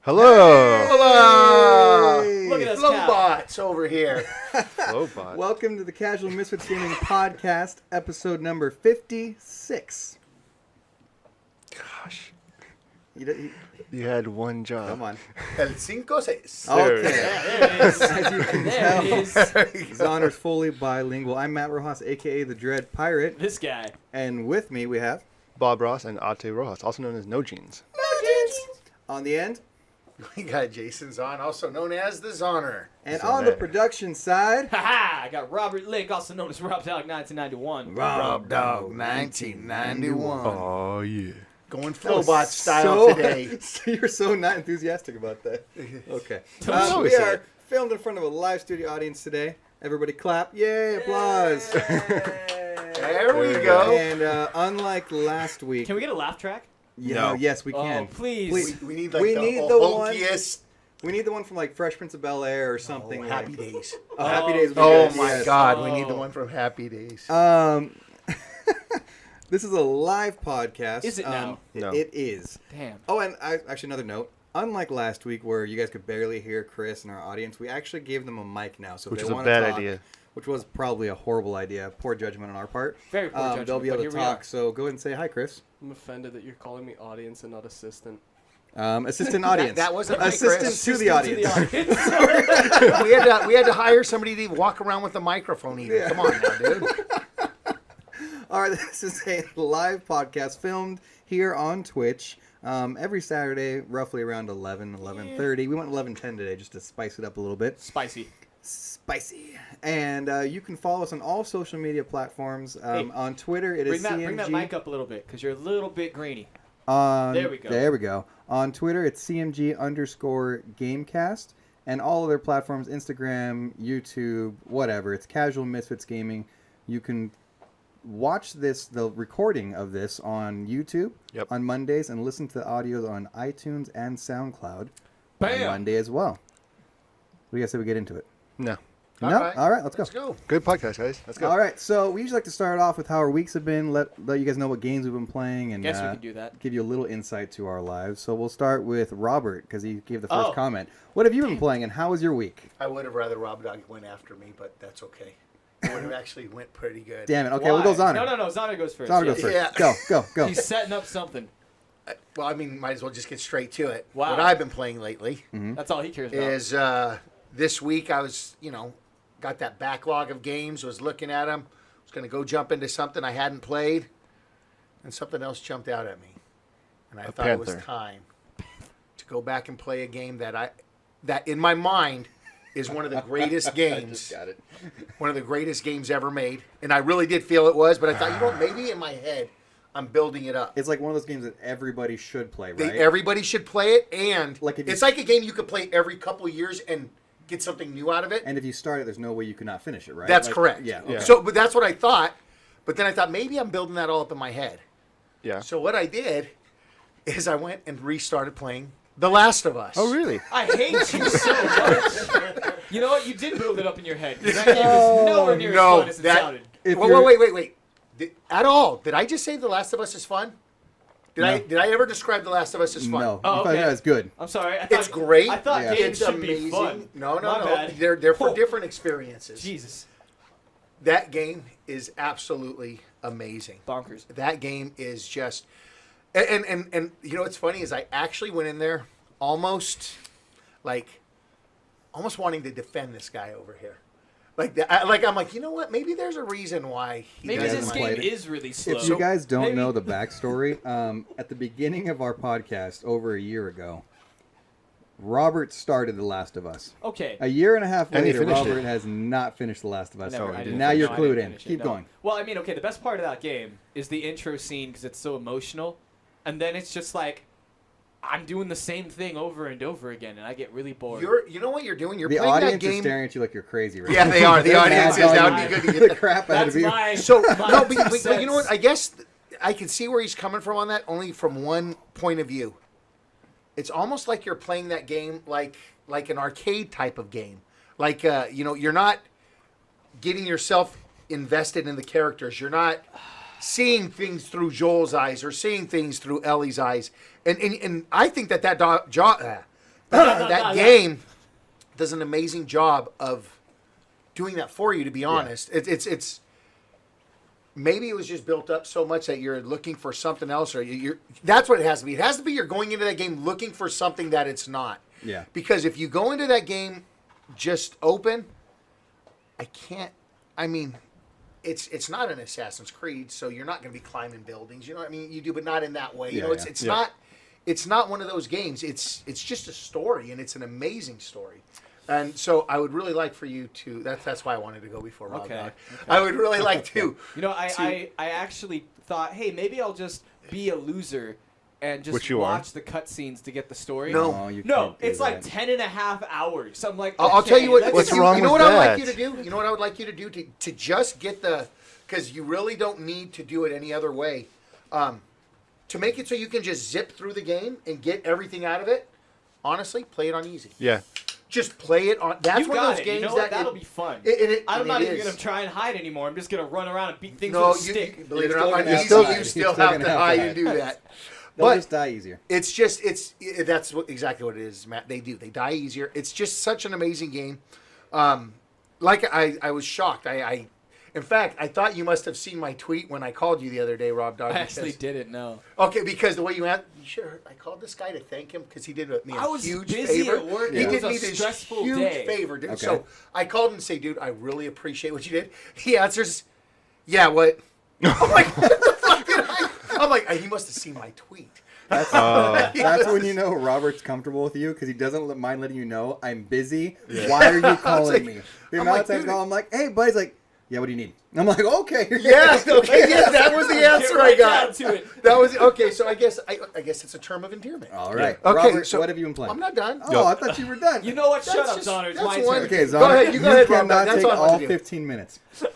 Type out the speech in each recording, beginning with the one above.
Hello. Hello. Hey. Look at us, Flowbots over here. Flowbot. Welcome to the Casual Misfits Gaming Podcast, episode number 56. Gosh, You you had one job. come on. El 5-6. There Okay. it is. As you can There it tell, is. Zonner's fully bilingual. I'm Matt Rojas, a.k.a. the Dread Pirate. This guy. And with me we have, Bob Ross and Ate Rojas, also known as No Jeans. on the end, We got Jason Zahn, also known as the Zonner. and So on the there. production side, Haha! I got Robert Lake, also known as Rob Dog 1991. Rob Dog 1991. Oh yeah. Going That was Flowbot style today. You're so not enthusiastic about that. Okay. I always We say are it. filmed in front of a live studio audience today. Everybody clap. Yay, applause. There we There we go. And unlike last week, Can we get a laugh track? No. yes, we can. Oh, please. We need like We the need the hulkiest. We need the one from like Fresh Prince of Bel-Air or something. Oh, like, Happy Days. Oh, Happy Days. would be Oh good, my yes. God, we need the Oh. one from Happy Days. This is a live podcast. Is it now? No. It is. Damn. Oh, and actually another note. Unlike last week where you guys could barely hear Chris and our audience, we actually gave them a mic now. So if Which they is a wanna bad talk, idea. Which was probably a horrible idea. Poor judgment on our part. Very poor judgment, They'll be but able to here we talk. are. So go ahead and say hi, Chris. I'm offended that you're calling me audience and not assistant. Assistant audience. that wasn't right, assistant Chris. to the audience. we had to hire somebody to walk around with a microphone even. Yeah. Come on now, dude. All right, this is a live podcast filmed here on Twitch every Saturday, roughly around 11:30. We went 11:10 today just to spice it up a little bit. Spicy. Spicy. And you can follow us on all social media platforms. Hey, on Twitter, it is Bring that CMG. mic up a little bit, because you're a little bit grainy. There we go. There we go. On Twitter, it's CMG_Gamecast. And all other platforms, Instagram, YouTube, whatever. It's Casual Misfits Gaming. You can watch the recording of this on YouTube Yep. on Mondays and listen to the audios on iTunes and SoundCloud on Bam! Monday as well. What do you guys say we get into it? No. No? All right, let's go. Let's go. Good podcast, guys. Let's go. All right, so we usually like to start off with how our weeks have been, let you guys know what games we've been playing, and Guess we can do that. give you a little insight to our lives. So we'll start with Robert, because he gave the first Oh. comment. What have you been playing, and how was your week? I would have rather Rob Dog went after me, but that's okay. It would have actually went pretty good. Damn it. Okay, we'll go Why? Zonner. No, Zonner goes first. Zonner yes. goes first. Yeah. Go. He's setting up something. Well, I mean, might as well just get straight to it. Wow. What I've been playing lately That's all he cares about. is this week I was, got that backlog of games, was looking at them, was going to go jump into something I hadn't played, and something else jumped out at me. And I thought it was Panther. time to go back and play a game that in my mind is one of the greatest games. Got it. One of the greatest games ever made. And I really did feel it was, but I thought, maybe in my head I'm building it up. It's like one of those games that everybody should play, right? Everybody should play it, and Like if you- it's like a game you could play every couple of years and get something new out of it. And if you start it, there's no way you could not finish it, right? That's Like, correct. Yeah. Yeah. So, but that's what I thought. But then I thought maybe I'm building that all up in my head. Yeah. So what I did is I went and restarted playing The Last of Us. Oh, really? I hate you so much. You know what? You did build it up in your head. 'Cause that game is nowhere near as fun as it sounded. If Wait, you're- wait. At all? Did I just say The Last of Us is fun? Did I ever describe The Last of Us as fun? No. Oh, You thought okay. that was good. I'm sorry. I thought, It's great. I thought Yeah. games It's should amazing. be fun. No. My bad. They're for Oh. different experiences. Jesus. That game is absolutely amazing. Bonkers. That game is just, and you know what's funny is I actually went in there almost wanting to defend this guy over here. I'm like, you know what? Maybe there's a reason why he Maybe doesn't this like game played it. is really slow. If you guys don't Maybe- know the backstory, at the beginning of our podcast over a year ago, Robert started The Last of Us. Okay. A year and a half And he later, finished Robert it. has not finished The Last of Us. Never, I didn't Now finish you're it. clued I in. didn't finish it, Keep no. going. Well, I mean, okay, the best part of that game is the intro scene because it's so emotional. And then it's just like, I'm doing the same thing over and over again, and I get really bored. You know what you're doing? You're The playing that audience is game. staring at you like you're crazy right Yeah, now. they are. The They're audience mad is. That dog. would be good to get the that. crap out That's of you. my... So my no, two but you know what? cents. I guess I can see where he's coming from on that, only from one point of view. It's almost like you're playing that game like an arcade type of game. Like you're not getting yourself invested in the characters. You're not seeing things through Joel's eyes or seeing things through Ellie's eyes. And I think that that game does an amazing job of doing that for you. To be honest, it's maybe it was just built up so much that you're looking for something else, or you're. That's what it has to be. It has to be you're going into that game looking for something that it's not. Yeah. Because if you go into that game just open, I mean, it's not an Assassin's Creed, so you're not going to be climbing buildings. You know what I mean? You do, but not in that way. You know, it's not. It's not one of those games. It's just a story, and it's an amazing story. And so I would really like for you to. That's why I wanted to go before Rob. Okay. I would really like to. You know, I actually thought, hey, maybe I'll just be a loser and just watch the cutscenes to get the story. No, it's like 10.5 hours. I'm like, I'll tell you what. What's wrong you know with what that? I'd like you to do? You know what I would like you to do to just get the, because you really don't need to do it any other way. To make it so you can just zip through the game and get everything out of it. Honestly, play it on easy. Yeah. Just play it on. That's one of those games you know what? that That'll be fun. it I'm not even is. gonna try and hide anymore. I'm just gonna run around and beat things No, with a stick. believe it or You're not, still you gonna have still to hide. have to hide and do that. They'll But just die easier. it's just that's exactly what it is, Matt. They die easier. It's just such an amazing game. Like I was shocked. In fact, I thought you must have seen my tweet when I called you the other day, Rob Dog. I actually didn't know. Okay, because the way you sure I called this guy to thank him because he did me a I was huge busy favor. at work. He It did was me a this stressful huge day. favor, dude. Okay. So I called him and say, dude, I really appreciate what you did. He answers, yeah, what? I'm like, what the fuck did I? I'm like, he must have seen my tweet. That's when you know Robert's comfortable with you because he doesn't mind letting you know I'm busy. Why are you calling me? The amount of times I'm like, hey, buddy's like, yeah, what do you need? And I'm like, okay. Yeah, okay, yeah, that was the answer I got. Down to it. That was okay. So I guess it's a term of endearment. All right. Okay, Robert, so what have you been playing? I'm not done. Oh, I thought you were done. You know what? Shut That's up, just- Donner. It's that's my one- turn. Okay, Zonner, Go ahead, you go ahead, Rob. cannot That's take all I want all to do. 15 minutes. You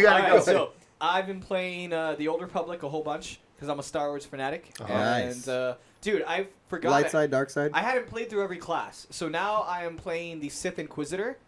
gotta All go. right, so I've been playing the Old Republic a whole bunch because I'm a Star Wars fanatic. Nice. And dude, I forgot. Light side, dark side? I hadn't played through every class, so now I am playing the Sith Inquisitor,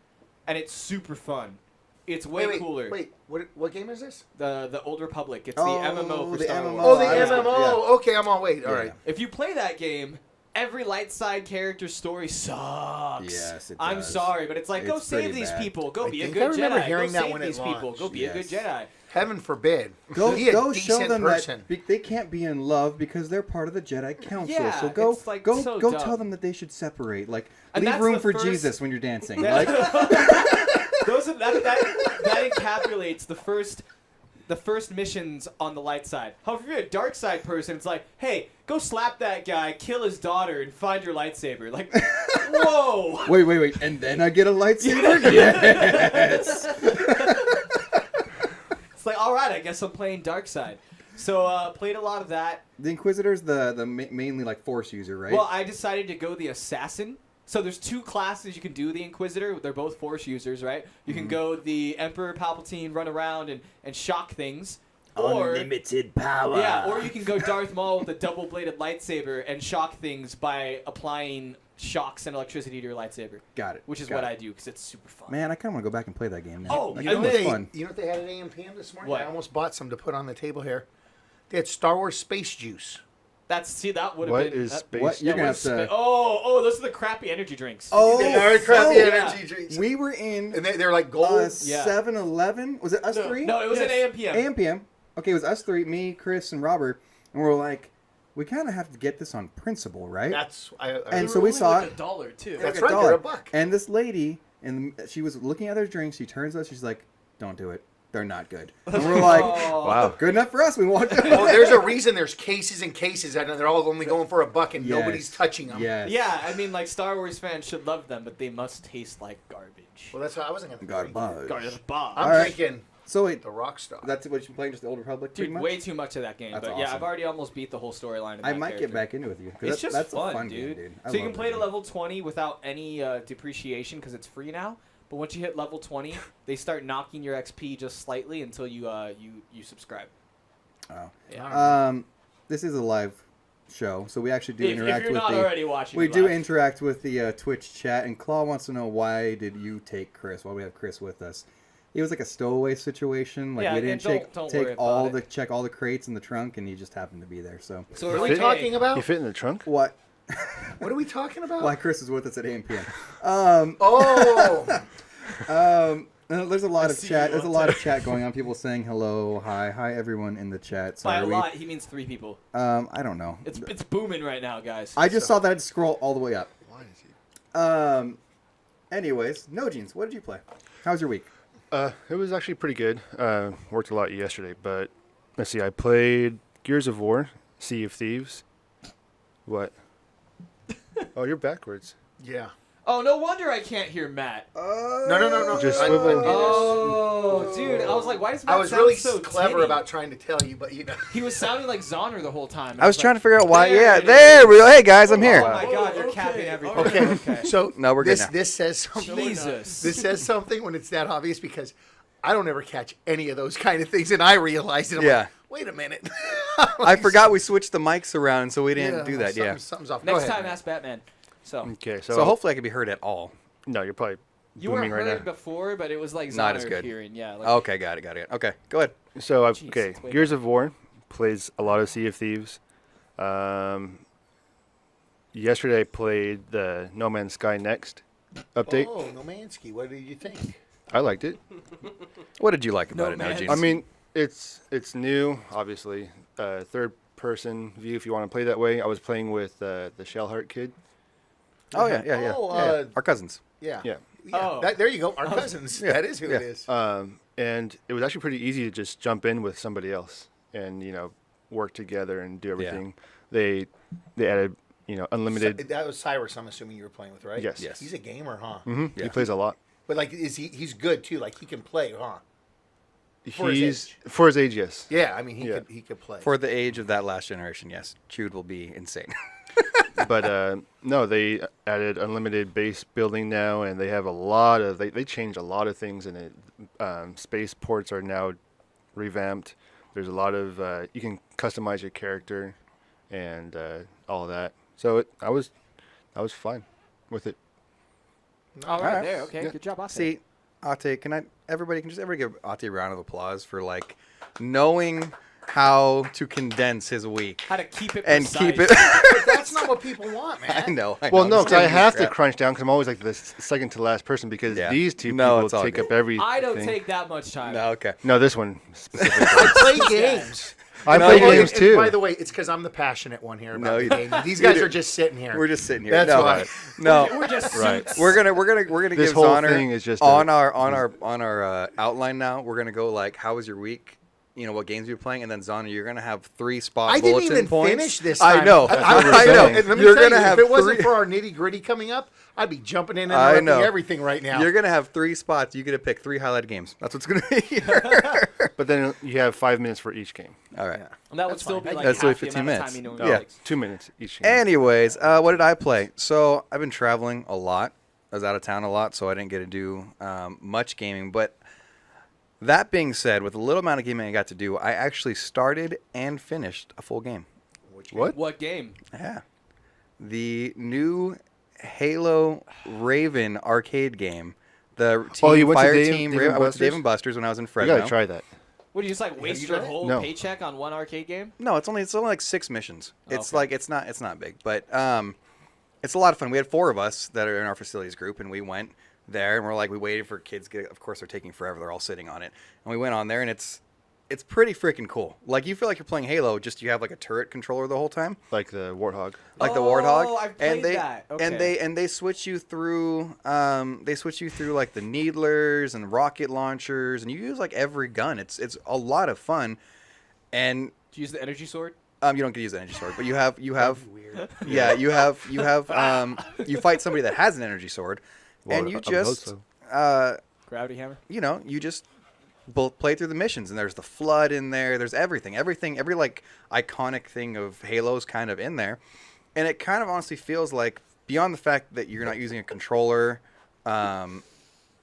and it's super fun. It's way cooler. Wait, what game is this? The Old Republic. It's the Oh, MMO for the Star MMO. Wars. Oh, the I was- MMO. Okay, I'm on. Wait, all right. If you play that game, every light side character story sucks. Yes, it I'm does. sorry, but it's like, go It's save pretty these bad. people. Go I be a think good I remember Jedi. hearing Go that save when it these people. Go launched. be a good Jedi. Heaven forbid. Go Be a show decent them person. that they can't be in love because they're part of the Jedi Council. Yeah, so go it's, like, go so go dumb. tell them that they should separate. Like And leave that's room the for first- Jesus when you're dancing. Yeah. Like that encapsulates the first missions on the light side. However, if you're a dark side person, it's like, hey, go slap that guy, kill his daughter, and find your lightsaber. Like, whoa! wait, and then I get a lightsaber? Yes. It's like, all right, I guess I'm playing dark side. So played a lot of that. The Inquisitor's the mainly like Force user, right? Well, I decided to go the assassin. So there's two classes you can do the Inquisitor. They're both Force users, right? You can go the Emperor Palpatine, run around and shock things. Or, unlimited power. yeah, or you can go Darth Maul with a double-bladed lightsaber and shock things by applying shocks and electricity to your lightsaber. Got it. Which is Got what it. I do because it's super fun. Man, I kind of want to go back and play that game now. Oh, that You game know, was what fun. they had at AM/PM this morning? What? I almost bought some to put on the table here. They had Star Wars space juice. That would have What been. is that- space? What? You're that gonna was have to. spa- oh, those are the crappy energy drinks. Oh, Very crappy so energy drinks. we were in And they're like gold. 7-Eleven. Was it us three? No, it was Yes. an AM/PM. AM/PM. Okay, it was us three, me, Chris, and Robert, and we were like, we kind of have to get this on principle, right? That's And so we saw it. $1 too. That's Like right, $1. they're $1. And this lady, and she was looking at their drinks. She turns to us. She's like, "Don't do it. They're not good." And we're like, Oh. Wow. "Good enough for us." We walked out. Oh, there's a reason there's cases and cases, and they're all only going for $1, and Yes. nobody's touching them. Yes. Yeah, I mean, like, Star Wars fans should love them, but they must taste like garbage. Well, that's why I wasn't going to. Garbage. Garbage. I'm All right. drinking So wait, the Rockstar. that's what you're playing, just the Old Republic, pretty Dude, much? way too much of that game. That's But yeah, awesome. I've already almost beat the whole storyline. I might get back into it with you. 'cause It's just that's fun, a fun dude. game, dude. I So you love can play that to game. level 20 without any depreciation because it's free now. But once you hit level 20, they start knocking your XP just slightly until you subscribe. Oh. Yeah. This is a live show, so we actually do if interact you're with not the. already watching, We it do live. interact with the Twitch chat, and Claw wants to know why did you take Chris? Why do we have Chris with us? It was like a stowaway situation. Like Yeah, we and didn't don't take worry all about check all the crates in the trunk, and he just happened to be there. So So What are we're we like, talking hey, about? You fit in the trunk? what? What are we talking about? Why Chris is with us at 8 p.m. There's a lot of see chat. you There's a on lot of chat going on. People saying hello, hi everyone in the chat. By Sorry, a lot, he means 3 people. I don't know. It's booming right now, guys. I just saw that scroll all the way up. Why is he? Anyways, No Jeans, what did you play? How was your week? It was actually pretty good. Worked a lot yesterday, but let's see. I played Gears of War, Sea of Thieves. What? Oh, you're backwards. Yeah. Oh, no wonder I can't hear Matt. No. Just swivel. Oh, dude. I was like, why does Matt I was sound really so clever tinny? about trying to tell you, but you know. He was sounding like Zoner the whole time. I was trying to like, figure out why. there Yeah, it there is. we go. Hey guys, I'm here. Oh my God, you're capping everything. Okay. So No, we're good now. this says something. Jesus. This says something when it's that obvious because I don't ever catch any of those kind of things, and I realized it. I'm Yeah. like, wait a minute. I forgot we switched the mics around, so we didn't do that. Yeah. Something's off. Next Go ahead, time, man. ask Batman. So Okay, So hopefully I can be heard at all. no, you're probably you were booming right heard now. before, but it was like Not Zoner as good. hearing. Yeah. Like, Okay, got it. Okay, go ahead. So Jeez, okay, it's way Gears of War plays a lot of Sea of Thieves. Yesterday I played the No Man's Sky Next update. Oh, Nomansky, what did you think? I liked it. What did you like about No, it, No man. Jeans? I mean, it's new, obviously. Third person view if you want to play that way. I was playing with the Shellheart kid. oh yeah. Oh, Our cousins. yeah. Yeah. Oh. There you go. Our cousins. Yeah. That is who Yeah. it is. And it was actually pretty easy to just jump in with somebody else and work together and do everything. They added unlimited. That was Cyrus, I'm assuming you were playing with, right? Yes. Yes. He's a gamer, huh? Mhm, Yeah. He plays a lot. But like, he's good too. Like he can play, huh? For his He's age. for his age, yes. Yeah, I mean Yeah. he could play. For the age of that last generation, yes, Chewed will be insane. But no, they added unlimited base building now, and they have a lot of they changed a lot of things in it. Space ports are now revamped. There's a lot of you can customize your character and all of that. So I was fine with it. All right, Alright. there. Okay, Yeah. good job, Ate. See, Ate, everybody give Ate a round of applause for like knowing how to condense his week How to keep it and precise. keep it. But that's not what people want, man. I know. Well, no, I'm because I just have to giving you crunch down because I'm always like the second to last person because Yeah. these two No, people it's all take good. up everything. I don't take that much time. crap. No, okay. No, this one specifically. I play games. I No, play you- games And too. by the way, it's because I'm the passionate one here. About No, the you- game. These you guys do. are just sitting here. We're just sitting here. That's no, why. no. We're just Right. suits. We're gonna This give whole Zonner thing is just on our outline now. We're gonna go like, how was your week? What games you're playing, and then Zonner, you're gonna have 3 spot I didn't bulletin even points. finish this time. I know. what we're I know. saying. And let me You're tell gonna you, have if it wasn't 3 for our nitty gritty coming up, I'd be jumping in and I interrupting know. everything right now. You're gonna have 3 spots. You get to pick 3 highlighted games. That's what's gonna be here. But then you have 5 minutes for each game. All right. And that would That's still fine. be like That's half only the 15 amount of minutes. time you Oh, normally takes. 2 minutes each game. Anyways, what did I play? So I've been traveling a lot. I was out of town a lot, so I didn't get to do much gaming. But that being said, with the little amount of gaming I got to do, I actually started and finished a full game. What? What game? Yeah. The new Halo Raven arcade game. The team, you went to Fire Dave- Team Dave Raven. and I went to Dave Buster's? and Buster's when I was in You Fresno. gotta try that. What do you just like waste you your tried it? whole No. paycheck on one arcade game? No, it's only like 6 missions. It's Okay. like it's not big, but it's a lot of fun. We had 4 of us that are in our facilities group, and we went there, and we waited for kids. Of course, they're taking forever. They're all sitting on it, and we went on there, and it's pretty freaking cool. Like you feel like you're playing Halo, just you have like a turret controller the whole time, Like the Warthog. like the Oh, Warthog. I've played and they that. and Okay. they switch you through like the needlers and rocket launchers, and you use like every gun. It's a lot of fun, and Do you use the energy sword? you don't get to use the energy sword, but you have Weird. yeah, you you fight somebody that has an energy sword, and you I would hope just so. Gravity hammer? you just play through the missions, and there's the flood in there. There's every like iconic thing of Halo's kind of in there, and it kind of honestly feels like beyond the fact that you're not using a controller,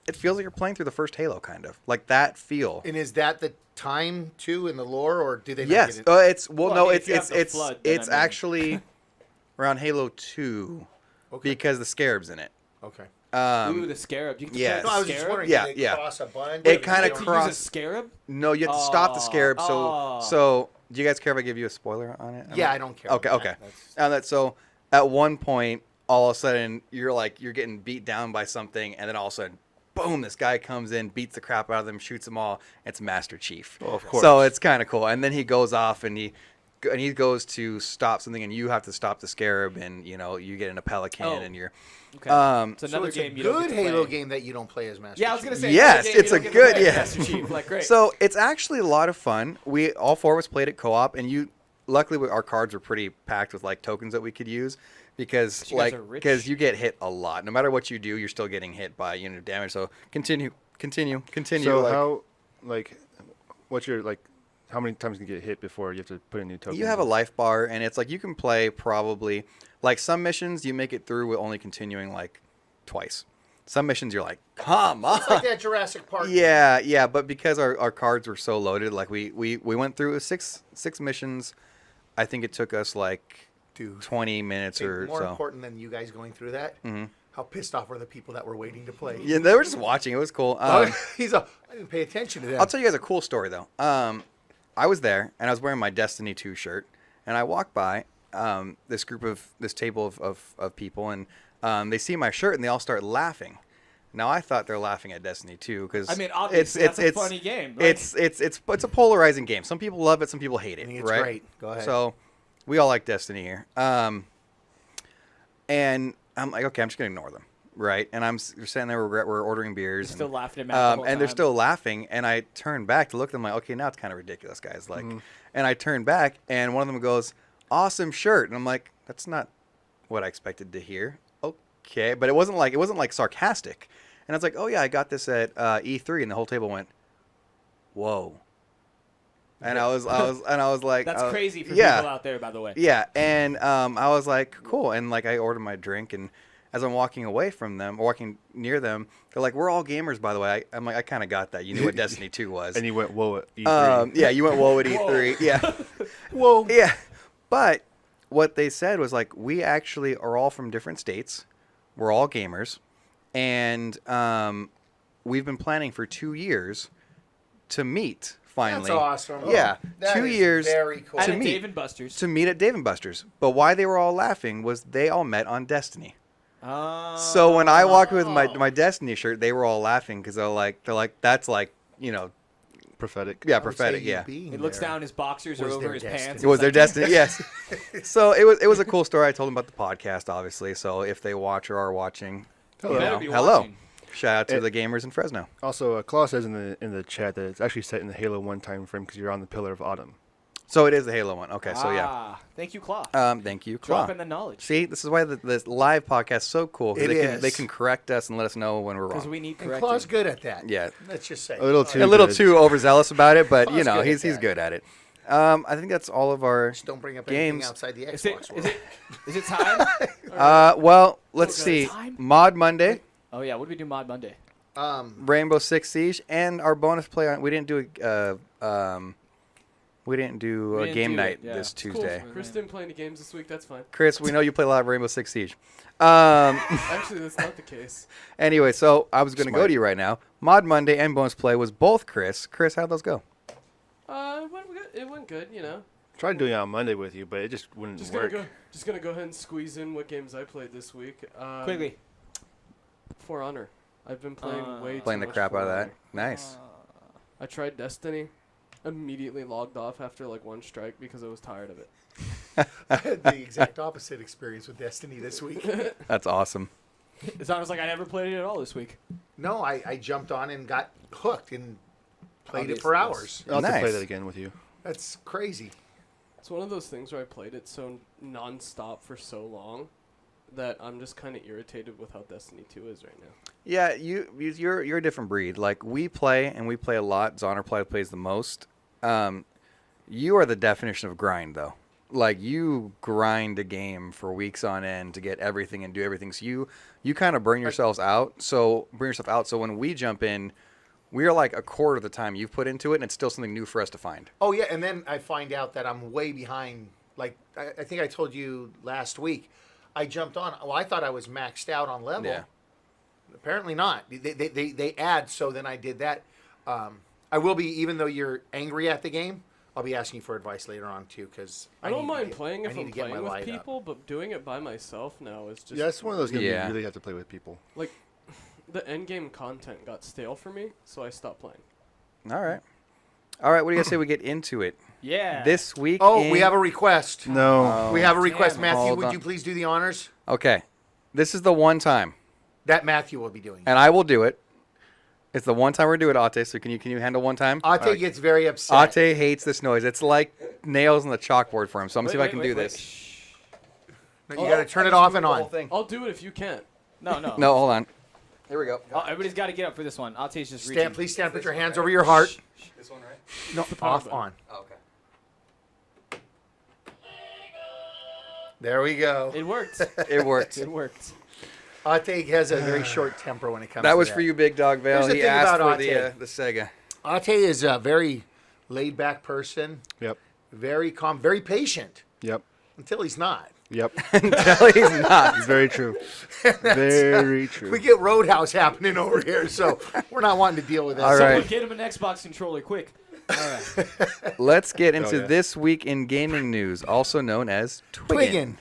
it feels like you're playing through the first Halo, kind of like that feel. And is that the time too in the lore, or do they? Not Yes, get it? it's Well, I no, mean, it's if you have the it's flood, then it's I mean- actually around Halo 2 Okay. because the Scarab's in it. Okay. Ooh, the scarab. You can yes. play No, I the was just scarab? wondering. Yeah, do they yeah. cross a bunch? It kinda You To don't- cross- use a scarab? No, you have to stop the Scarab. Oh. So do you guys care if I give you a spoiler on it? Yeah, I don't care. Okay, about okay. that. So at one point, all of a sudden, you're getting beat down by something, and then all of a sudden, boom, this guy comes in, beats the crap out of them, shoots them all. It's Master Chief. Oh, of course. So it's kind of cool. And then he goes off and he goes to stop something, and you have to stop the scarab, and you get in a pelican, and you're. Okay. It's So another it's game a you don't good get to Halo play. game that you don't play as Master Yeah, I was Chief. gonna say. Yes, another game it's you a don't get to good- play as yeah. Master Chief. Like great. So it's actually a lot of fun. All four of us played it co-op, and luckily our cards were pretty packed with like tokens that we could use because You guys are rich. you get hit a lot. No matter what you do, you're still getting hit by unit of damage. So continue. So what's your how many times can you get hit before you have to put in new tokens? You have a life bar, and it's like you can play probably like some missions you make it through with only continuing like twice. Some missions you're like, come on. It's like that Jurassic Park. Yeah, but because our cards were so loaded, like we went through six missions. I think it took us like Dude, 20 minutes Hey, or more so. important than you guys going through that, how pissed off were the people that were waiting to play? Yeah, they were just watching. It was cool. I didn't pay attention to that. I'll tell you guys a cool story though. I was there and I was wearing my Destiny 2 shirt, and I walked by this table of people, and they see my shirt and they all start laughing. Now I thought they're laughing at Destiny 2 because I mean, obviously, that's a funny game. Like, it's a polarizing game. Some people love it, some people hate it. I think it's right? great. Go ahead. So we all like Destiny here. And I'm like, okay, I'm just gonna ignore them, right? And we're sitting there, we're ordering beers, still and, laughing at Matt the whole and they're time. still laughing. And I turn back to look at them, like, okay, now it's kind of ridiculous, guys. Like, and I turn back, and one of them goes, "Awesome shirt," and I'm like, that's not what I expected to hear. Okay, but it wasn't like sarcastic. And I was like, oh yeah, I got this at E3, and the whole table went, whoa. And I was like, That's crazy for yeah. people out there, by the way. Yeah, and I was like, cool. And like I ordered my drink, and as I'm walking away from them, or walking near them, they're like, we're all gamers, by the way. I'm like, I kind of got that. You knew what Destiny 2 was. And you went whoa at E3. Yeah, you went whoa at Whoa. E3. Yeah. Whoa. Yeah. But what they said was like, we actually are all from different states. We're all gamers. And we've been planning for 2 years to meet finally. That's awesome. Yeah. That 2 is years Very cool. At To a meet. Dave & Buster's. to meet at Dave & Buster's. But why they were all laughing was they all met on Destiny. So when I walked with my Destiny shirt, they were all laughing because they're like that's like, Prophetic. yeah, I would say prophetic, you yeah. being He looks there. down, his boxers are Was over their his destiny. pants. It was It's their like, destiny, yes. So it was a cool story. I told them about the podcast, obviously. So if they watch or are watching, You Hello. better be hello. watching. Shout out to It- the gamers in Fresno. Also, Claw says in the chat that it's actually set in the Halo 1 time frame because you're on the Pillar of Autumn. So it is the Halo one. Okay, so yeah. Thank you, Claw. Thank you, Claw. Dropping the knowledge. See, this is why the live podcast is so cool. 'Cause It they is. can correct us and let us know when we're Because wrong. we need And correcting. Claw's good at that. Yeah. Let's just say. A little too A little good. too overzealous about it, but Claw's good at he's that. good at it. I think that's all of our Just don't bring up games. anything outside the Is Xbox it, world. is it time? Well, let's Okay. see. Time? Mod Monday, Oh, yeah. What did we do Mod Monday? Rainbow Six Siege, and our bonus play on. We didn't do We didn't game do night it, yeah. this Cool. Tuesday. Chris didn't play any games this week. That's fine. Chris, we know you play a lot of Rainbow Six Siege. Actually, that's not the case. Anyway, so I was going to go Smart. to you right now. Mod Monday and bonus play was both Chris. Chris, how'd those go? It went good. Tried doing it on Monday with you, but it just wouldn't Just work. gonna go ahead and squeeze in what games I played this week. Quickly. For Honor. I've been playing way too Playing the much crap For out of that. Honor. Nice. I tried Destiny. Immediately logged off after like one strike because I was tired of it. I had the exact opposite experience with Destiny this week. That's awesome. It sounds like I never played it at all this week. No, I jumped on and got hooked and played it Obviously, for yes. hours. I'll have to play Nice. that again with you. That's crazy. It's one of those things where I played it so non-stop for so long that I'm just kind of irritated with how Destiny 2 is right now. Yeah, you're a different breed. Like we play a lot. Zonner plays the most. You are the definition of grind, though. Like you grind a game for weeks on end to get everything and do everything. So you kind of burn yourself out. So when we jump in, we are like a quarter of the time you've put into it, and it's still something new for us to find. Oh, yeah, and then I find out that I'm way behind. Like, I think I told you last week, I jumped on. Well, I thought I was maxed out on level. Yeah. Apparently not. They add, so then I did that. I will be, even though you're angry at the game, I'll be asking you for advice later on too, because I don't mind playing if I'm playing with light up. people, but doing it by myself now is just Yeah, it's one of those games Yeah. you really have to play with people. like the end game content got stale for me, so I stopped playing. All right. All right. What do you guys say we get into it? Yeah. This week. Oh, we have a request. No. We have a request, damn it. Matthew. Hold Would on. you please do the honors? Okay. This is the one time, That Matthew will be doing. and I will do it. It's the one time we're doing it, Ate. So can you handle one time? Ate gets very upset. Ate hates this noise. It's like nails on the chalkboard for him. So I'm gonna see if I can do this. No, you got to turn it off and on. I'll do it if you can't. No. No, hold on. Here we go. Oh, everybody's got to get up for this one. Ate's just reaching. Stand, please stand. Put your hands over your heart. This one, right? No, off, on. Oh, okay. There we go. It worked. It worked. It worked. Ate has a very short temper when it comes to That was for you, Big Dog Vale. Here's the He thing asked about for Ate. the Sega. Ate is a very laid-back person, Yep. very calm, very patient, Yep. until he's not. Yep. Until he's not. It's very true. Very true. We get Roadhouse happening over here, so we're not wanting to deal with that. All Someone right. get him an Xbox controller, quick. All right. Let's get into yeah. this week in gaming news, also known as Twiggin.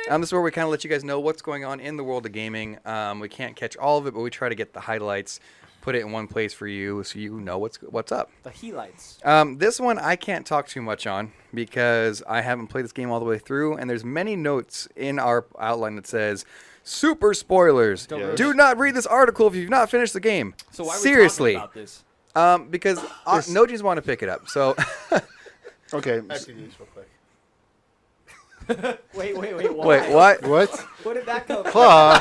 This is where we kind of let you guys know what's going on in the world of gaming. We can't catch all of it, but we try to get the highlights, put it in one place for you so you know what's up. The headlights. This one I can't talk too much on because I haven't played this game all the way through, and there's many notes in our outline that says, super spoilers. Yes. Do not read this article if you've not finished the game. So why are we Seriously. talking about this? Because Noji's want to pick it up. So Okay. I have to do this real quick. Wait. Why? wait, what? What? Where did that come from? Claw.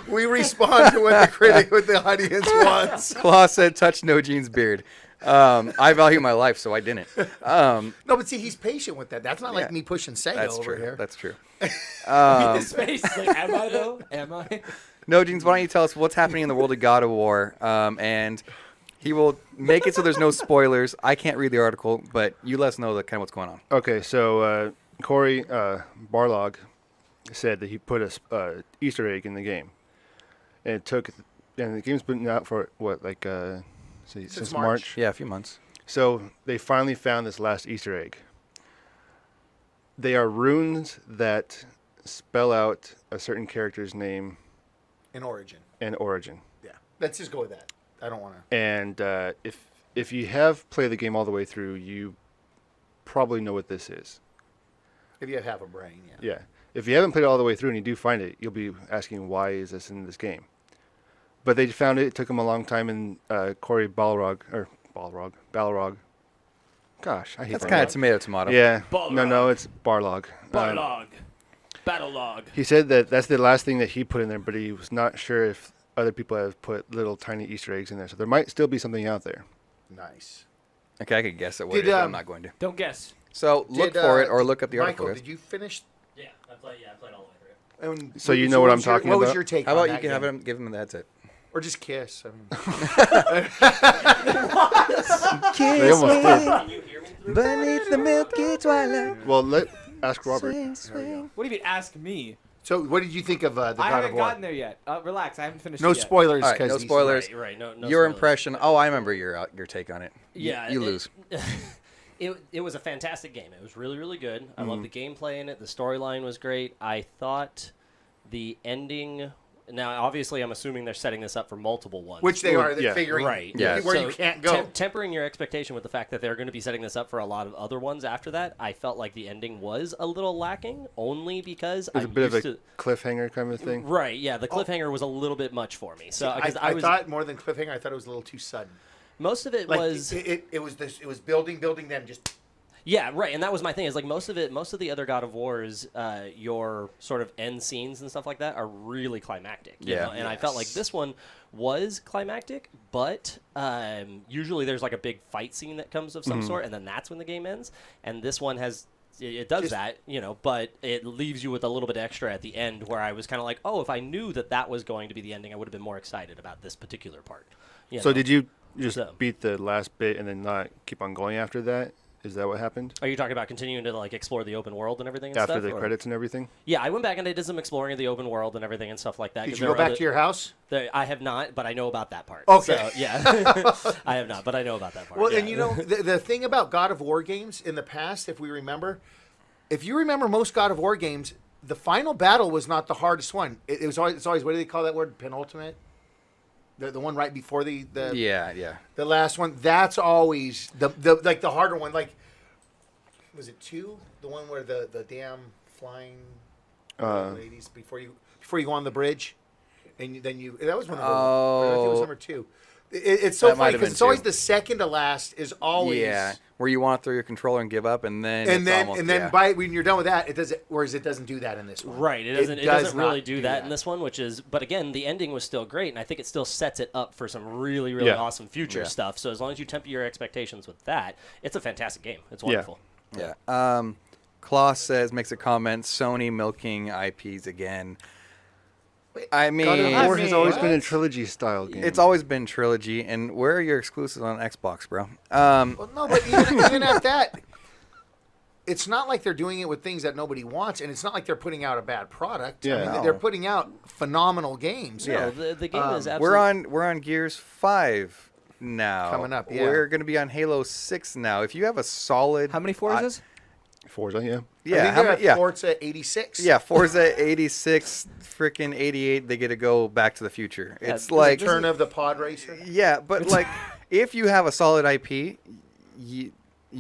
We respond to what the audience wants. Claw said, touch Noji's beard. I value my life, so I didn't. No, but see, he's patient with that. That's not like Yeah. me pushing Sega That's over true. here. That's true. His face. Like, am I though? Am I? Nojeans, why don't you tell us what's happening in the world of God of War? And he will make it so there's no spoilers. I can't read the article, but you let us know kind of what's going on. Okay, so Corey Barlog said that he put a Easter egg in the game, and the game's been out for what, like since March. Yeah, a few months. So they finally found this last Easter egg. They are runes that spell out a certain character's name In Origin. and origin. Yeah. Let's just go with that. I don't want to. And if you have played the game all the way through, you probably know what this is. If you have a brain, yeah. Yeah. If you haven't played it all the way through and you do find it, you'll be asking, why is this in this game? But they found it. It took them a long time, and Corey Balrog. Gosh, I hate That's that kind word. of tomato. Yeah. Balrog. No, it's Barlog. Log. Battle log. He said that that's the last thing that he put in there, but he was not sure if other people have put little tiny Easter eggs in there. So there might still be something out there. Nice. Okay, I could guess at what Did, it is, but I'm not going to. Don't guess. So look for it or look up the article. Michael, guys. did you finish? Yeah, I played all the way through. And So you know what I'm talking What was about? your take How on about that you can game? give him the headset? Or just kiss. I mean, They almost did. Can you hear me through? Beneath the milky twilight. Well, ask Robert. What do you mean? Ask me. so what did you think of the I God haven't of War? gotten there yet. Relax. I haven't finished. No it yet. spoilers. All right, 'cause no these- spoilers. Right. No Your spoilers. impression. Oh, I remember your take on it. Yeah, You lose. It was a fantastic game. It was really, really good. I Mm-hmm. loved the gameplay in it. The storyline was great. I thought the ending. Now, obviously, I'm assuming they're setting this up for multiple ones. Which they are. They're Yeah. figuring Right. Yeah. where So you can't go. tempering your expectation with the fact that they're going to be setting this up for a lot of other ones after that, I felt like the ending was a little lacking, only because It was a I'm bit of used a to. cliffhanger kind of thing. Right, yeah, the cliffhanger was a little bit much for me. So because I was thought more than cliffhanger, I thought it was a little too sudden. most of it Like was it was this. It was building, then just. yeah, right, and that was my thing. Is like most of the other God of Wars, your sort of end scenes and stuff like that are really climactic. You Yeah. know? And I felt like this one was climactic, but usually there's like a big fight scene that comes of some sort, and then that's when the game ends. And this one has. It does Just- that, but it leaves you with a little bit extra at the end where I was kind of like, oh, if I knew that was going to be the ending, I would have been more excited about this particular part. You So know? did you just So- beat the last bit and then not keep on going after that? Is that what happened? Are you talking about continuing to like explore the open world and everything and After stuff? the or- credits and everything? Yeah, I went back and I did some exploring of the open world and everything and stuff like that. Did 'cause you there go were back to your house? I have not, but I know about that part. Okay. So, yeah. I have not, but I know about that part. Well, yeah. and you know, the thing about God of War games in the past, if you remember most God of War games, the final battle was not the hardest one. It's always what do they call that word? Penultimate? The one right before the Yeah. the last one. That's always the harder one. Like, was it 2? The one where the damn flying ladies before you go on the bridge, and then you that was one of the. I think it was number 2. It's so That might funny have because been it's always 2. the second to last is always. Yeah, where you want to throw your controller and give up, and then And it's then almost, then yeah. by when you're done with that, it doesn't. Whereas it doesn't do that in this one. Right, it doesn't does really not do that in this one, which is, but again, the ending was still great, and I think it still sets it up for some really, really Yeah. awesome future Yeah. stuff. So as long as you temper your expectations with that, it's a fantastic game. It's wonderful. Yeah. Klaus makes a comment, Sony milking IPs again. I mean, God of War has always what? been a trilogy style game. it's always been trilogy, and where are your exclusives on Xbox, bro? Well, no, but even at that, it's not like they're doing it with things that nobody wants, and it's not like they're putting out a bad product. I Yeah. mean, No. they're putting out phenomenal games. Yeah. No, the game is We're absolutely. on Gears 5 now. Coming up, yeah. We're going to be on Halo 6 now. If you have a solid... How many Forzas? Forza, yeah. I Yeah, think how they're many, at yeah. Forza 86. Yeah, Forza 86, freaking 88, they get to go Back to the Future. It's this like... Return of the Pod Racer. Yeah, but like, if you have a solid IP, you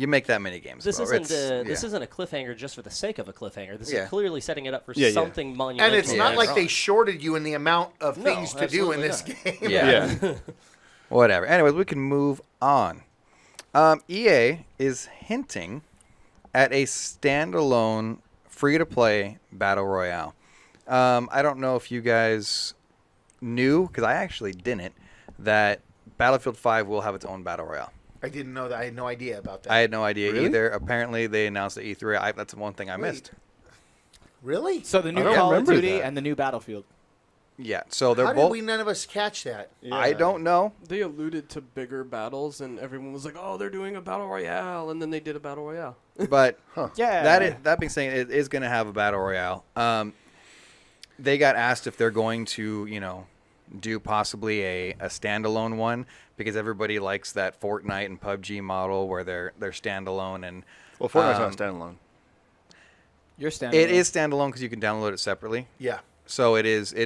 make that many games. This bro. isn't It's- this yeah. isn't a cliffhanger just for the sake of a cliffhanger. This Yeah. is clearly setting it up for Yeah, yeah. something monumental. And it's not like they shorted you in the amount of No, things to do in this absolutely game. Yeah. Whatever. Anyways, we can move on. EA is hinting at a standalone free-to-play battle royale. I don't know if you guys knew, because I actually didn't, that Battlefield 5 will have its own battle royale. I didn't know that. I had no idea about that. I had no idea Really? either. Apparently, they announced at E3. That's one thing I missed. Really? So the new don't Call of remember Duty that. and the new Battlefield. Yeah, so they're How both... did none of us catch that? I don't know, They alluded to bigger battles, and everyone was like, "Oh, they're doing a battle royale," and then they did a battle royale. but Yeah. that being said, it is going to have a battle royale. They got asked if they're going to, do possibly a standalone one, because everybody likes that Fortnite and PUBG model where they're standalone, and Well, Fortnite's not standalone. You're standing. it is standalone because you can download it separately. Yeah. So it is. You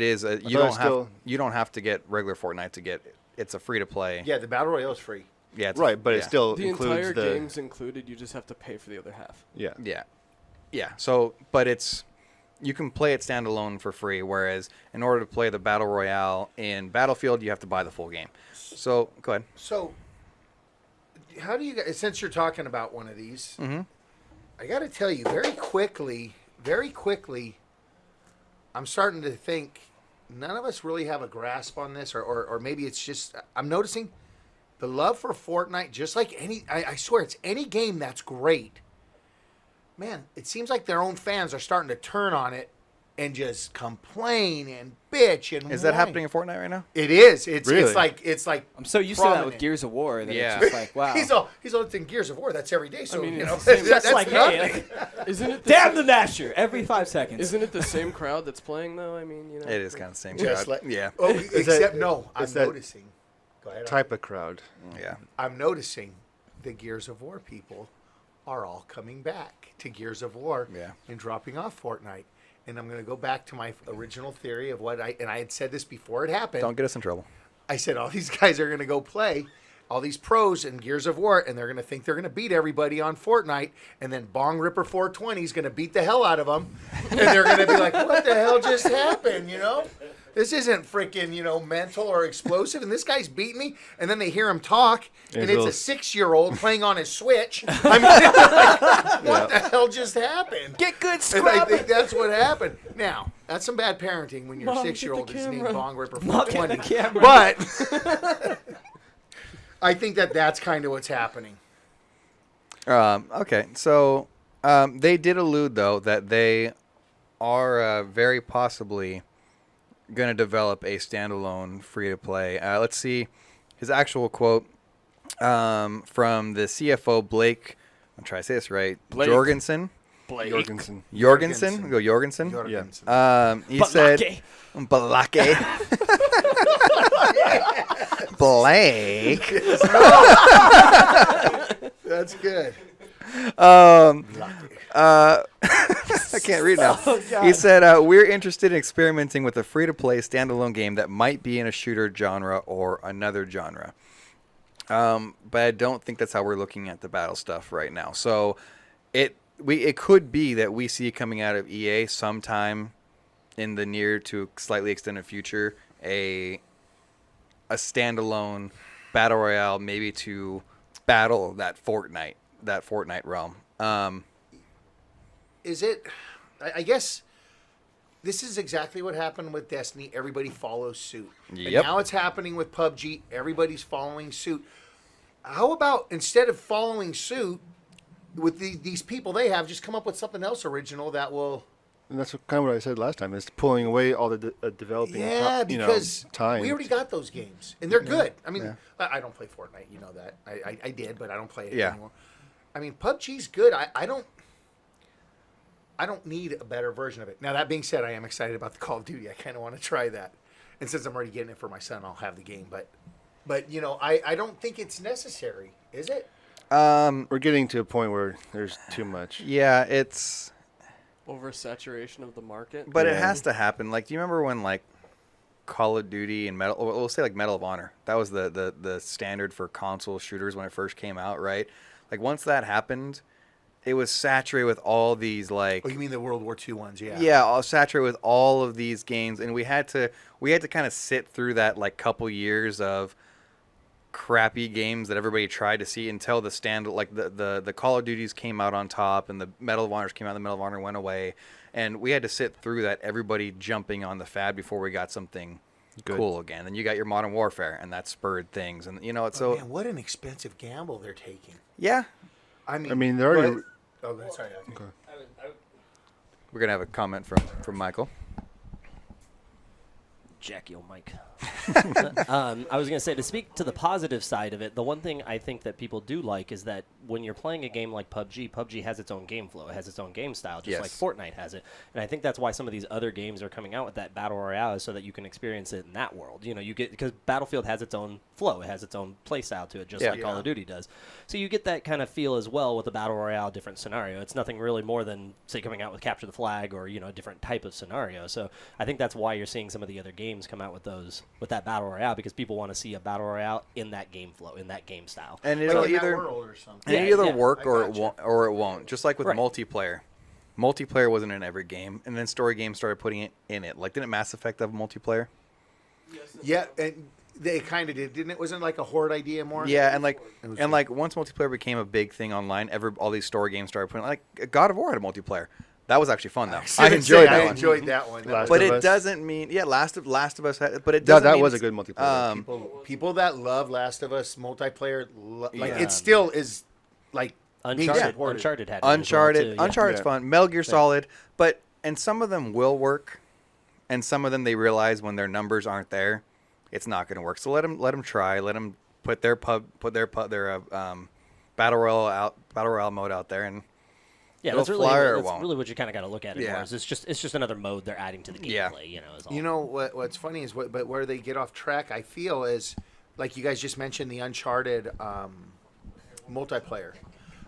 thought you don't have to get regular Fortnite to get. It's a free to play. Yeah, the Battle Royale is free. Yeah. It's Right, but yeah. it still The includes entire the... game's included. You just have to pay for the other half. Yeah. Yeah. So, but you can play it standalone for free, whereas in order to play the Battle Royale in Battlefield, you have to buy the full game. So, go ahead. So, how do you guys, since you're talking about one of these, I got to tell you very quickly, I'm starting to think none of us really have a grasp on this, or maybe it's just, I'm noticing the love for Fortnite, just like I swear it's any game that's great. Man, it seems like their own fans are starting to turn on it and just complain and bitch and Is that whine. happening in Fortnite right now? It is. It's Really? it's like I'm so used to that with prominent. Gears of War that Yeah. it's just like, wow. He's all in Gears of War. That's every day. So mean, you it's know, the same- that's like, nothing. hey, Isn't it? Damn the Nasher every 5 seconds. Isn't it the same crowd that's playing though? I mean, It is kind of the same. Just crowd. like Yeah. Oh, except no, I'm is that noticing. Go ahead. Type of crowd. Yeah. I'm noticing the Gears of War people are all coming back to Gears of War Yeah. and dropping off Fortnite. And I'm going to go back to my original theory of what I had said this before it happened. Don't get us in trouble. I said all these guys are going to go play all these pros in Gears of War, and they're going to think they're going to beat everybody on Fortnite, and then Bong Ripper 420 is going to beat the hell out of them, and they're going to be like, what the hell just happened, This isn't freaking, mental or explosive, and this guy's beating me, and then they hear him talk, and His it's little- a 6-year-old playing on his Switch. I mean, like, what the hell just happened? Get good, And I scrub. think that's what happened. Now, that's some bad parenting when your Mom, get 6-year-old the is named camera. Bong Ripper Mom, get 420. the camera. But I think that's kind of what's happening. Okay. So they did allude, though, that they are very possibly going to develop a standalone free-to-play. Let's see his actual quote from the CFO, Blake I'm trying to say this right. Blake. Jorgensen. Jorgensen. Jorgensen. We go Jorgensen. Jorgensen. He said, Balake. Blake. That's good. I can't read now. He said, we're interested in experimenting with a free-to-play standalone game that might be in a shooter genre or another genre. But I don't think that's how we're looking at the battle stuff right now. So it could be that we see coming out of EA sometime in the near to slightly extended future a standalone battle royale, maybe to battle that Fortnite realm. Is it? I guess this is exactly what happened with Destiny. Everybody follows suit. Yep. And now it's happening with PUBG. Everybody's following suit. How about instead of following suit with these people they have, just come up with something else original that will. And that's kind of what I said last time. Is pulling away all the developing. Because time. we already got those games and they're good. I mean, I don't play Fortnite. You know that. I did, but I don't play it anymore. I mean, PUBG's good. I don't need a better version of it. Now, that being said, I am excited about the Call of Duty. I kind of want to try that. And since I'm already getting it for my son, I'll have the game. But you know, I don't think it's necessary, is it? We're getting to a point where there's too much. Yeah, it's... Oversaturation of the market. But it has to happen. Like, do you remember when, like, Call of Duty and we'll say, like, Medal of Honor. That was the standard for console shooters when it first came out, right? Like, once that happened... It was saturated with all these, like... Oh, you mean the World War II ones, yeah. Yeah, all saturated with all of these games. And we had to kind of sit through that, like, couple years of crappy games that everybody tried to see until the the Call of Duties came out on top and the Medal of Honors came out and the Medal of Honor went away. And we had to sit through that, everybody jumping on the fad before we got something cool again. And you got your Modern Warfare, and that spurred things. And, you know, it's so... Man, what an expensive gamble they're taking. Yeah. I mean, they're already... Oh, sorry. Okay. We're going to have a comment from Michael. Jackie O. Mike. I was going to say, to speak to the positive side of it, the one thing I think that people do like is that when you're playing a game like PUBG has its own game flow. It has its own game style, just like Fortnite has it. And I think that's why some of these other games are coming out with that Battle Royale, is so that you can experience it in that world. You know, you get, because Battlefield has its own flow. It has its own play style to it, just like Call of Duty does. So you get that kind of feel as well with the Battle Royale different scenario. It's nothing really more than, say, coming out with Capture the Flag or, you know, a different type of scenario. So I think that's why you're seeing some of the other games come out with that Battle Royale, because people want to see a Battle Royale in that game flow, in that game style. And it'll either work or it won't. Just like with multiplayer. Multiplayer wasn't in every game, and then story games started putting it in it. Like, didn't Mass Effect have multiplayer? Yeah, and they kind of did, didn't it? Wasn't it like a Horde idea more? Yeah, and like once multiplayer became a big thing online, all these story games started putting, like, God of War had a multiplayer. That was actually fun, though. I enjoyed that one. But it doesn't mean... Yeah, Last of Us had... But it doesn't that was a good multiplayer. People that love Last of Us multiplayer, it still is, like... Uncharted had it Uncharted's fun. Metal Gear Solid. And some of them will work, and some of them they realize when their numbers aren't there, it's not going to work. So let them try. Let them put their battle royale mode out there, and... Yeah, that's really what you kind of got to look at it more. It's just another mode they're adding to the gameplay. Yeah. You know what's funny is but where they get off track, I feel, is like you guys just mentioned the Uncharted multiplayer.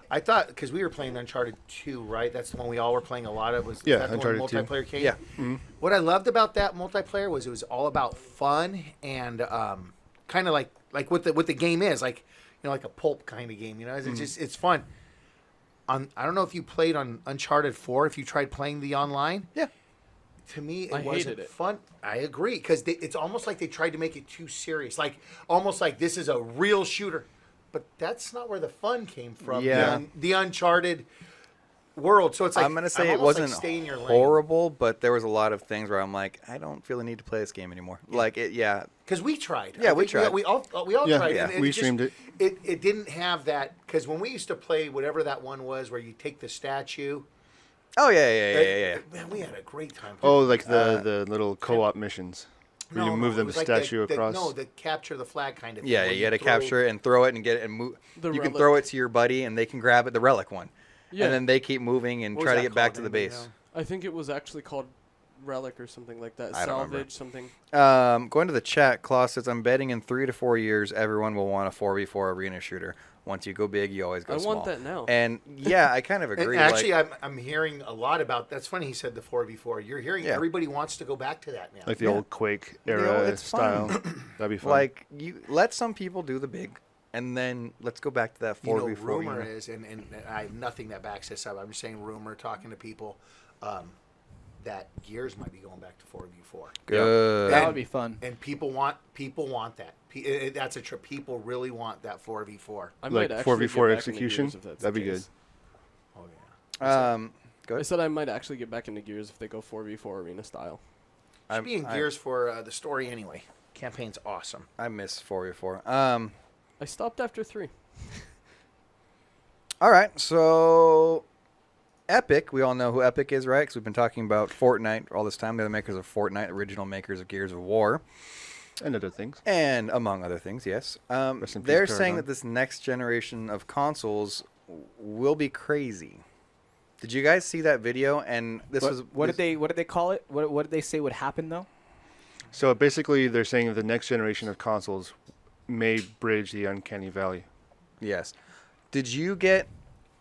I thought, because we were playing Uncharted 2, right? That's the one we all were playing a lot of. Was that Uncharted the one multiplayer 2. came? Yeah. Mm-hmm. What I loved about that multiplayer was it was all about fun and kind of like what the game is, like, you know, like a pulp kind of game. You know, it's fun. I don't know if you played on Uncharted 4, if you tried playing the online. Yeah. To me, it wasn't fun. I agree, because it's almost like they tried to make it too serious. Like, almost like this is a real shooter. But that's not where the fun came from. Yeah. The Uncharted world. So it's like, I'm going to say it wasn't horrible, but there was a lot of things where I'm like, I don't feel the need to play this game anymore. Yeah. Like, because we tried. Yeah, we tried. We all tried. Yeah. And we streamed it. It didn't have that, because when we used to play whatever that one was where you take the statue. Oh, yeah. Man, we had a great time. Oh, like the little co-op missions. Where you move it them was statue across. No, the capture the flag kind of thing. Yeah, where you got to throw- capture it and throw it and get it and move. The You can relic. throw it to your buddy and they can grab it, the relic one. Yeah. And then they keep moving and What was try to that get back to called? the Anybody base. know? I think it was actually called Relic or something like that. I don't remember. Salvage something. Going to the chat, Klaus says, I'm betting in 3 to 4 years everyone will want a 4v4 arena shooter. Once you go big, you always go I small. want that now. And yeah, I kind of And agree. actually, like, I'm hearing a lot about. That's funny. He said the 4v4. You're hearing Yeah. everybody wants to go back to that now. Like the Yeah. old Quake You know, era it's style. fun. That'd be fun. like you let some people do the big, and then let's go back to that 4v4. Rumor arena. is, and I have nothing that backs this up. I'm just saying rumor, talking to people, that Gears might be going back to 4v4. Good. That would be fun. And people want that. That's a trip. People really want that 4v4. I Like might actually 4v4 get back into execution? Gears if that's That'd the be good. case. Oh yeah. Go I ahead. said I might actually get back into Gears if they go 4v4 arena style. Should be in Gears for the story anyway. Campaign's awesome. I miss 4v4. I stopped after 3. All right, so Epic, we all know who Epic is, right? Because we've been talking about Fortnite all this time. They're the makers of Fortnite, original makers of Gears of War, and other things. and among other things, yes. Rest in peace, They're saying Paragon. that this next generation of consoles will be crazy. Did you guys see that video? And this was What did they call it? What did they say would happen though? So basically, they're saying that the next generation of consoles may bridge the uncanny valley. Yes. Did you get?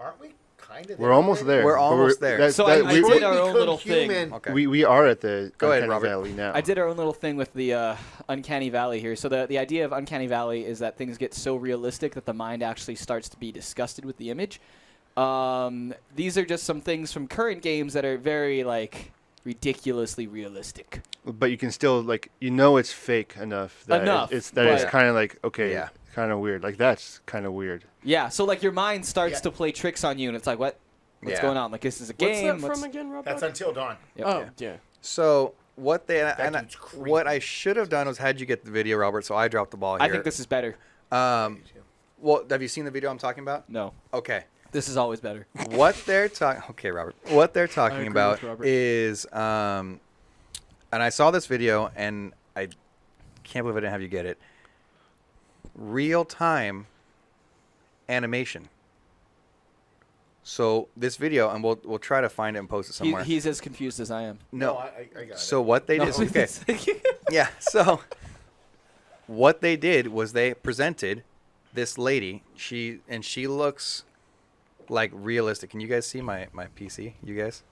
Aren't we kind of? We're almost there. We're but almost there. that- So that- I we, did our own little thing. Okay. we are at the Go ahead, uncanny Robert. valley now. I did our own little thing with the Uncanny Valley here. So the idea of Uncanny Valley is that things get so realistic that the mind actually starts to be disgusted with the image. These are just some things from current games that are very like ridiculously realistic. But you can still it's fake enough that Enough, it's but- kind of like okay, Yeah. kind of weird. Like that's kind of weird. Yeah, so like your mind starts Yeah. to play tricks on you, and it's like, what's Yeah. going on? Like this is a What's game. that from again, Rob? That's Until Dawn. Yep. Oh, yeah. So what they and dude's creepy. what I should have done was had you get the video, Robert. So I dropped the ball here. I think this is better. Well, have you seen the video I'm talking about? No, Okay. this is always better. What they're talking. Okay, Robert. What they're talking agree about with Robert. is, and I saw this video and I can't believe I didn't have you get it. Real time animation. So this video, and we'll try to find it and post it somewhere. He's as confused as I am. No. I got So what they No. did? Okay. Yeah. So what they did was they presented this lady. She looks like realistic. Can you guys see my PC? You guys?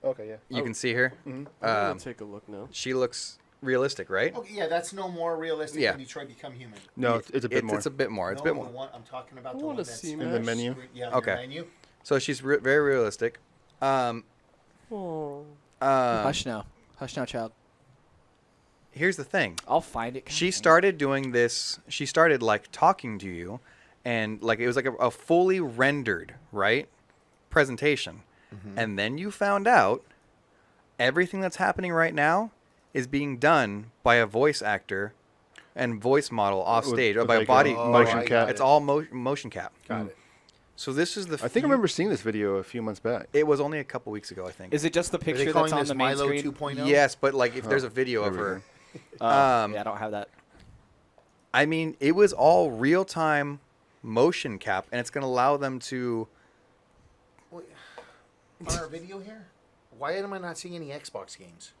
Okay, yeah. You can see her. I'm gonna Um, take a look now. she looks realistic, right? Okay, yeah, that's no more realistic Yeah. than Detroit Become Human. No, it's a bit more. It's a bit more. It's a No, bit more. The one, I'm talking about I the one wanna that's see In the Mash. menu? Yeah, Okay. the menu. So she's very realistic. Oh. Hush now, child. Here's the thing. I'll find it. She started doing this. She started like talking to you, and like it was like a fully rendered presentation, and then you found out everything that's happening right now is being done by a voice actor and voice model off With- stage or with by a like body motion I cap. got It's it. all motion cap. Got it. So this is the. I think I remember seeing this video a few months back. It was only a couple weeks ago, I think. Is it just the Are they picture calling that's on this the main Milo screen? 2.0? Yes, but like if there's a video there of we her. go. Yeah, I don't have that. I mean, it was all real time motion cap, and it's going to allow them to. Wait, on our video here? Why am I not seeing any Xbox games?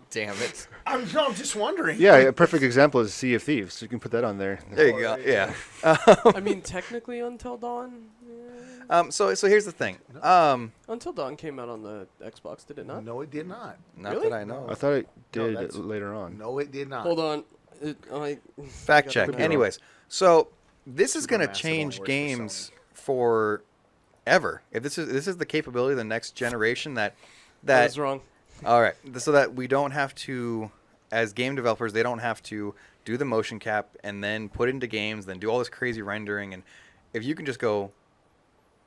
Damn it! I'm just wondering. Yeah, a perfect example is Sea of Thieves. You can put that on there. There you go. Yeah. I mean, technically, Until Dawn. So here's the thing. Until Dawn came out on the Xbox, did it not? No, it did not. Not Really? that I know. I thought it No, did that's- later on. No, it did not. Hold on. Fact got check. that Could be wrong. Anyways, so this is going to Supermassive change only works for games forever. If this is the capability of the next generation That that was wrong. all right, so that we don't have to, as game developers, they don't have to do the motion cap and then put it into games, then do all this crazy rendering, and if you can just go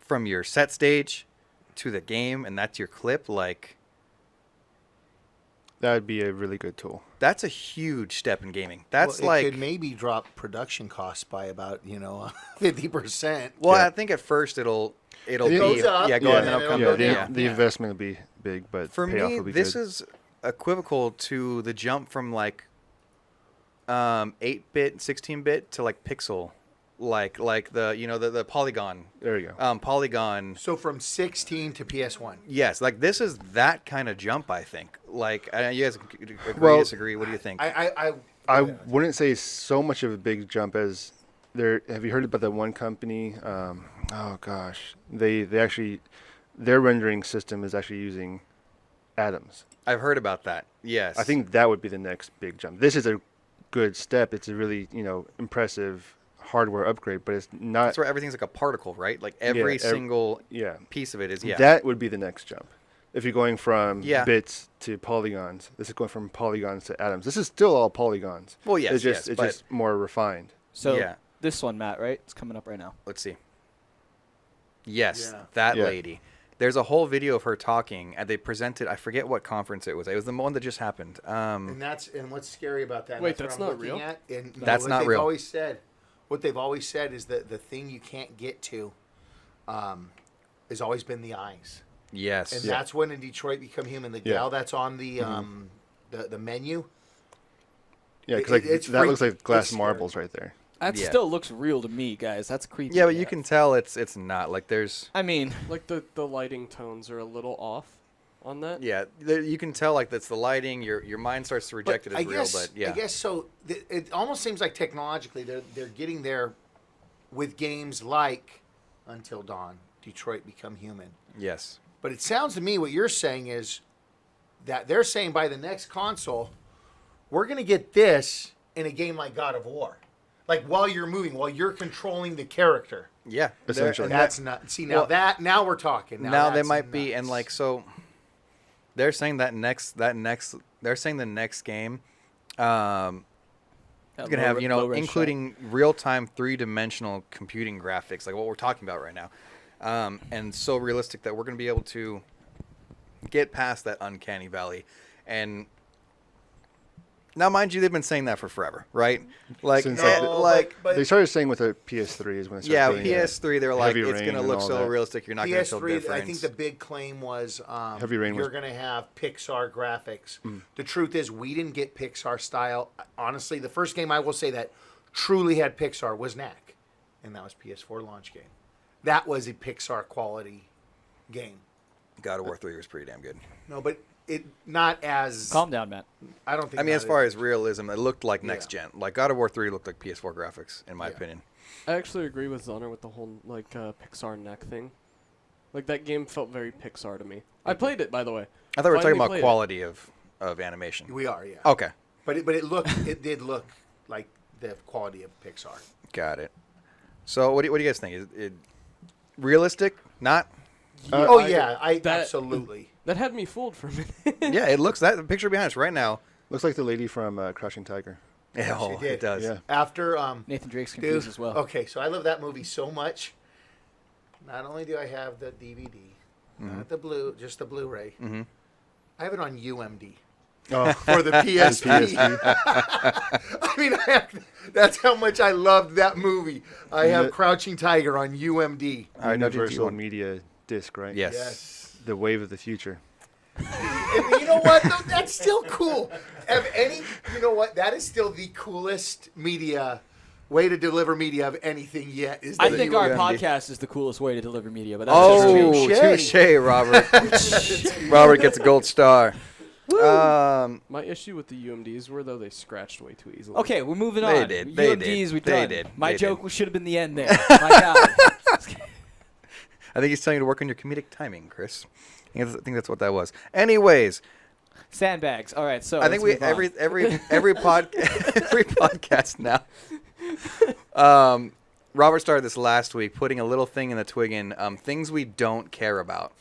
from your set stage to the game and that's your clip, like That would be a really good tool. that's a huge step in gaming. That's Well, like it could maybe drop production costs by about 50%. well, Yeah. I think at first it'll It be goes up, yeah, go yeah, and then and it'll come it'll down. go the, Yeah. down. the Yeah. investment will be big, but For payoff me, will be this good. is equivocal to the jump from like 8-bit, 16-bit to like pixel, like the the polygon. There you go. Polygon. So from 16 to PS1. Yes, like this is that kind of jump. I think. Like you guys agree, Well, disagree? What do you think? I wouldn't say so much of a big jump as there. Have you heard about that one company? Oh gosh, they actually their rendering system is actually using atoms. I've heard about that. Yes, I think that would be the next big jump. This is a good step. It's a really impressive hardware upgrade, but it's not. that's where everything's like a particle, right? Like every single piece of it is. Yeah, That would be the next jump. If you're going from Yeah. bits to polygons, this is going from polygons to atoms. This is still all polygons. Well, yes, it's just more refined. So Yeah. this one, Matt, right? It's coming up right now. Let's see. Yes, Yeah. that Yeah. lady. There's a whole video of her talking, and they presented. I forget what conference it was. It was the one that just happened. And what's scary about that? Wait, that's that's what I'm not looking real? At, and That's what not they've real. What they've always said is that the thing you can't get to, has always been the eyes, Yes. and that's when in Detroit Become Human, the Yeah. gal that's on the the menu. Yeah, because it's that looks freaky. like glass It's scary. marbles right there. That Yeah. still looks real to me, guys. That's creepy. Yeah, but you can tell it's not like there's. I mean, Like the lighting tones are a little off on that. Yeah, you can tell like that's the lighting. Your mind starts to reject it as real, but yeah. I guess so. It almost seems like technologically they're getting there with games like Until Dawn, Detroit Become Human. Yes. But it sounds to me what you're saying is that they're saying by the next console, we're going to get this in a game like God of War. Like while you're moving, while you're controlling the character. Yeah. Essentially. And that's not. See, now now we're talking. Now they that's might be, and nuts. like so. They're saying they're saying the next game. It's gonna have including real-time 3-dimensional computing graphics, like what we're talking about right now, and so realistic that we're gonna be able to get past that uncanny valley. And now, mind you, they've been saying that for forever, right? Like, Since but They started saying with the PS3 is when it started yeah, doing that. PS3, they're like, Heavy it's Rain gonna and look all so that. realistic, you're not gonna feel PS3, difference. I think the big claim was Heavy Rain you're was- going to have Pixar graphics. The truth is, we didn't get Pixar style. Honestly, the first game I will say that truly had Pixar was Knack, and that was PS4 launch game. That was a Pixar quality game. God of War 3 was pretty damn good. No, but it not as. calm down, Matt. I don't think. I mean, not as far as realism, it looked like Yeah. next gen. Like God of War 3 looked like PS4 graphics, in my Yeah. opinion. I actually agree with Zoner with the whole like Pixar neck thing. Like that game felt very Pixar to me. I played it, by the way. I thought we were talking Finally about played it. quality of animation. we are, yeah. Okay, But it it did look like the quality of Pixar. got it. So, what do you guys think? Is it realistic? Not? Oh yeah, I that- absolutely. That had me fooled for a minute. Yeah, it looks that the picture behind us right now. Looks like the lady from Crouching Tiger. Oh, did. it does. Yeah. After Nathan Drake's dude, confused as well. Okay, so I love that movie so much. Not only do I have the DVD, not just the Blu-ray. Mhm. I have it on UMD Oh, for the PSP. I mean, that's how much I loved that movie. I have Yeah. Crouching Tiger on UMD. All right, no, Universal GT1. Media Disc, right? Yes. Yes. The wave of the future. And you know what? Though? That's still cool. You know what? That is still the coolest way to deliver media of anything yet. Is I the think UMD. our podcast is the coolest way to deliver media, but that's just me. Oh, Touche. touche, Robert. Robert gets a gold star. My issue with the UMDs were though they scratched way too easily. Okay, we're moving They on. did, they UMDs, did, we they done. did, My they joke did. should have been the end there. My God. I think he's telling you to work on your comedic timing, Chris. I think that's what that was. Anyways, Sandbags. All right, so I think let's we move on. every podcast now. Robert started this last week, putting a little thing in the twig in things we don't care about.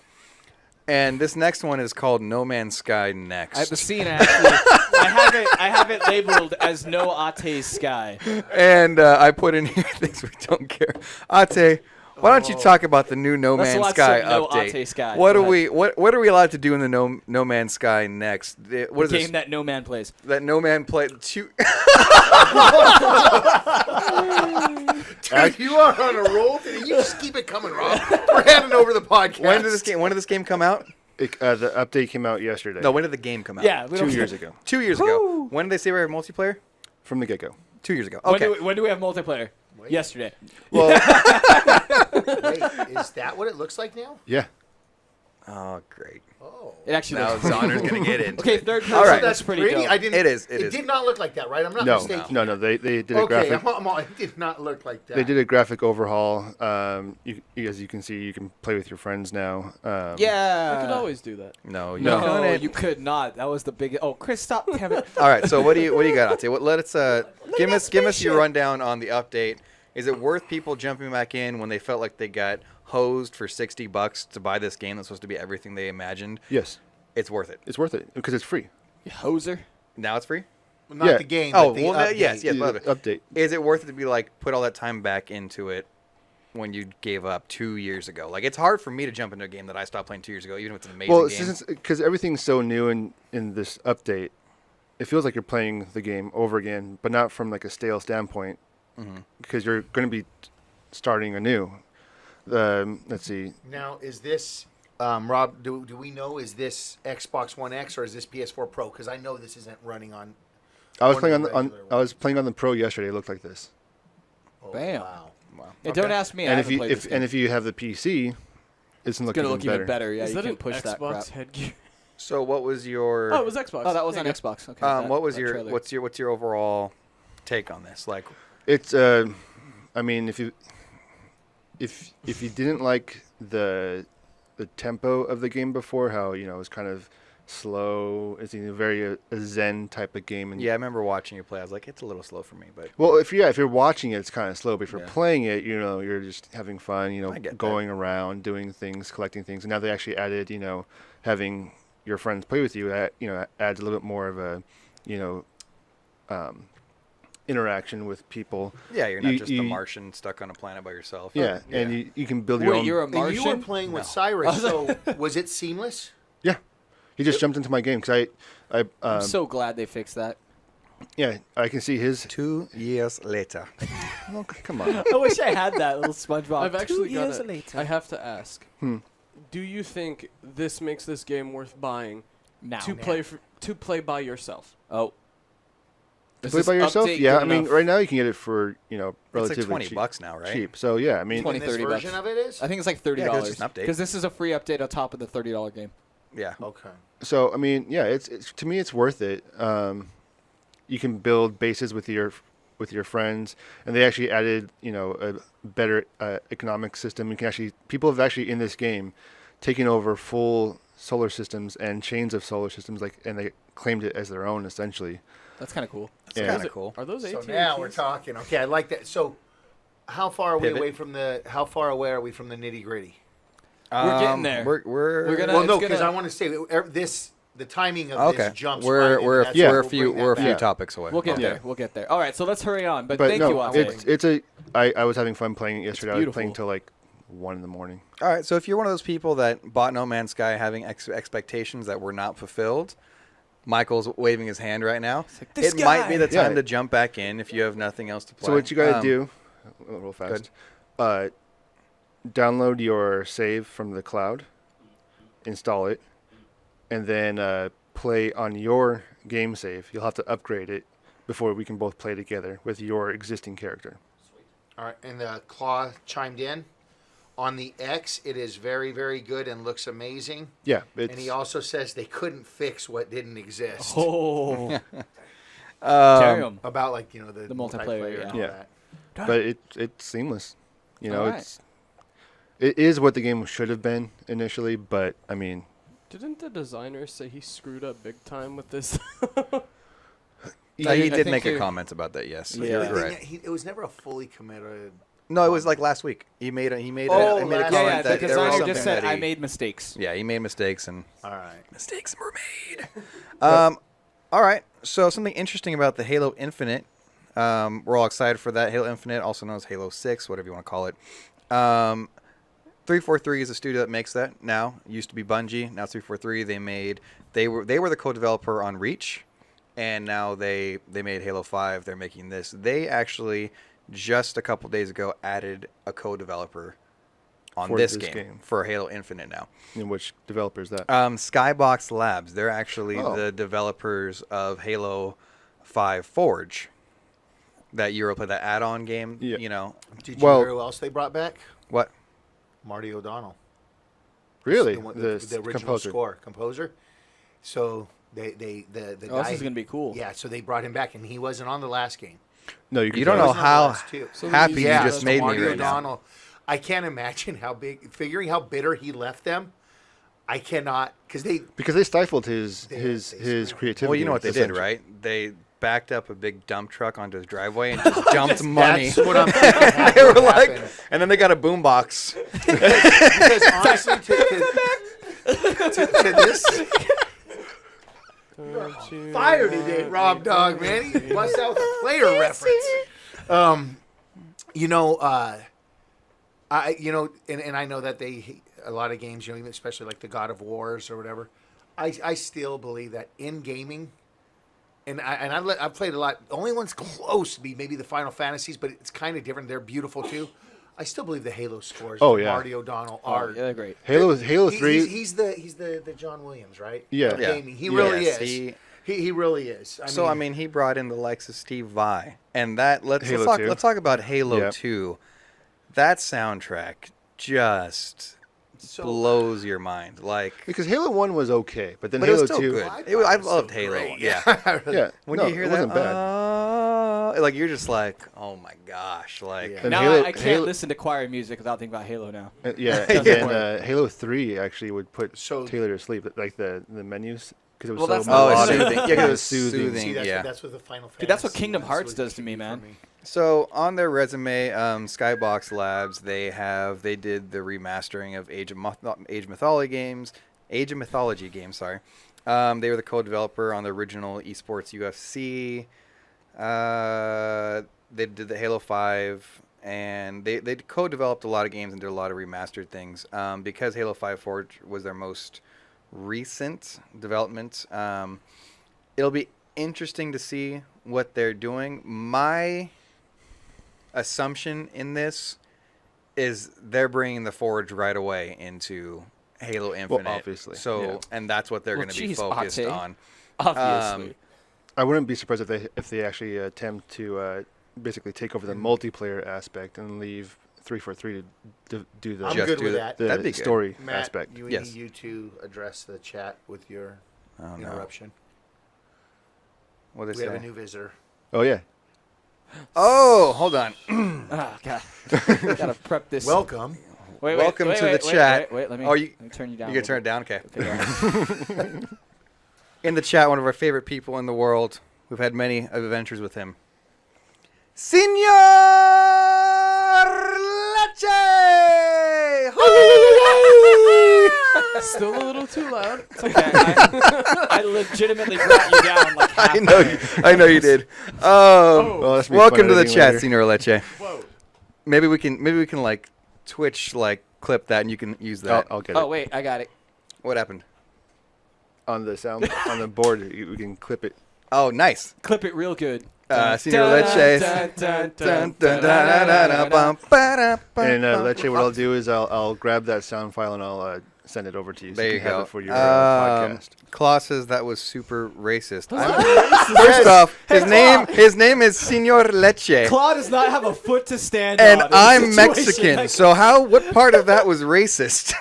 And this next one is called No Man's Sky Next. The scene actually. I have it labeled as No Ate Sky. And I put in here things we don't care. Ate, why don't you talk about the new No Let's Man's watch Sky some No update? Ate Sky. What Go are we what are we allowed to do in the No Man's Sky Next? What is Game this? that no man plays. That no man play. Dude, you are on a roll today. You just keep it coming, Rob. We're handing over the podcast. When did this game come out? The update came out yesterday. No, when did the game come out? Yeah, we 2 don't years ago. 2 years ago. When did they say we have multiplayer? From the get-go. 2 years ago. When Okay. do we have multiplayer? Yesterday. Well, Wait, is that what it looks like now? yeah. Oh, great. Oh. It actually Now looks Zonner's going to get into Okay, it. third person. All right. That's pretty dope. I didn't. It is, It it is. did not look like that, right? I'm not No, mistaken. no. They did a Okay, graphic. it did not look like that. They did a graphic overhaul. As you can see, you can play with your friends now. Yeah. I could always do that. No, you No. No, couldn't. you could not. That was the big. Oh, Chris, stop! Damn it. All right. So what do you got, Ate? Let's give us your spaceship. rundown on the update. Is it worth people jumping back in when they felt like they got hosed for $60 to buy this game that's supposed to be everything they imagined? Yes, It's worth it. it's worth it because it's free. You hoser. Now it's free. Not Yeah. the game. Oh, but the well, update. yes. The love it. update. Is it worth it to be like put all that time back into it when you gave up 2 years ago? Like, it's hard for me to jump into a game that I stopped playing 2 years ago, even if it's an amazing Well, game. because everything's so new in this update, it feels like you're playing the game over again, but not from like a stale standpoint, because you're going to be starting anew. Let's see. Now, is this Rob? Do we know? Is this Xbox One X or is this PS4 Pro? Because I know this isn't running on. I was Or playing the on regular I one. was playing on the Pro yesterday. It looked like this. Oh, Bam. Wow. Wow. Yeah, don't ask me. I And if haven't you played this game. if you have the PC, it's it's gonna look even better. Yeah, Is you that can an push that crap. Xbox headgear? So what was your Oh, it was Xbox. Oh, that was There on you go. Xbox. Okay. what was that your trailer. what's your overall take on this? Like, It's I mean if you didn't like the tempo of the game before, how it was kind of slow, it's very a zen type of game. And yeah, I remember watching you play. I was like, it's a little slow for me, but well, if you're watching it, it's kind of slow. But if you're Yeah. playing it, you're just having fun. I get that. Going around, doing things, collecting things. And now they actually added, having your friends play with you. Adds a little bit more of a, interaction with people. yeah, you're not You- just a you- Martian stuck on a planet by yourself. Yeah, and you can build your Wait, own. you're a And you were Martian? playing with No. Cyrus, so was it seamless? Yeah, he just jumped into my game because I'm so glad they fixed that. I can see his. 2 years later. Oh, come on. I wish I had that little SpongeBob. I've actually 2 got years it. later. I have to ask. Hmm. Do you think this makes this game worth buying Now. to play by yourself? Oh. To Is play this by yourself? update Yeah, good I mean, enough? right now you can get it for It's relatively like 20 cheap. bucks now, right? Cheap. So yeah, I mean, 20, And this 30 bucks. version of it is? I think it's like $30. Yeah, 'cause it's just an update. Because this is a free update on top of the $30 game. Yeah. Okay. so I mean, yeah, it's to me it's worth it. You can build bases with your friends, and they actually added a better economic system. People have actually in this game taken over full solar systems and chains of solar systems, and they claimed it as their own essentially. That's kind of cool. It's Yeah. kind of cool. Are those So AT&Ts? now we're talking. Okay, I like that. So, how far are we Pivot. away from the? How far away are we from the nitty gritty? We're getting there. We're gonna- Well, no, it's because gonna- I want to say the timing of okay. this jumps. We're right, we're and a, that's why we're a we'll few bring we're a that few back. topics away. We'll get Yeah. there. We'll get there. All right, so let's hurry on. But, But thank no, you, Ate. I was having fun playing it yesterday. I was playing beautiful. till like 1 in the morning. All right, so if you're one of those people that bought No Man's Sky having expectations that were not fulfilled, Michael's waving his hand right now. like, "This it might be the guy!" time Yeah. to jump back in if you have nothing else to play. So what you got to Um, do, real fast, download your save from the cloud, install it, and then play on your game save. You'll have to upgrade it before we can both play together with your existing character. All right, and Claw chimed in. On the X, it is very, very good and looks amazing. Yeah, And he also says they couldn't fix what didn't exist. Oh. Carry 'em. About the The multiplayer, and all yeah. that. but it's seamless. All right. It is what the game should have been initially, but I mean, Didn't the designer say he screwed up big time with this? he I did think make a you're- comment about that. Yes, Yeah. you're Yeah, correct. it was never a fully committed. No, it was like last week. He made a Oh, he last made a comment week. Yeah, that the there was designer something just said, that I he, made mistakes. Yeah, he made mistakes and All right. mistakes were made. All right. So something interesting about the Halo Infinite. We're all excited for that. Halo Infinite, also known as Halo 6, whatever you want to call it. 343 is a studio that makes that now. It used to be Bungie. Now it's 343. They were the co-developer on Reach, and now they made Halo 5. They're making this. They actually just a couple days ago added a co-developer on For this this game, game. for Halo Infinite now. In which developer is that? Skybox Labs. They're actually Oh. the developers of Halo 5 Forge. That Europlay, that add-on game. Yeah. You know Did you Well- hear who else they brought back? what? Marty O'Donnell. Really? The, one- The the original composer. composer. So the Oh, guy. this is gonna be cool. Yeah, so they brought him back, and he wasn't on the last game. No, you can You don't tell. know He wasn't on the how last two. So happy these- you Yeah, just so made Marty me right now. O'Donnell. I can't imagine how big. Figuring how bitter he left them, I cannot because they. Because they stifled his They stifled. creativity. Well, you know what they did, essentially. right? They backed up a big dump truck onto his driveway and just dumped money. That's what I'm thinking. had They were to like, happen. and then they got a boombox. Because honestly, to this fire today, Rob Dog, man. He busts out with a player reference. You know, and I know that a lot of games, even especially like the God of Wars or whatever. I still believe that in gaming, and I've played a lot. The only ones close to be maybe the Final Fantasies, but it's kind of different. They're beautiful too. I still believe the Halo scores. Oh, from yeah. Marty O'Donnell Oh, are. yeah, they're great. Halo He- 3. He's the John Williams, right? Yeah. Of Yeah. gaming. He really Yes, is. He really is. I mean, he brought in the likes of Steve Vai, and that let's Halo talk. 2. Let's talk about Halo Yep. 2. That soundtrack just So- blows your mind. Like, Because Halo 1 was okay, but then but it Halo was still 2. good. I It was- I thought it was loved so Halo. great. Yeah. Yeah. When no, you hear it that, wasn't bad. like you're just like, oh my gosh, like. Yeah. And Now Halo- I can't Halo- listen to choir music without thinking about Halo now. Yeah, Doesn't and then work. Halo 3 actually would put So- Taylor to sleep, like the menus, because it was Well, that's so not- Oh, it's melodic. soothing. Yeah, 'cause it was it's soothing. See, yeah. that's what the Final Fantasy. Dude, that's what Kingdom was, Hearts was does to me, for man. So on their resume, Skybox Labs, they did the remastering of Age of Mythology games. Sorry, they were the co-developer on the original esports UFC. They did the Halo 5, and they co-developed a lot of games and did a lot of remastered things. Because Halo 5 Forge was their most recent development, it'll be interesting to see what they're doing. My assumption in this is they're bringing the Forge right away into Halo Infinite. obviously, So, yeah. and that's what they're Well, going to be geez, focused Ate. on. Obviously. I wouldn't be surprised if they actually attempt to basically take over the multiplayer aspect and leave 343 to do the I'm Just good do with the- that. That'd be the good. story Matt, aspect. you Yes. need you to address the chat with your Oh, no. interruption. What they We have a say? new visitor. Oh yeah, Oh, hold on. Oh, God. Gotta prep this. Welcome. Welcome to the chat. Wait, let me, Oh, you- let me turn you down. You a can turn it little down? Okay. bit. Okay, go ahead. In the chat, one of our favorite people in the world. We've had many adventures with him. Senor Leche! Still a little too loud. It's okay. I legitimately brought you down like half. I know you did. well, that's be Welcome fun to the editing chat, later. Senor Leche. Whoa. Maybe we can like Twitch like clip that and you can use that. I'll get Oh it wait, I got it. What happened? on the sound on the board. We can clip it. Oh, nice. Clip it real good. Senor Leche. And Leche, what I'll do is I'll grab that sound file and I'll send it over to you. So There you you can have go. it for your podcast. Klaus says that was super racist. First off, his name is Senor Leche, Claude does not have a foot to stand and on. in a I'm situation Mexican. like- So what part of that was racist?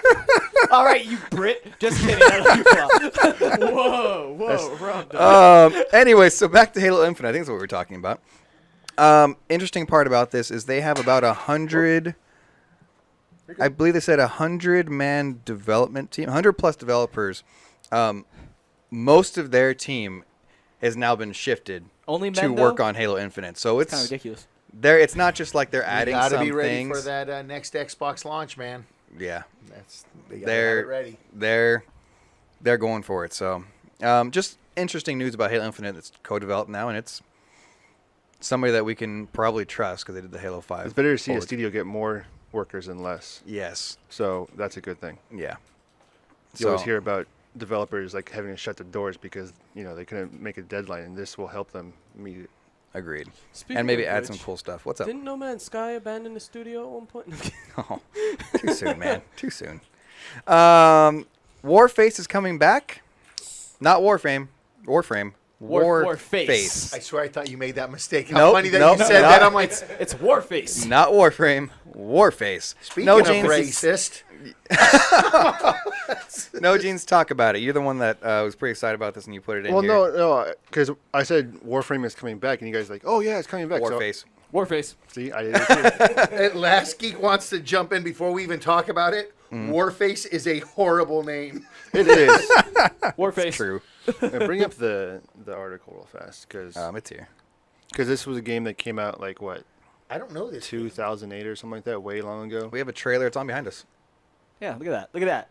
All right, you Brit. Just kidding. I love you, Claude. Whoa, Rob. Anyway, so back to Halo Infinite. I think that's what we're talking about. Interesting part about this is they have about 100. I believe they said 100-man development team, 100 plus developers. Most of their team has now been shifted Only to men, work though? on Halo Infinite. So It's kind of it's ridiculous. it's not just like they're You adding gotta some be ready things. for that next Xbox launch, man. Yeah, They gotta have they're it ready. they're going for it. So just interesting news about Halo Infinite. It's co-developed now, and it's somebody that we can probably trust because they did the Halo 5. It's better to see a Forward. studio get more workers than less. Yes. So that's a good thing. Yeah. You always hear about developers like having to shut the doors because they couldn't make a deadline, and this will help them meet it. Agreed. Speaking And maybe of add which, some cool stuff. What's up? Didn't No Man's Sky abandon the studio at one point? Oh, too soon, man. Too soon. Warface is coming back. Not Warframe. Warface. Warface. I swear I thought you made that mistake. How Nope, funny that nope, you said not- that. I'm like, It's Warface. Not Warframe. Warface. speaking No, of James. racist. No, Jeans, talk about it. You're the one that was pretty excited about this, and you put it in Well, here. no, because I said Warframe is coming back, and you guys are like, oh yeah, it's coming back. Warface. Warface. So, see, I did it too. And Last Geek wants to jump in before we even talk about it. Warface is a horrible name. It is. Warface. True. Bring up the article real fast, because It's here. this was a game that came out like what I don't know this. 2008 or something like that, way long ago. We have a trailer. It's on behind us. Yeah, look at that. Look at that.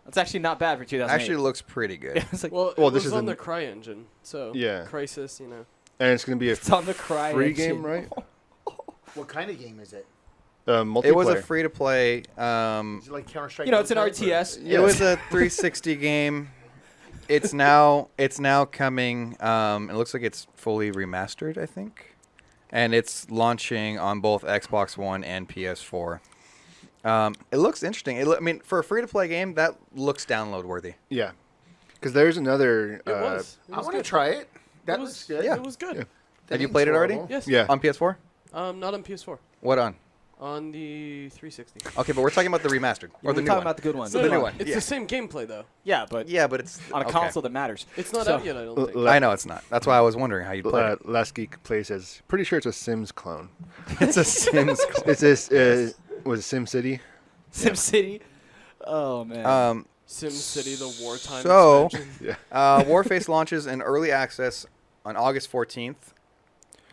That's actually not bad for 2008. Actually, looks pretty good. Yeah, it's like, Well, Well, it this was is on a- the Cry engine, so Yeah. Crisis, you know. And it's going to be a it's on the Cry free engine. game, right? What kind of game is it? Multiplayer. It was a free-to-play. Is it like Counter-Strike? You know, it's an Ghost Hunt, or- RTS. It was a 360 game. It's now coming. It looks like it's fully remastered, I think, and it's launching on both Xbox One and PS4. It looks interesting. I mean, for a free-to-play game, that looks download worthy. Yeah. Because there's another. It was. It I was want to good. try it. That It looks was good. Yeah. It was good. Yeah. The Have you name's played it already? horrible. Yes. Yeah. On PS4? Not on PS4. What on? On the 360. Okay, but we're talking about the remastered or We're the new talking one. about the good ones. the new one. It's Yeah. the same gameplay though. Yeah, but Yeah, but it's on a okay. console that matters. It's not So- out yet. I don't think. I know it's not. That's why I was wondering how you play it. Last Geek Play says, pretty sure it's a Sims clone. It's a Sims. It's this. Was it Sim City? SimCity. Oh man. SimCity, the wartime So- expansion. Warface launches in early access on August 14th.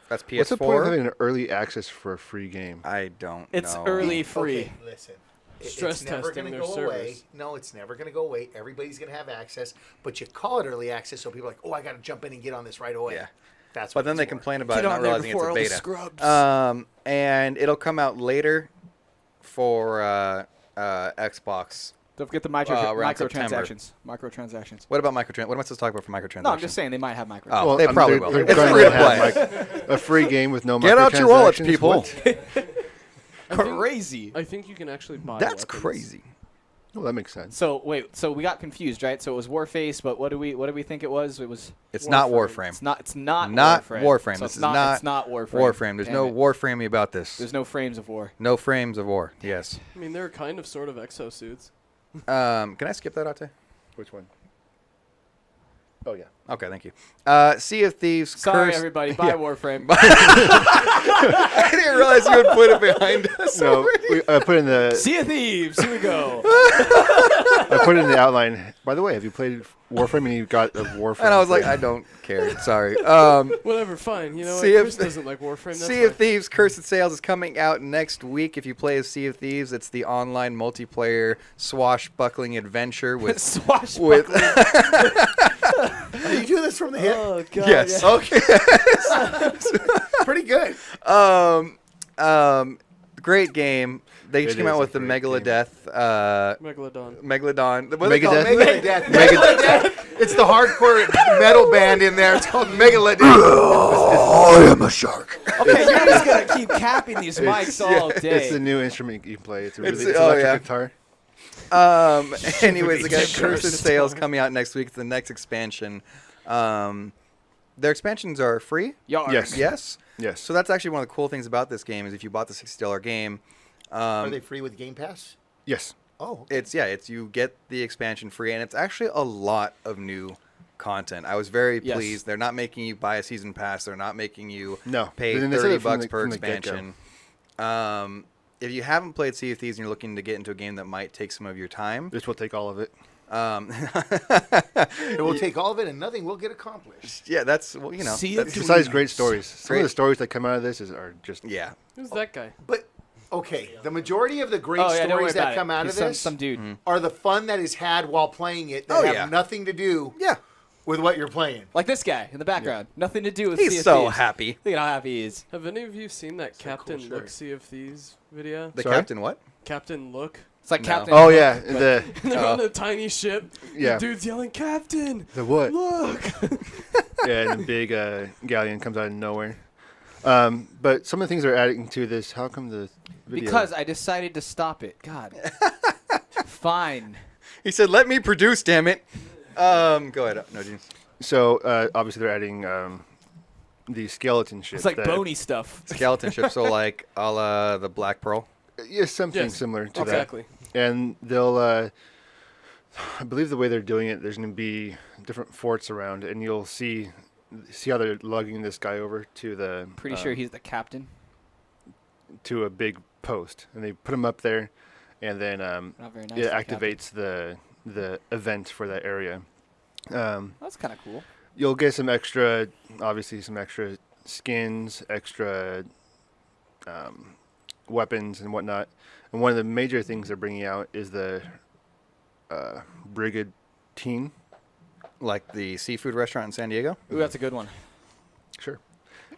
That's PS4. What's the point of having an early access for a free game? I don't It's know. early free. Okay, listen. Stress It's never testing going to their go away. servers. No, it's never going to go away. Everybody's going to have access, but you call it early access so people are like, oh, I got to jump in and get on this right away. Yeah. That's But what then they it's for. complain about Get it, on not there realizing it's before a all the beta. scrubs. And it'll come out later for Xbox. Don't forget the around September. microtransactions. Microtransactions. What about microtrans? What am I supposed to talk about for microtransactions? No, I'm just saying they might have microtransactions. Oh, Well, they probably they're will. It's going free to to have, play. like, a free game with no Get out your wallets, microtransactions? people. What? Crazy. I think you can actually buy. That's weapons. crazy. Well, that makes sense. So wait, so we got confused, right? So it was Warface, but what do we think it was? It was. It's not Warframe. Warframe. It's not Not Warframe. Warframe. So This it's is not. not It's not Warframe. Warframe. There's Damn no it. Warframey about this. There's no frames of war. No frames of war. Yes. I mean, they're kind of sort of exosuits. Can I skip that, Ate? Which one? Oh, yeah. Okay, thank you. Sea of Thieves. Sorry, Curse. everybody. Buy Warframe. I didn't realize you would put it behind us. No, I put in the Sea of Thieves. Here we go. I put it in the outline. By the way, have you played Warframe and you got a Warframe? And I was like, thing? I don't care. Sorry. Whatever, fine. You know what? Sea of Chris doesn't like Warframe. That's Sea of fine. Thieves Curse of Sales is coming out next week. If you play as Sea of Thieves, it's the online multiplayer swashbuckling adventure with Swashbuckling. Are you doing this from the hip? Oh god. yes. Okay. Pretty good. Great game. They just It came is out a with the great game. Megalodon. Megalodon. What do they call it? Megadeth? Megalodon. It's the hardcore metal band in there. It's called Megalodon. I am a shark. Okay, you're just gonna keep capping these mics all day. It's the new instrument you play. It's a really It's- it's oh, electric yeah. guitar. Anyways, they got Curse of Sales coming out next week. It's the next expansion. Their expansions are free. Yarg. Yes. Yes. Yes. So that's actually one of the cool things about this game is if you bought the $60 game, Are they free with Game Pass? Yes. Oh. it's you get the expansion free, and it's actually a lot of new content. I was very Yes. pleased. They're not making you buy a season pass. They're not making you No. pay They said it from $30 the- per from the get-go. expansion. If you haven't played Sea of Thieves and you're looking to get into a game that might take some of your time, This will take all of it. It will take all of it and nothing will get accomplished. yeah, that's well, you know, Sea of that's, Thieves. Besides great stories. Some Great. of the stories that come out of this are just yeah. Who's that guy? But, okay, the majority of the great Oh yeah, don't worry stories that about come it. out He's of this some dude. are the fun that is had while playing it that Oh, have yeah. nothing to do Yeah. with what you're playing. Like this guy in the background. Nothing to do with Sea He's of so Thieves. happy. Look at how happy he is. Have any of you seen that Captain cool Look shirt. Sea of Thieves video? The Sorry? captain what? Captain Look. It's like No. Captain. Oh Hook, yeah, but- the And they're on a tiny ship. Yeah. The dude's yelling, "Captain, what? look!" Yeah, and the big galleon comes out of nowhere. But some of the things they're adding to this. How come the video? Because I decided to stop it. God. Fine. He said, "Let me produce, damn it." Go ahead. No, Gene. So obviously they're adding the skeleton ship. It's like that- bony stuff. Skeleton ship, so like a la the Black Pearl. Yeah, something Yes, similar to exactly. that. And they'll, I believe the way they're doing it, there's going to be different forts around, and you'll see how they're lugging this guy over to the Pretty sure he's the captain. to a big post, and they put him up there, and then Not very nice. it for a captain. activates the event for that area. That's kind of cool. You'll get some extra, obviously some extra skins, extra weapons and whatnot. And one of the major things they're bringing out is the Brigantine. Like the seafood restaurant in San Diego. Ooh, that's a good one. Sure.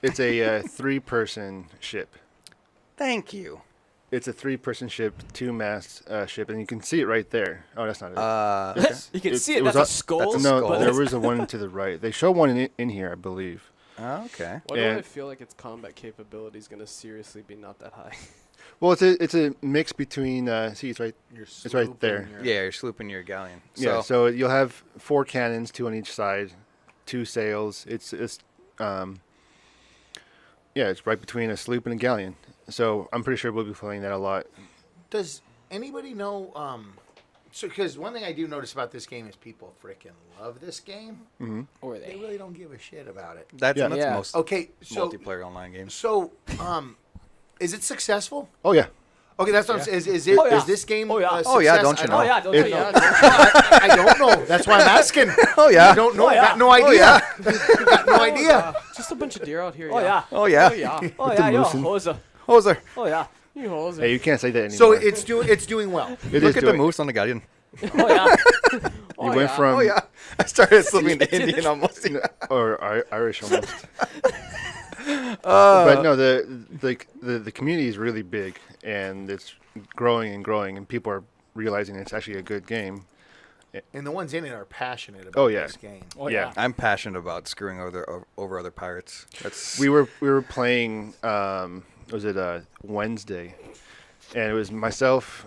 It's a 3-person ship. Thank you. It's a 3-person ship, 2-mast ship, and you can see it right there. Oh, that's not it. Okay. You can It- see it it. was That's a up- skull. that's a No, skull. there was a one to the right. They show one in here, I believe. Okay. Why do I And- feel like its combat capability is going to seriously be not that high? Well, it's a mix between. See, it's right. It's right there. Yeah, you're slooping your galleon. Yeah. So you'll have 4 cannons, 2 on each side, 2 sails. It's right between a sloop and a galleon. So I'm pretty sure we'll be playing that a lot. Does anybody know? So, because one thing I do notice about this game is people freaking love this game. Or They they. really don't give a shit about it. that's Yeah. that's Yeah. most Okay, so multiplayer online games. so is it successful? Oh yeah. Okay, that's what I'm saying. Is it? Oh, yeah. Is this game? Oh, yeah. a Oh, yeah, success? don't you I know? Oh yeah, don't If- you know? I don't know. That's why I'm asking. Oh yeah. I don't know. Oh, yeah. Got no idea. Got no idea. Just a bunch of deer out here. Oh yeah. Oh yeah. Oh yeah. Oh yeah, yo, moose Hosa. Hoser. Oh yeah. You hoes Hey, you can't say that So anymore. it's doing well. It is Look at the doing- moose on the galleon. Oh yeah. You went from Oh yeah. I started slipping to Indian almost. or Irish almost. But no, the community is really big, and it's growing and growing, and people are realizing it's actually a good game. And the ones in it are passionate about Oh, yeah. this game. Oh Yeah. I'm passionate about screwing over other pirates. That's We were playing. Was it Wednesday? And it was myself.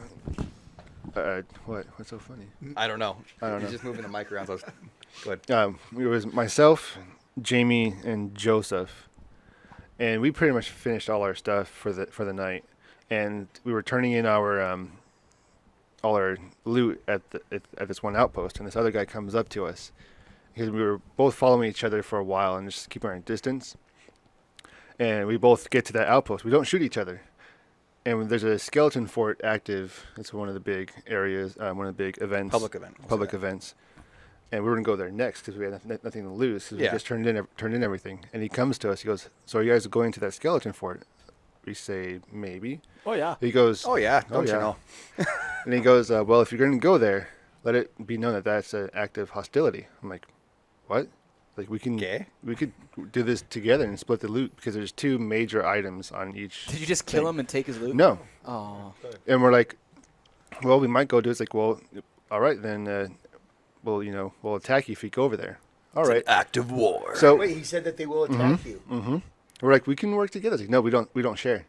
What's so funny? I don't know. I don't He's know. just moving the mic around. So go ahead. It was myself, Jamie, and Joseph, and we pretty much finished all our stuff for the night, and we were turning in our all our loot at this one outpost, and this other guy comes up to us because we were both following each other for a while and just keeping our distance, and we both get to that outpost. We don't shoot each other. And there's a skeleton fort active. It's one of the big areas, one of the big events. Public event. Public events. And we were going to go there next because we had nothing to lose. 'Cause Yeah. we just turned in everything. And he comes to us. He goes, "So are you guys going to that skeleton fort?" We say, "Maybe." Oh yeah. He goes, Oh yeah. Don't yeah. you know? And he goes, "Well, if you're going to go there, let it be known that that's an act of hostility." I'm like, "What?" Like we could do this together and split the loot because there's 2 major items on each. Did you just kill thing. him and take his loot? No. Oh. And we're like, "Well, we might go do it." It's like, "Well, all right, then we'll attack you if you go over there." All right. Act of war. So Wait, he said that they will attack you. we're like, "We can work together." It's like, "No, we don't share."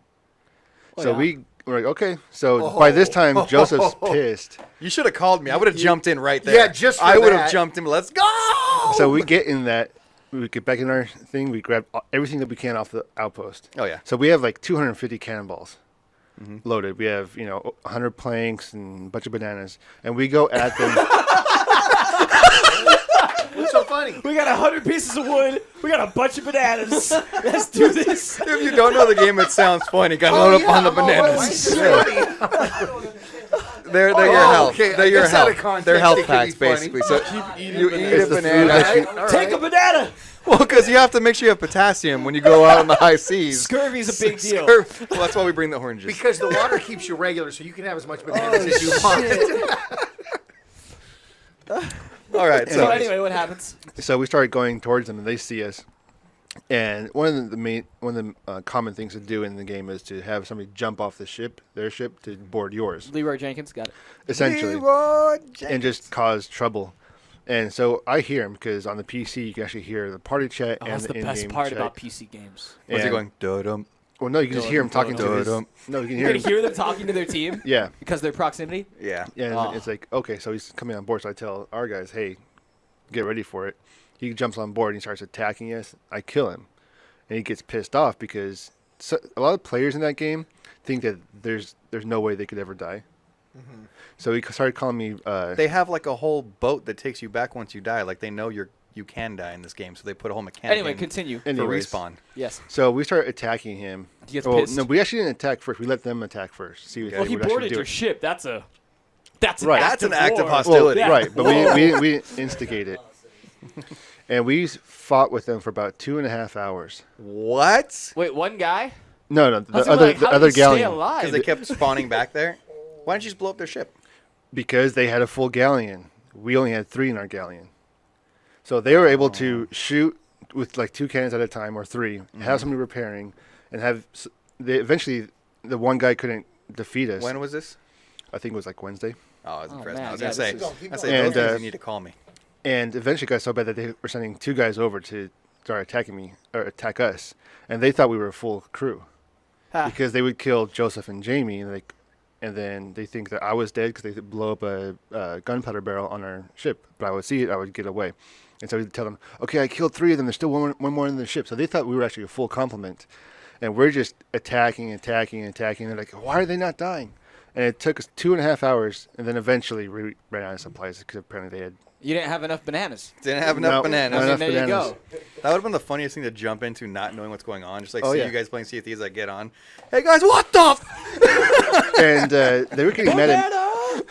Oh, So yeah. we're like, "Okay." So by this time, Joseph's pissed. You should have called me. I would have jumped in right there. Yeah, just for I would have that. jumped in. Let's go. So we get in that. We get back in our thing. We grab everything that we can off the outpost. Oh yeah. So we have like 250 cannonballs loaded. We have 100 planks and a bunch of bananas, and we go at them. What's so funny? We got 100 pieces of wood. We got a bunch of bananas. Let's do this. If you don't know the game, it sounds funny. Got load up on the I'm all, why bananas. is this funny? They're your health. okay, They're I your guess out of health. context They're health it could be packs funny. basically. So you eat It's a the banana. food. All right, all Take a right. banana. Well, because you have to make sure you have potassium when you go out on the high seas. Scurvy's a big deal. Well, that's why we bring the oranges. Because the water keeps you regular, so you can have as much bananas as you want. All right. So So anyway, what happens? So we started going towards them, and they see us. And one of the common things to do in the game is to have somebody jump off their ship, to board yours, Leroy Jenkins got it. essentially, Leroy and just cause trouble. And so I hear him because on the PC you can actually hear the party chat Oh, and that's the the in-game best part chat. about PC games. Was he And- going dum? Well, no, you can just hear him talking to his. Dum. No, you can You hear can him. hear them talking to their team Yeah, because of their proximity. Yeah. and Oh. it's like, okay, so he's coming on board. So I tell our guys, hey, get ready for it. He jumps on board and he starts attacking us. I kill him, and he gets pissed off because a lot of players in that game think that there's no way they could ever die. So he started calling me. They have like a whole boat that takes you back once you die. Like they know you can die in this game, so they put a whole mechanic Anyway, in continue. for Anyways. respawn. Yes. So we started attacking him. He gets Well, pissed. no, we actually didn't attack first. We let them attack first. See if Well, they He would actually boarded do your it. ship. That's an Right. act of war. hostility. Yeah. Right, but we didn't instigate it. And we fought with them for about 2.5 hours. What? Wait, one guy? No, I was the gonna be like, how other did you stay galleon. alive? Because they kept spawning back there. Why didn't you just blow up their ship? Because they had a full galleon. We only had 3 in our galleon. So they were able to shoot with like 2 cannons at a time or 3, have somebody repairing, and eventually the one guy couldn't defeat us. When was this? I think it was like Wednesday. Oh, I was in Oh, Fresno. man, I was yeah, gonna say, keep going, keep I going. say And, those things uh, you need to call me. And eventually it got so bad that they were sending 2 guys over to start attacking me or attack us, and they thought we were a full crew Ha. because they would kill Joseph and Jamie, and then they think that I was dead because they would blow up a gunpowder barrel on our ship. But I would see it, I would get away, and so we'd tell them, "Okay, I killed 3 of them. There's still one more in the ship." So they thought we were actually a full complement, and we're just attacking. They're like, "Why are they not dying?" And it took us 2.5 hours, and then eventually we ran out of supplies because apparently they had. You didn't have enough bananas. Didn't have enough No, bananas. not I mean, enough there bananas. you go. That would have been the funniest thing to jump into, not knowing what's going on. Just like Oh, see yeah. you guys playing Sea of Thieves, I get on. Hey guys, what the? And they were getting mad at.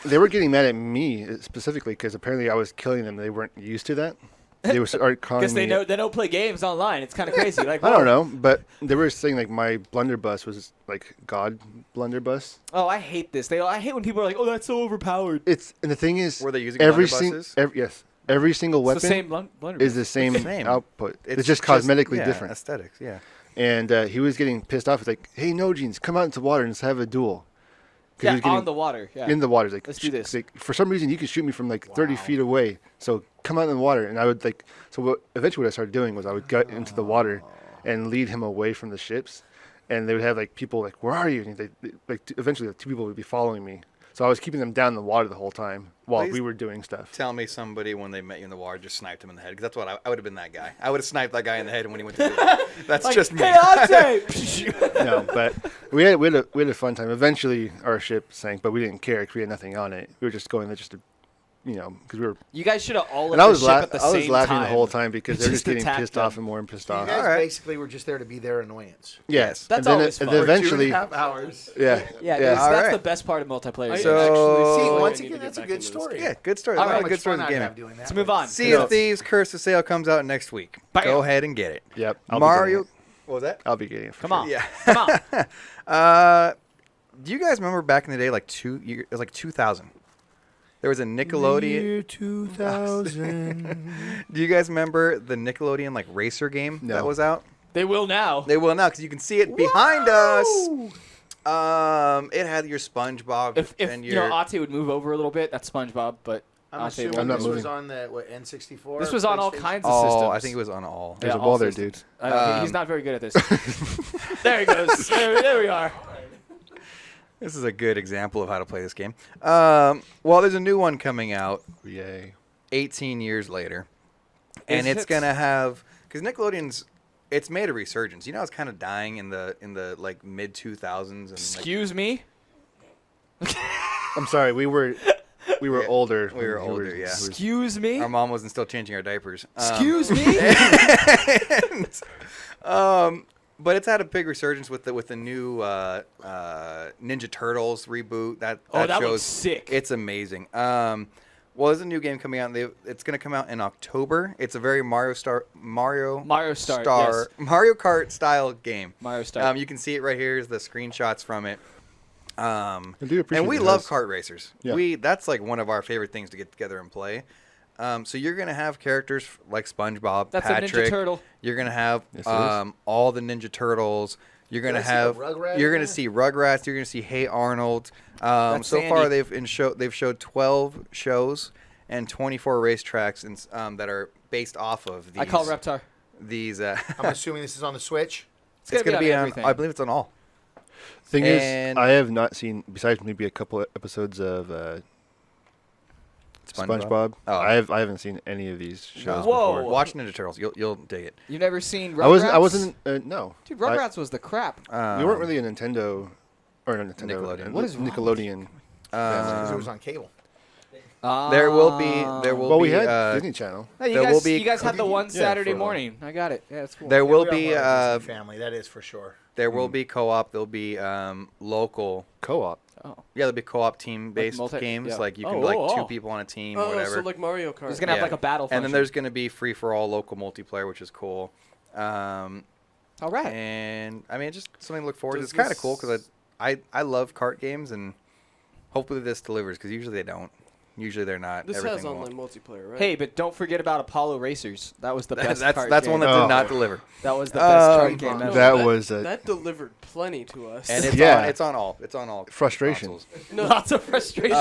They were getting mad at me specifically because apparently I was killing them. They weren't used to that. They were started calling Because me. they don't play games online. It's kind of crazy. Like I don't whoa. know, but they were saying like my blunderbuss was like God blunderbuss. Oh, I hate this. I hate when people are like, "Oh, that's so overpowered." And the thing is, Were they using every blunderbusses? yes, every single It's weapon the same blunderbuss. is the same, same. output. It's just cosmetically yeah, different. Aesthetics, yeah. And he was getting pissed off. He's like, "Hey, no, Jeans, come out into the water and let's have a duel." 'Cause he Yeah, was getting- on the water. Yeah. in the water. He's like, Let's do this. Like, for some reason, you can shoot me from like 30 feet away. So come out in the water. And I would like, eventually what I started doing was I would gut into the water and lead him away from the ships. And they would have like people like, where are you? And eventually like, 2 people would be following me. So I was keeping them down in the water the whole time while Please we were doing stuff. Tell me somebody when they met you in the water just sniped him in the head, because that's what I would have been that guy. I would have sniped that guy in the head when he went to do it. That's Like, just me. Hey, Ante! No, but we had a fun time. Eventually our ship sank, but we didn't care because we had nothing on it. We were just going there just to, because we were. You guys should have all left And I the was, ship at the I was same laughing time. the whole time because they're just Just getting attack pissed them. off and more and pissed You off. guys All right. basically were just there to be their annoyance. Yes. That's and then, always and fun. then eventually, 2.5 hours. yeah, Yeah, yeah. All that's right. the best part of multiplayer. So- See, I once need to again, get that's a back good into this story. Yeah, good story. All A lot right. of How good much stories fun in I'd gaming. have doing that. Let's move on. Sea of Thieves Curse of Sale comes out next week. Bam. Go ahead and get it. Yep. I'll Mario. Be What was that? I'll be getting it. For Come on. Yeah. Come on. Do you guys remember back in the day, it was like 2000? There was a Nickelodeon. Year 2000. Do you guys remember the Nickelodeon racer game No. that was out? They will now. They will now because you can see it behind us. It had your SpongeBob If and your. Ate would move over a little bit, that's SpongeBob, but I'm Ate assuming I'm not this was moving. on the N64. this was on all PlayStation? kinds of systems. Oh, I think it was on all. There's Yeah, a all ball there, systems. dude. He's not very good at this. There he goes. There we are. This is a good example of how to play this game. Well, there's a new one coming out Yay. 18 years later, and Is it's it? gonna have because Nickelodeon's. It's made a resurgence. You know, it's kind of dying in the mid 2000s. And Excuse me? I'm sorry. We were Yeah, older. we were when he older, was- yeah. he was- Excuse me? our mom wasn't still changing our diapers. Excuse me? But it's had a big resurgence with the new Ninja Turtles reboot. That That shows looks sick. It's amazing. Well, there's a new game coming out. It's going to come out in October. It's a very Mario Kart style game. Mario Star. You can see it right here. Is the screenshots from it. I do appreciate And we it love has- kart racers. Yeah. That's one of our favorite things to get together and play. So you're gonna have characters like SpongeBob, That's a Ninja Patrick. Turtle. You're gonna have Yes, it is. all the Ninja Turtles. You're gonna I see a have. Rugrat You're in gonna there? see Rugrats. You're gonna see Hey Arnold. That's So far Sandy. they've showed 12 shows, and 24 racetracks that are based off of these. I call Reptar. These. I'm assuming this is on the Switch. It's gonna be on everything. I believe it's on all. Thing And- is, I have not seen, besides maybe a couple episodes of SpongeBob. Oh. I haven't seen any of these shows Whoa. before. Watch Ninja Turtles. You'll dig it. You've never seen Rugrats? I wasn't. No. Dude, Rugrats was the crap. We weren't really a Nintendo or not Nintendo. Nickelodeon. What is wrong with Nickelodeon? Because it was on cable. There will be. Well, we had uh, Disney Channel. Hey, you there guys, will be- you guys have the one Yeah, Saturday for- morning. I got it. Yeah, it's cool. There will We be. are Disney family. That is for sure. There will be co-op. There'll be local. Co-op. Oh. Yeah, there'll be co-op team-based multi- games. yeah. Like you can Oh, be like oh, two oh. people on a team or Oh, whatever. so like Mario Kart. It's gonna have like a battle function. And then there's gonna be free-for-all local multiplayer, which is cool. All right. And I mean, just something to look forward to. Does It's kind of this- cool because I love kart games, and hopefully this delivers because usually they don't. Usually they're not. This Everything has won't. online multiplayer, right? Hey, but don't forget about Apollo Racers. That was the best that's card that's game. one that Oh. did not deliver. That was the best card Um, game No, ever. That was that delivered plenty to us. And it's Yeah. on. It's on all. It's on all. Frustration. consoles. no, Lots of frustration.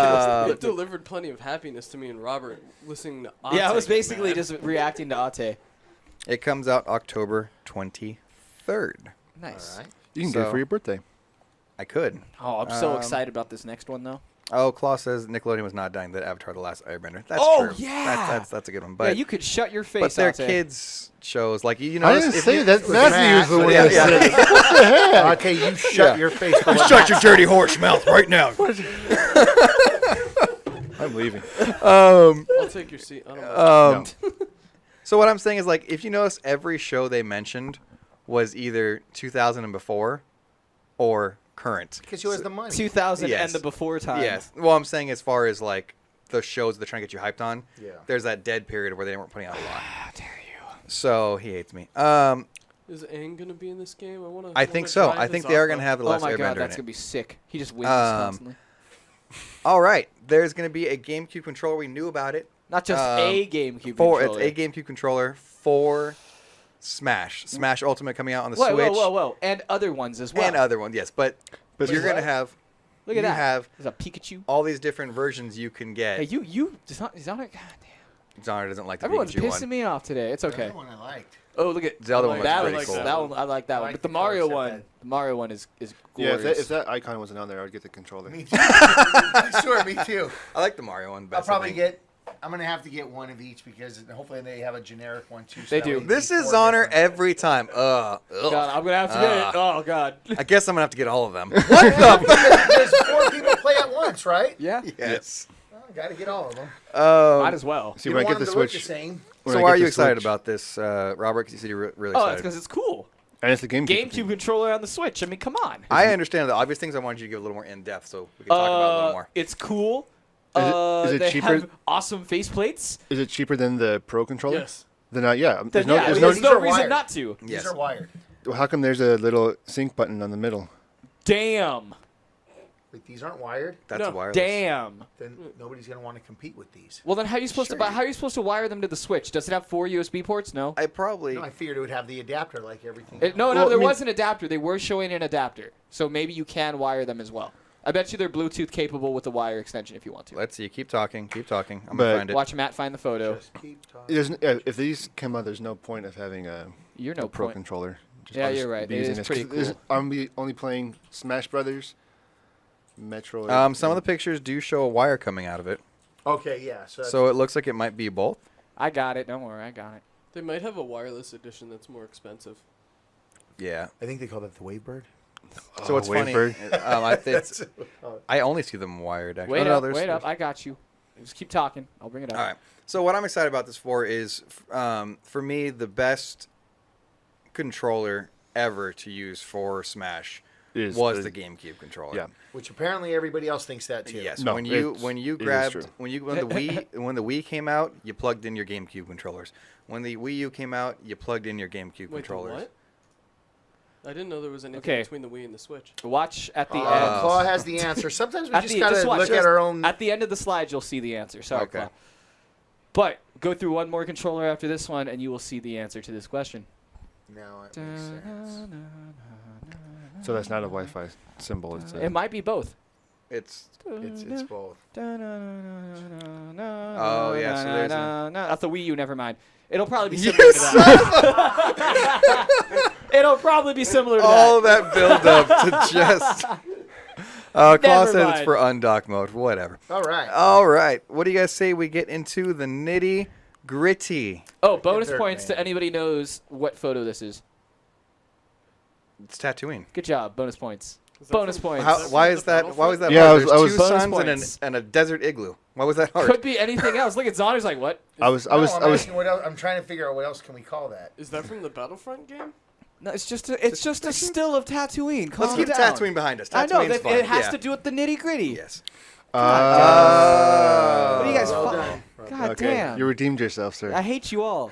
it delivered plenty of happiness to me and Robert listening to Ate yeah, I was get basically mad. just reacting to Ate. It comes out October 23rd. Nice. All right. You can get it So- for your birthday. I could. Oh, I'm so Um, excited about this next one, though. Oh, Klaus says Nickelodeon was not dying. That Avatar: The Last Airbender. That's Oh, true. yeah! That's a good one. Yeah, But you could shut your face, but they're Ate. kids shows like you know. I didn't say that. was That's Matt, usually but what yeah, I yeah. said. What the heck? Okay, you shut your face. for what Shut your Matt dirty horse mouth right now. I'm leaving. I'll take your seat. I don't know. So what I'm saying is like if you notice every show they mentioned was either 2000 and before or current. Because who has the money? 2000 Yes. and the before time. Yes. Well, I'm saying as far as like the shows they're trying to get you hyped on. Yeah. There's that dead period where they weren't putting out a lot. How dare you? So he hates me. Is Aang gonna be in this game? I think so. I think they are gonna have the Oh Last my Airbender god, that's in gonna it. be sick. He just wins Um, constantly. All right. There's gonna be a GameCube controller. We knew about it. Not just a GameCube For controller. it's a GameCube controller for Smash. Smash Ultimate coming out on the whoa, Switch. whoa. And other ones as well. And other ones, yes. But you're gonna have. Look at you that. have There's a Pikachu. all these different versions you can get. Hey, you, Zelda, goddamn. Zonner doesn't like the Everyone's Pikachu pissing one. me off today. It's okay. The one I liked. Oh, look at Zelda one looks that pretty looks cool. that one. I like that I one. like But the the color Mario set one, bed. the Mario one is Yeah, glorious. if that icon wasn't on there, I'd get the controller. Me too. Sure, me too. I like the Mario one I'll best. I probably think. get. I'm gonna have to get one of each because hopefully they have a generic one too. so They that do. way This it'd be is four Zonner different- every time. God, I'm gonna have to get it. Oh God. I guess I'm gonna have to get all of them. What Because 4 people play at once, right? Yeah. Yes. Well, I gotta get all of them. Might as well. See, You when don't I get want the them to look Switch, the same. when So I why get are you the excited Switch- about this, Robert? Because you said you're really Oh, excited. it's because it's cool. And it's the GameCube. GameCube controller on the Switch. I mean, come on. I understand the obvious things. I wanted you to give a little more in depth, so we can talk about it a little more. It's cool. Is it they cheaper? have awesome faceplates. Is it cheaper than the Pro controller? Yes. Then yeah. Then There's no. yeah, There's there's no. no These are reason wired. not to. Yes. These are wired. How come there's a little sync button on the middle? Damn. Wait, these aren't wired. That's No. wireless. Damn. Then nobody's gonna want to compete with these. Well, then how are you supposed Sure. to? How are you supposed to wire them to the Switch? Does it have 4 USB ports? No. I probably. No, I figured it would have the adapter like everything. No, Well, there I mean- was an adapter. They were showing an adapter, so maybe you can wire them as well. I bet you they're Bluetooth capable with the wire extension if you want to. Let's see. Keep talking. Keep talking. I'm But- gonna find it. Watch Matt find the photo. Just keep talking. If these come out, there's no point of having a You're no Pro point. controller. Yeah, I'll you're right. be It using is this, pretty 'cause cool. I'm only playing Smash Brothers, Metroid. Some of the pictures do show a wire coming out of it, Okay, yeah. So, so it looks like it might be both. I got it. Don't worry, I got it. They might have a wireless edition that's more expensive. Yeah. I think they call that the Wavebird. So it's funny. Wavebird. I only see them wired. Actually. Wait Oh, no, up, there's- wait up. I got you. Just keep talking. I'll bring it up. All right. So what I'm excited about this for is, for me, the best controller ever to use for Smash Is was the GameCube controller. Yeah. Which apparently everybody else thinks that too. Yes. No, when it you is grabbed true. when the Wii came out, you plugged in your GameCube controllers. When the Wii U came out, you plugged in your GameCube Wait, the controllers. what? I didn't know there was anything Okay. between the Wii and the Switch. Watch at the Claw has the answer. Sometimes we end. just gotta watch. look at our own. At the end of the slide, you'll see the answer. Sorry, Okay. Claw. But go through one more controller after this one, and you will see the answer to this question. Now it makes sense. So that's not a Wi-Fi symbol. It's It might be both. It's It's both. Oh, yeah, so there's a- That's the Wii U. Never mind. It'll probably be similar to that. It'll probably be similar to all that. that build up to just. Claw Never said it's mind. for undock mode. Whatever. All right. All right. What do you guys say we get into the nitty gritty? Oh, bonus Dirt points Man. to anybody knows what photo this is. It's Tatooine. Good job. Bonus points. Is that Bonus from- points. How, that why from is the that? Why was that? Yeah, hard? I There's was- two Bonus suns points. and a desert igloo. Why was that hard? Could be anything else. Look at Zonner's like, what? I'm asking what else. I'm trying to figure out what else can we call that. Is that from the Battlefront game? No, it's just a still of Tatooine. Calm Let's keep down. Tatooine behind us. I know Tatooine's that fine. it has Yeah. to do with the nitty gritty. Yes. What are you guys? Well fu- done. God Okay, damn! you redeemed yourself, sir. I hate you all.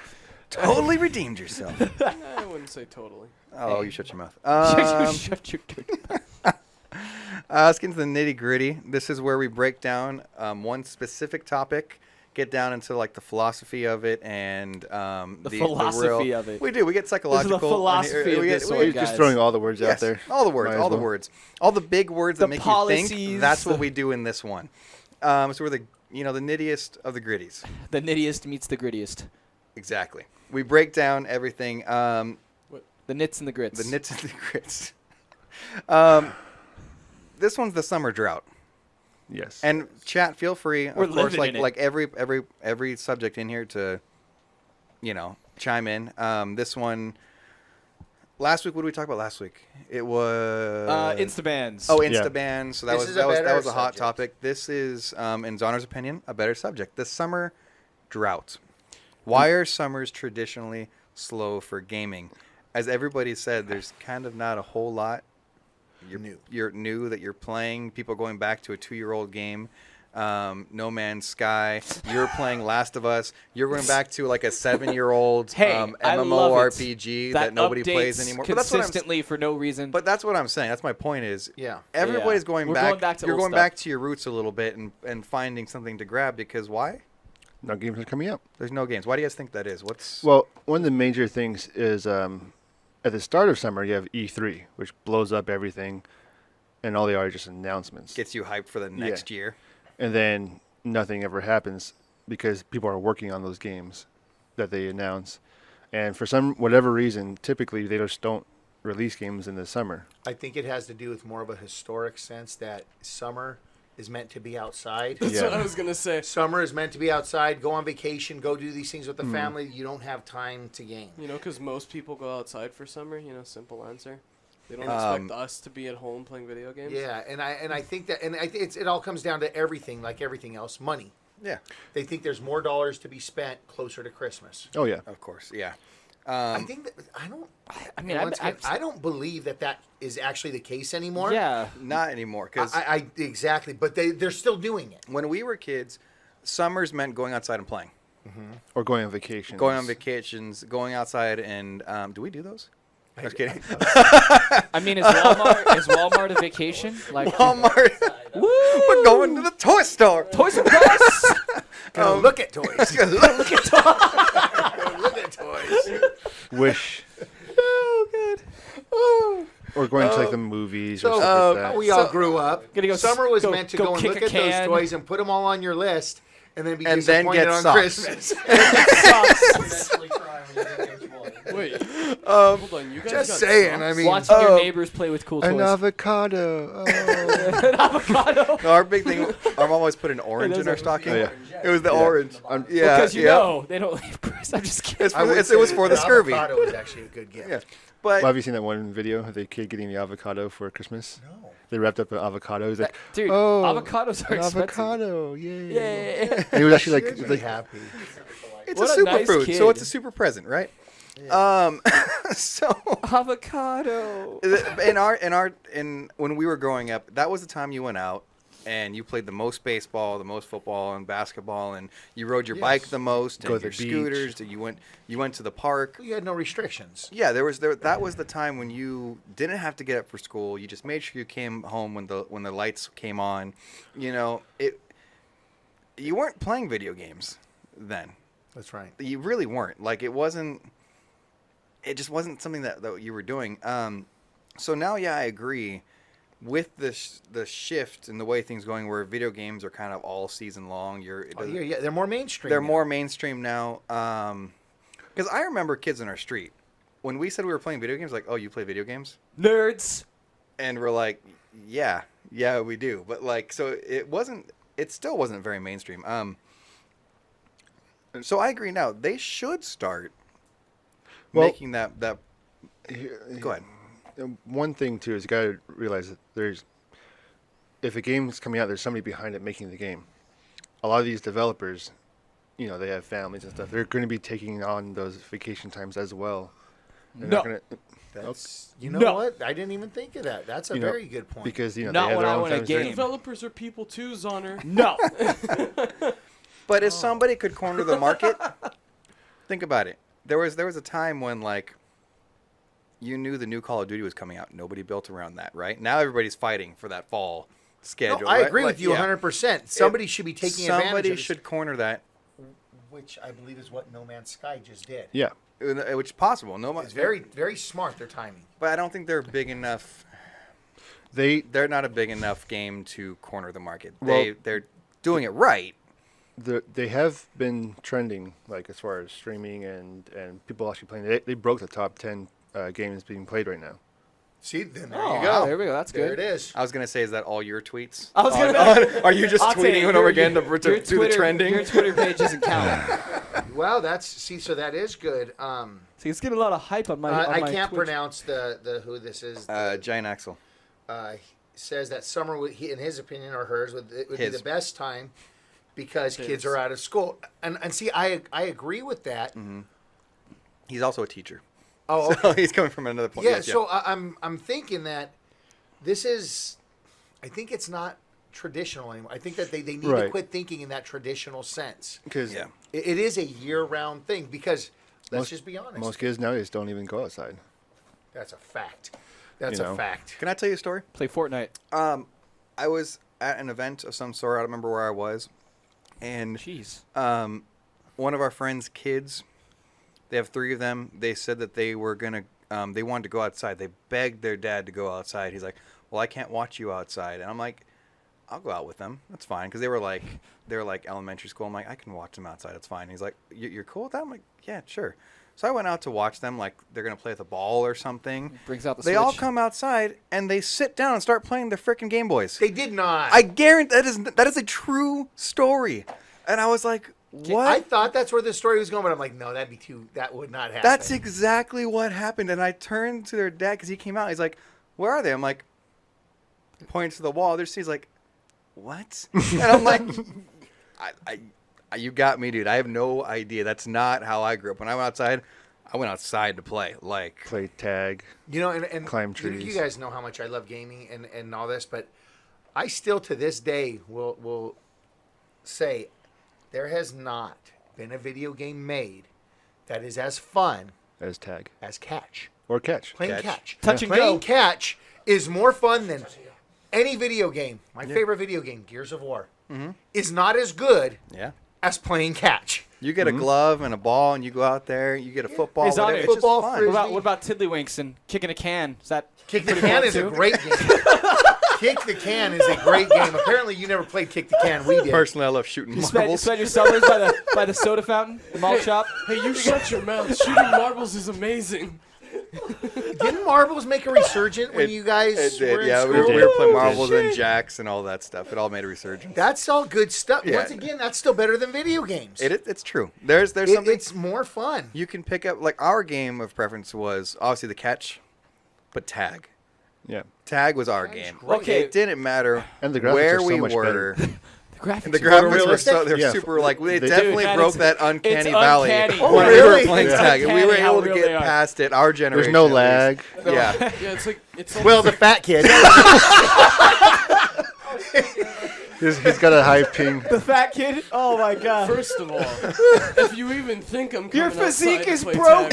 Totally redeemed yourself. I wouldn't say totally. Oh, you shut your mouth. Shut your dirty mouth. Let's get into the nitty gritty. This is where we break down one specific topic, get down into like the philosophy of it and the philosophy real, of it. We do. We get psychological. philosophy of this one, we You're get- just guys. throwing all the words Yes, out there. all the words, Might as all the well. words, all the big words The that make you policies. think. That's what we do in this one. So we're the the nittiest of the gritties. The nittiest meets the grittiest. Exactly. We break down everything. The nits and the grits. The nits and the grits. This one's the summer drought. Yes. And chat, feel free, We're of course, living in it. like every subject in here to, chime in. This one, last week, what did we talk about last week? It was Instabans. Oh, Yeah. Instaban. So that This was is that a was better a hot subject. topic. This is, in Zonner's opinion, a better subject. The summer drought. Why are summers traditionally slow for gaming? As everybody said, there's kind of not a whole lot. You're new that you're playing. People going back to a 2-year-old game. No Man's Sky. You're playing Last of Us. You're going back to like a 7-year-old Hey, I love it. MMORPG that nobody plays updates anymore. But that's what I'm consistently for no reason. But that's what I'm saying. That's my point is Yeah. everybody's going We're back. going back to you're old going stuff. back to your roots a little bit and finding something to grab because why? No games are coming out. There's no games. Why do you guys think that is? What's Well, one of the major things is at the start of summer, you have E3, which blows up everything, and all they are just announcements. gets you hyped for the next year? And then nothing ever happens because people are working on those games that they announce. And for whatever reason, typically they just don't release games in the summer. I think it has to do with more of a historic sense that summer is meant to be outside. That's Yeah. what I was gonna say. Summer is meant to be outside, go on vacation, go do these things with the Mm. family. You don't have time to game. You know, because most people go outside for summer. You know, simple answer. They don't Um, expect us to be at home playing video games. Yeah, and I think that, and I think it all comes down to everything, like everything else, money. Yeah, They think there's more dollars to be spent closer to Christmas. Oh, yeah. of course. Yeah. I think that I don't. I mean, Once again, I don't believe that is actually the case anymore. yeah. Not anymore because I exactly, but they're still doing it. when we were kids, summers meant going outside and playing, Or going on vacation. going on vacations, going outside and do we do those? I was kidding. I mean, is Walmart a vacation? Like Walmart. We're going to the toy store. Toys R Us. Gonna look at toys. Look at Look at toys. Wish. Oh, good. Oh. Or going to like the movies or So stuff like that. we all grew up. Gonna go Summer was go- meant to go go and kick look a at those can. toys and put them all on your list, and then be And then disappointed get on socks. Christmas. Wait. Hold on. You guys Just got saying. socks? I mean, Watching your neighbors play with cool An toys. avocado. Oh. An avocado. No, our big thing. Our mom always put an orange It in our is stocking. Oh, yeah. It was the Yeah. orange. Yeah, Because you yeah. know they don't leave Chris. I'm just kidding. It's I for, would it say was for the scurvy. Avocado was actually a good gift. Yeah, but Well, have you seen that one video of the kid getting the avocado for Christmas? No. They wrapped up an avocado. He's like, Dude, oh, avocados are an expensive. avocado, yay. Yeah. And he was actually Should like, be happy. it's What a a nice superfood, so kid. it's a super present, right? So Avocado. when we were growing up, that was the time you went out and you played the most baseball, the most football and basketball, and you rode your bike the most, Go and to your the beach. scooters. That you went to the park. You had no restrictions. Yeah, that was the time when you didn't have to get up for school. You just made sure you came home when the lights came on. You know, you weren't playing video games then. That's right. You really weren't. Like it just wasn't something that you were doing. So now, yeah, I agree. with the shift in the way things going, where video games are kind of all season long, they're more mainstream. they're now. more mainstream now. Because I remember kids in our street when we said we were playing video games, like, "Oh, you play video games?" Nerds. And we're like, "Yeah, we do." But like, so it still wasn't very mainstream. So I agree. Now they should start making that. Go ahead. One thing too is you got to realize that if a game's coming out, there's somebody behind it making the game. A lot of these developers, they have families and stuff. They're going to be taking on those vacation times as well. They're not gonna, what? I didn't even think of that. That's a very good point. because Not they have when their I own want a families. game. Developers are people too, Zoner. No. But if somebody could corner the market, think about it. There was a time when like you knew the new Call of Duty was coming out. Nobody built around that, right? Now everybody's fighting for that fall schedule. No, I right? agree Like, with you yeah. 100%. Somebody should be taking advantage of Somebody this, should corner that, which I believe is what No Man's Sky just did. Yeah. which is possible. It's very, very smart, their timing. But I don't think they're big enough. They're not a big enough game to corner the market. Well- They're doing it right. They have been trending, like as far as streaming and people actually playing. They broke the top 10 games being played right now. See, then there Oh, you go. there we go. That's There good. it is. I was gonna say, is that all your tweets? I was gonna. Are you just I'll tell tweeting you, it over again to your do the trending? Your Twitter page doesn't count. Well, so that is good. See, it's getting a lot of hype on my. on I my can't Twitch. pronounce the who this is. Giant Axel. Says that summer, in his opinion or hers, would be His. the best time because kids are out of school. And see, I agree with that. Mm-hmm. He's also a teacher. Oh, okay. So he's coming from another point. Yeah, Yes, so I'm thinking that this is, I think it's not traditional anymore. I think that they need to Right. quit thinking in that traditional sense. Because Yeah. It is a year-round thing because, let's just be honest, most kids nowadays don't even go outside. that's a fact. That's You a know. fact. Can I tell you a story? Play Fortnite. I was at an event of some sort. I don't remember where I was. And Jeez. one of our friends' kids, they have 3 of them. They said that they were going to, they wanted to go outside. They begged their dad to go outside. He's like, well, I can't watch you outside. And I'm like, I'll go out with them. That's fine. Because they were like elementary school. I'm like, I can watch them outside. It's fine. He's like, you're cool with that? I'm like, yeah, sure. So I went out to watch them, like they're going to play with a ball or something. Brings out the They all Switch. come outside, and they sit down and start playing their frickin' Game Boys. They did not. I guarantee that is a true story. And I was like, what? I thought that's where the story was going, but I'm like, no, that would not happen. That's exactly what happened. And I turned to their dad because he came out. He's like, where are they? I'm like, pointing to the wall. He's like, what? And I'm like, you got me, dude. I have no idea. That's not how I grew up. When I went outside to play. Like, Play tag. And Climb you trees. guys know how much I love gaming and all this, but I still to this day will say there has not been a video game made that is as fun As tag. as catch. Or catch. Playing catch. Touch and Playing go. catch is more fun than any video game. My favorite video game, Gears of War, is not as good yeah. as playing catch. You get a glove and a ball, and you go out there. You get a football. Hey, Zonda, whatever. It's just football, fun. frisbee. What about Tiddlywinks and kicking a can? Is that Kick the pretty Can fun is a too? great game. Kick the Can is a great game. Apparently, you never played Kick the Can. We did. Personally, I love shooting You spent marbles. your summers by the soda fountain, the malt shop. Hey, you shut your mouth. Shooting marbles is amazing. Didn't marbles make a resurgence when you guys It did, were in yeah. school? We were playing marbles and jacks and all that stuff. It all made a resurgence. That's all good stuff. Yeah. Once again, that's still better than video games. It's true. There's something It's more fun. you can pick up. Like our game of preference was obviously the catch, but tag. Yeah. Tag was our Tag's game. great. Okay, it didn't matter And the graphics where are so we much were. better. The graphics. The are graphics were realistic? so they're Yeah. super like they They- definitely Dude, broke it's- that uncanny it's valley uncanny. Oh, when we really? were playing It's tag, and we were uncanny how able to real get they are. past it. Our generation. There's no at least. lag. Yeah. Yeah, it's like Well, the fat kid. He's got a high ping. The fat kid. Oh my god. First of all, if you even think I'm Your coming physique outside to is play broken.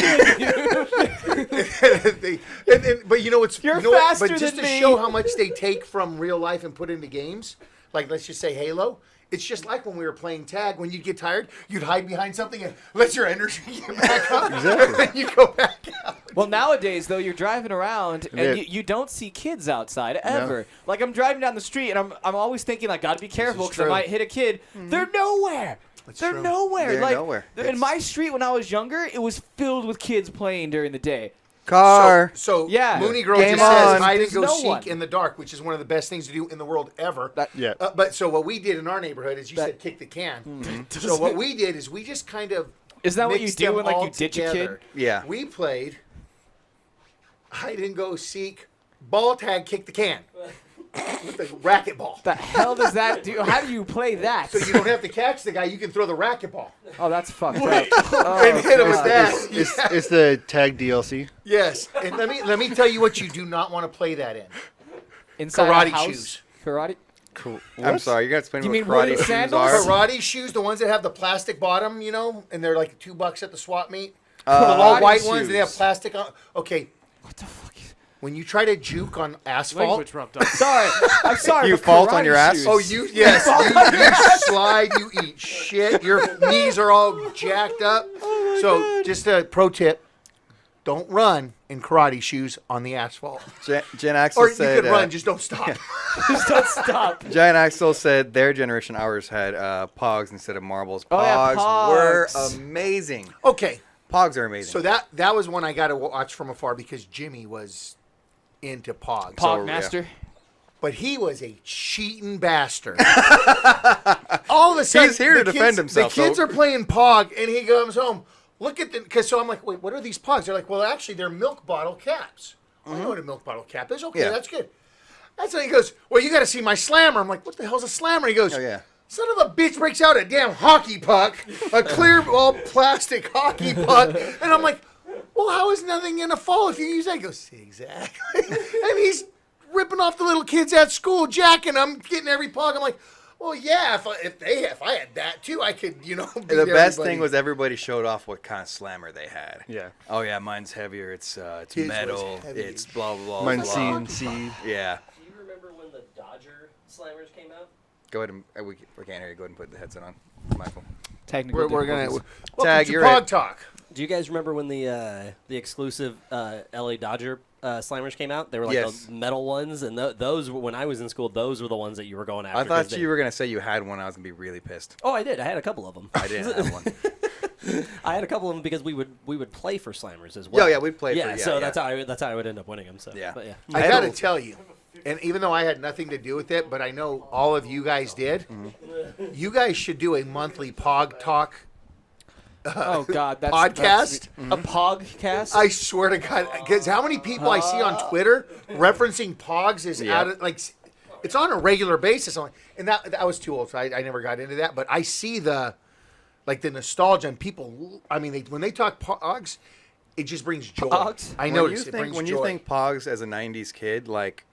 tag, But you know what's You're you know what? faster But just than to me. show how much they take from real life and put into games, like let's just say Halo. It's just like when we were playing tag. When you get tired, you'd hide behind something and let your energy get back up, and then you go back out. Well, nowadays though, you're driving around Yeah. and you don't see kids outside ever. Like I'm driving down the street and I'm always thinking like, gotta be careful is because I true. might hit a kid. They're nowhere. They're true. nowhere. They're like nowhere. in my street when I was younger, it was filled with kids playing during the day. Car. So Yeah. Mooney Girl Game just says on. hide and There's go no seek one. in the dark, which is one of the best things to do in the world ever. Yeah. But so what we did in our neighborhood is you said kick the can. So what we did is we just kind of Is that what you mixed do them when like all you ditch a together. kid? Yeah. We played hide and go seek, ball tag, kick the can with the racquetball. The hell does that do? How do you play that? So you don't have to catch the guy; you can throw the racquetball Oh, that's fucked up. and hit him with that. It's the tag DLC. Yes, and let me tell you what you do not want to play that in. Inside Karate a house? shoes. Karate. Cool. I'm sorry. You're gonna explain You what mean karate wooden shoes sandals? are. Karate shoes, the ones that have the plastic bottom, you know, and they're like $2 at the swap meet. The Karate all white ones, and they have shoes. plastic on. Okay, What the fuck? when you try to juke on asphalt. Language rubbed off. Sorry, I'm sorry. You but fault on karate your ass? shoes. Oh, yes, you slide, you eat shit. Your knees are all jacked up. So, just a pro tip: don't run in karate shoes on the asphalt. Jen Axel Or you said. could run, just don't stop. Just don't stop. Jen Axel said their generation, ours had Pogs instead of marbles. Oh, yeah, Pogs were Pogs. amazing. Okay, Pogs are amazing. so that was one I got to watch from afar because Jimmy was into Pogs. Pog master. But he was a cheating bastard. All of a sudden, He's here to the defend kids- himself, The kids though. are playing Pog, and he comes home. Look at the because so I'm like, wait, what are these Pogs? They're like, well, actually, they're milk bottle caps. I know what a milk bottle cap is. Okay, Yeah. that's good. That's how he goes. Well, you got to see my slammer. I'm like, what the hell's a slammer? He goes, Oh, yeah. son of a bitch breaks out a damn hockey puck, a clear all plastic hockey puck, and I'm like, well, how is nothing gonna fall if you use that? He goes, exactly, and he's ripping off the little kids at school, jacking them, getting every puck. I'm like, well, yeah, if I had that too, I could, beat the best everybody. thing was everybody showed off what kind of slammer they had. Yeah. Oh yeah, mine's heavier. It's His was metal. heavy It's as blah blah blah. Mine's blah. CNC. Yeah. Do you remember when the Dodger Slammers came out? Go ahead and we can't hear you. Go ahead and put the headset on, Michael. Technical. we're gonna difficulties. welcome Tag, to you're Pog it. Talk. Do you guys remember when the exclusive LA Dodger Slammers came out? They were like Yes. the metal ones, and those were, when I was in school, those were the ones that you were going after. I 'cause thought they- you were gonna say you had one. I was gonna be really pissed. Oh, I did. I had a couple of them. I didn't have one. I had a couple of them because we would play for Slammers as well. Yeah, we'd play for- Yeah, yeah, so yeah. that's how I would end up winning them. So Yeah. but yeah. I had gotta a- tell you, and even though I had nothing to do with it, but I know all of you guys did. You guys should do a monthly Pog Talk Oh God, that's podcast. A podcast. I swear to God, because how many people I see on Twitter referencing Pogs is Yeah. out of like, it's on a regular basis. And that I was too old, so I never got into that. But I see the nostalgia and people. I mean, when they talk Pogs, it just brings joy. Pogs? I When notice you it think brings when joy. you think Pogs as a '90s kid, like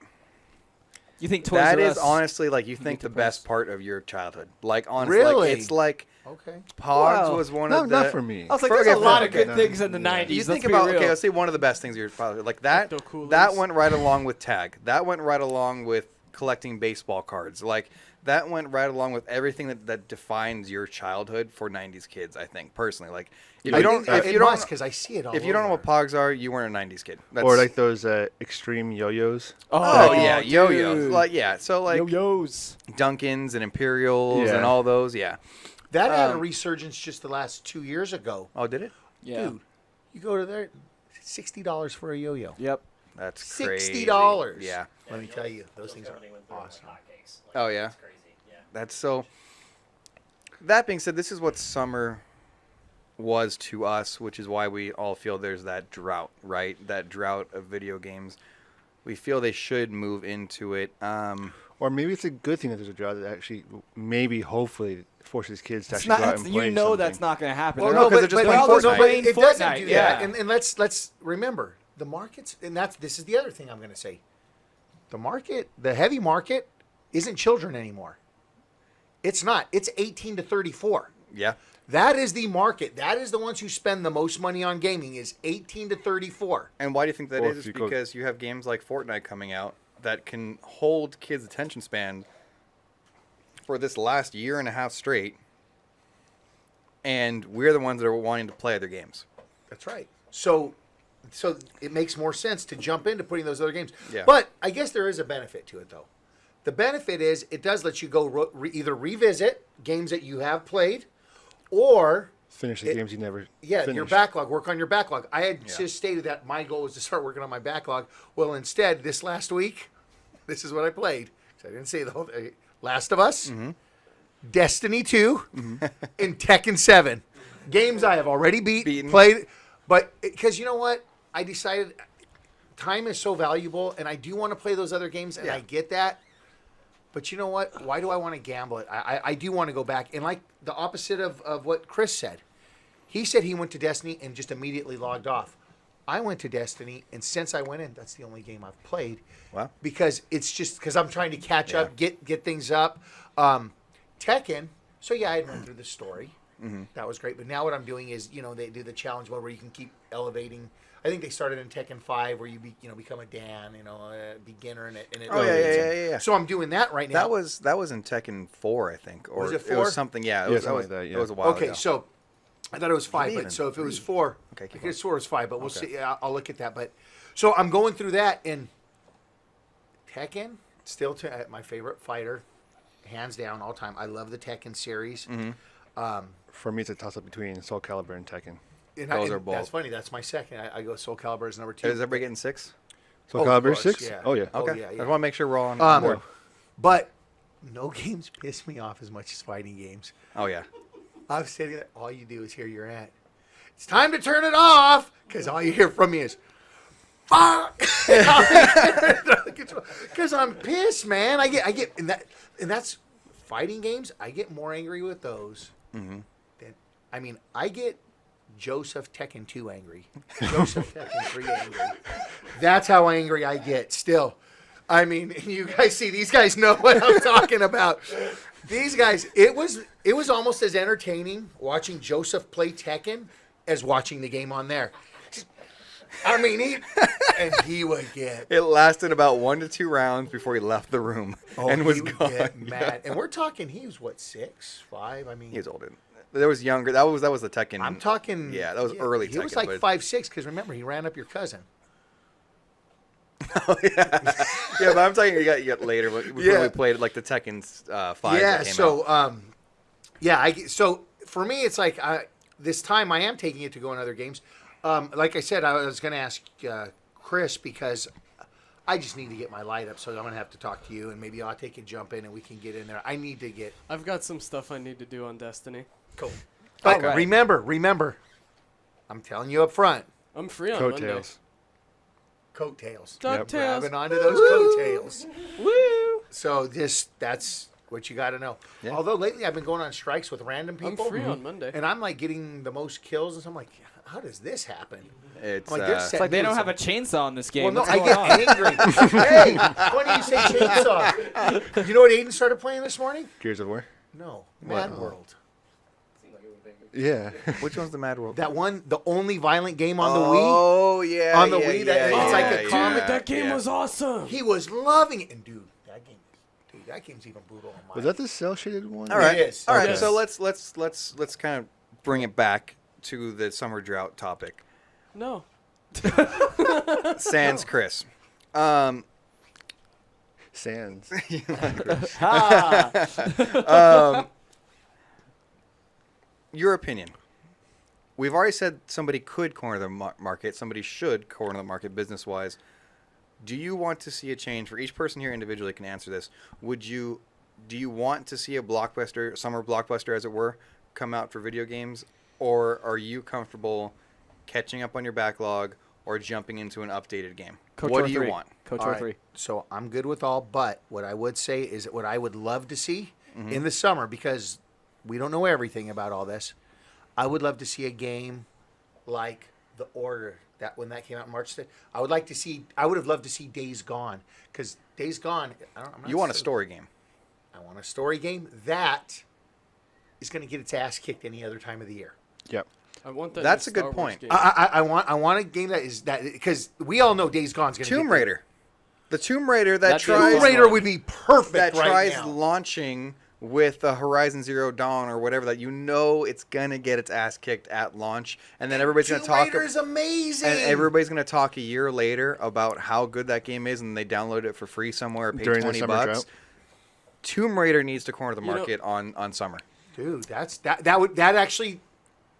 You think Toys that R is Us? honestly like you think the depressed. best part of your childhood. Like honestly, Really? like, it's like Okay. Pogs Wow. was one No, of the. not for me. I was like, For- there's a okay, lot for- of good okay, things in the no. '90s. You let's think be about real. okay, let's say one of the best things of your childhood, like that. Crypto-coolers. That went right along with tag. That went right along with collecting baseball cards. Like that went right along with everything that defines your childhood for '90s kids. I think personally, like if I you don't, think if it you don't, must, because I see it all. if you don't know over. what Pogs are, you weren't a '90s kid. That's, Or like those extreme yo-yos. oh yeah, dude. yo-yos. Like yeah, so like Yo-yos. Dunkins and Imperials Yeah. and all those. Yeah. That had a resurgence just the last 2 years ago. Oh, did it? Yeah. Dude, you go to there, $60 for a yo-yo. Yep. That's crazy. $60. Yeah. Let me tell you, those things are awesome. Oh yeah. It's crazy. Yeah. That's so. That being said, this is what summer was to us, which is why we all feel there's that drought, right? That drought of video games. We feel they should move into it. Or maybe it's a good thing that there's a drought that actually, maybe, hopefully, forces kids to It's actually not, go out it's, and you play know something. that's not going to happen. Well, They're no, all- because they're just they're all playing just Fortnite. playing it doesn't Fortnite. do Yeah. that. And let's remember the markets, and this is the other thing I'm going to say. The market, the heavy market, isn't children anymore. It's not. It's 18 to 34. Yeah. That is the market. That is the ones who spend the most money on gaming. Is 18 to 34. And why do you think that Or is? if It's you go- because you have games like Fortnite coming out that can hold kids' attention span for this last year and a half straight, and we're the ones that are wanting to play other games. That's right. So so it makes more sense to jump into putting those other games. Yeah. But I guess there is a benefit to it, though. The benefit is it does let you go either revisit games that you have played, or Finish the games you never your finished. backlog. Work on your backlog. I had just stated that my goal was to start working on my backlog. Well, instead, this last week, this is what I played. So I didn't say the whole thing. Last of Us, Destiny 2, and Tekken 7. Games I have already Beaten. played. But because you know what? I decided time is so valuable, and I do want to play those other games, and I get that. But you know what? Why do I want to gamble it? I do want to go back. And like the opposite of what Chris said. He said he went to Destiny and just immediately logged off. I went to Destiny, and since I went in, that's the only game I've played. Wow. Because it's just because I'm trying to catch up, get things up. Tekken, so yeah, I had run through the story. That was great. But now what I'm doing is, they do the challenge mode where you can keep elevating. I think they started in Tekken 5 where you become a Dan, a beginner, and it elevates. Yeah. So I'm doing that right now. That was in Tekken 4, I think, or Was it it 4? was something. Yeah, it something like that, yeah. It was a while ago. Okay, so I thought it was 5, Maybe but so if it was 3. 4, Okay, keep I guess 4 was 5, but we'll Okay. see. Yeah, I'll look at that. But so I'm going through that, and Tekken still my favorite fighter, hands down, all time. I love the Tekken series. For me, it's a toss-up between Soul Calibur and Tekken. And Those are both. That's funny. That's my second. I go Soul Calibur as number 2. Is everybody getting 6? Soul Oh, of Calibur course, 6? yeah. Oh, yeah. Oh, Okay. yeah, I yeah. just want to make sure we're all on board. But no games piss me off as much as fighting games. Oh yeah. I'm sitting there, all you do is hear your at. It's time to turn it off, because all you hear from me is, fuck! Because I'm pissed, man. I get, and that's fighting games. I get more angry with those. I get Joseph Tekken 2 angry. Joseph Tekken 3 angry. That's how angry I get still. You guys see, these guys know what I'm talking about. These guys, it was almost as entertaining watching Joseph play Tekken as watching the game on there. He would get. It lasted about 1 to 2 rounds before he left the room and was he would gone. get mad. And we're talking, he was what, 6, 5? He was older. There was younger. That was the Tekken. I'm talking. Yeah, that was early. He was Tekken, like but- 5, 6 because remember he ran up your cousin. Yeah, but I'm talking you got later when we played like the Tekken 5. Yeah. That came So out. so for me it's like this time I am taking it to go in other games. Like I said, I was going to ask Chris because I just need to get my light up, so I'm going to have to talk to you, and maybe I'll take a jump in and we can get in there. I need to get. I've got some stuff I need to do on Destiny. Cool. But Alright. remember, I'm telling you up front, I'm free on Monday. Coattails. coattails. Duck tails. Grabbing onto those coattails. Woo! So that's what you got to know. Yeah. Although lately I've been going on strikes with random I'm people. free on Monday. And I'm like getting the most kills, and so I'm like, how does this happen? It's I'm like, they're It's like they don't have a chainsaw in this game. Well, no, What's I going get on? angry. Hey, funny you say chainsaw. You know what Aiden started playing this morning? Gears of War? No, Mad World. Yeah. Which one's the Mad World? That one, the only violent game on the Wii. Oh yeah. On the yeah, Wii, that- yeah, it's like a yeah, comic. yeah, That game yeah. was awesome. He was loving it, and that game's even brutal on mine. Was that the cell shaded one? All right. It is. All right. Yes. So let's kind of bring it back to the summer drought topic. No. Sans Chris. Sands. Your opinion. We've already said somebody could corner the market. Somebody should corner the market business-wise. Do you want to see a change? For each person here individually can answer this. Do you want to see a blockbuster, summer blockbuster as it were, come out for video games? Or are you comfortable catching up on your backlog or jumping into an updated game? Coach what or do you 3. want? Coach All or right, 3. So I'm good with all, but what I would say is that what I would love to see in the summer, because we don't know everything about all this, I would love to see a game like The Order. That when that came out in March, I would have loved to see Days Gone, because Days Gone. I'm not You want a so- story game. I want a story game that is going to get its ass kicked any other time of the year. Yep. I want that. That's new a good Star Wars point. game. I want a game that is that, because we all know Days Gone's going to Tomb Raider. The Tomb Raider that That'd be a tries Tomb fun Raider one. would be perfect that right tries now. launching with a Horizon Zero Dawn or whatever that it's gonna get its ass kicked at launch, and then everybody's gonna talk. Tomb Raider is amazing. And everybody's gonna talk a year later about how good that game is, and they download it for free somewhere, or pay During the $20. summer drought. Tomb Raider needs to corner the market on summer. Dude, that actually,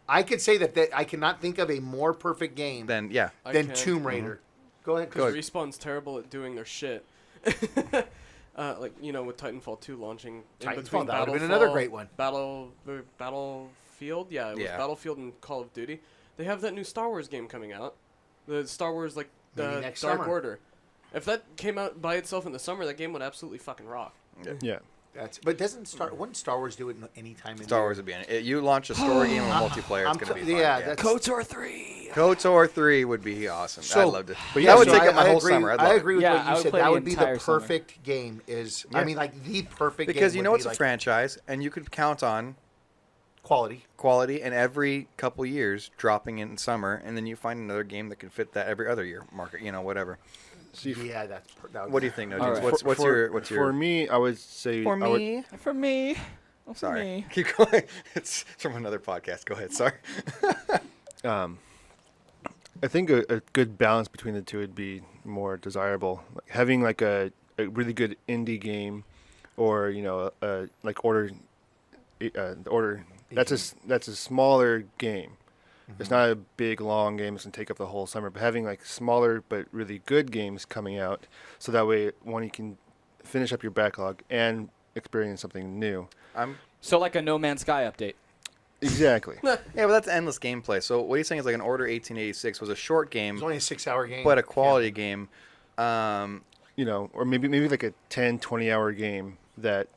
I could say that I cannot think of a more perfect game Then yeah, I than can. Tomb Raider. Go ahead, Go Chris. ahead. Respawn's terrible at doing their shit. Like, you know, with Titanfall 2 launching in Titanfall, between that would've been another great one. Battlefield, yeah, it was Yeah. Battlefield and Call of Duty. They have that new Star Wars game coming out, the Star Wars Maybe the next Dark summer. Order. If that came out by itself in the summer, that game would absolutely fucking rock. Yeah. But wouldn't Star Wars do it any time? Star Wars would be in it. You launch a story game or multiplayer, it's gonna be fun. yeah, that's KOTOR 3. KOTOR 3 would be awesome. So- I'd love to. But that would so take up my I whole agree, summer. I'd I love it. agree with Yeah, what I you would said. play That the would be the entire summer. perfect game. Is Yeah. I mean, like the perfect game. Because you know would it's be a like franchise, and you could count on quality. quality and every couple years dropping in summer, and then you find another game that can fit that every other year market. You know, whatever. Yeah, that would What do you think, No All James? right. What's your For me, I would say for I would- me? For me. Oh, for Sorry, me. keep going. It's from another podcast. Go ahead. Sorry. I think a good balance between the two would be more desirable. Like having like a really good indie game, or like Order. The Order. That's a smaller game. It's not a big long game. It's gonna take up the whole summer. But having like smaller but really good games coming out, so that way you can finish up your backlog and experience something new. So like a No Man's Sky update. Exactly. Yeah, but that's endless gameplay. So what he's saying is like an Order 1886 was a short game, It's only a 6-hour game, but a quality game. Or maybe like a 10, 20-hour game that,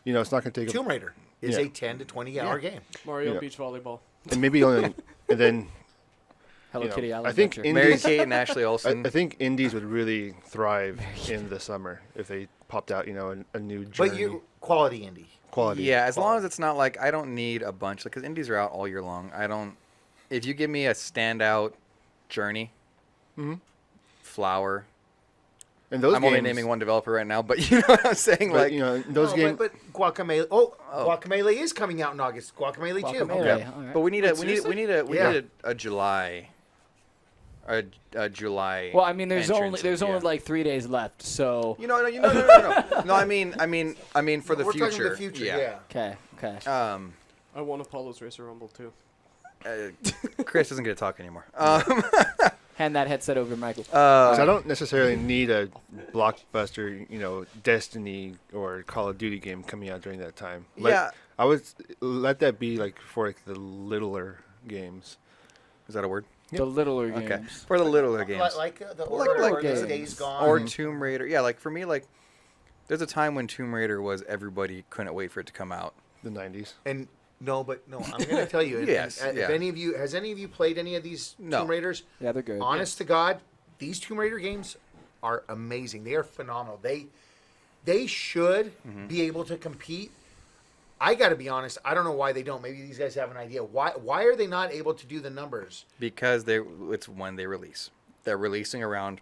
it's not going to take Tomb Raider is Yeah. a 10 to 20-hour game. Mario Yeah. Beach Volleyball. and maybe only, and then Hello Kitty Island I think Adventure. Mary indies, Kate and Ashley Olsen. I think indies would really thrive in the summer if they popped out, a new journey. But quality indie. Quality. Yeah, as long as it's not like I don't need a bunch, because indies are out all year long. If you give me a standout Journey, Flower. And those I'm games, only naming one developer right now, but you know what I'm saying. but, Like, those games. But Guacamelee. Guacamelee is coming out in August. Guacamelee 2. Guacamelee, Okay. all right. but we need Yeah. a July, a July. Well, I mean, there's entrance, only yeah. like 3 days left, so. No. No, I mean for the We're future. talking the future. Yeah. Okay. I won Apollo's Racer Rumble too. Chris isn't going to talk anymore. Hand that headset over to Michael. 'Cause I don't necessarily need a blockbuster, Destiny or Call of Duty game coming out during that time. Yeah. I would let that be like for like the littler games. Is that a word? The littler games. Okay. For the littler games. Like the Order like or the games. Days Gone. Or Tomb Raider. Yeah, like for me, like there's a time when Tomb Raider was everybody couldn't wait for it to come out. The 90s. And no, I'm going to tell you. Yes, If yeah. any of you played any of these No. Tomb Raiders? Yeah, they're good. Honest to God, these Tomb Raider games are amazing. They are phenomenal. They should Mm-hmm. be able to compete. I got to be honest. I don't know why they don't. Maybe these guys have an idea. Why are they not able to do the numbers? Because it's when they release. They're releasing around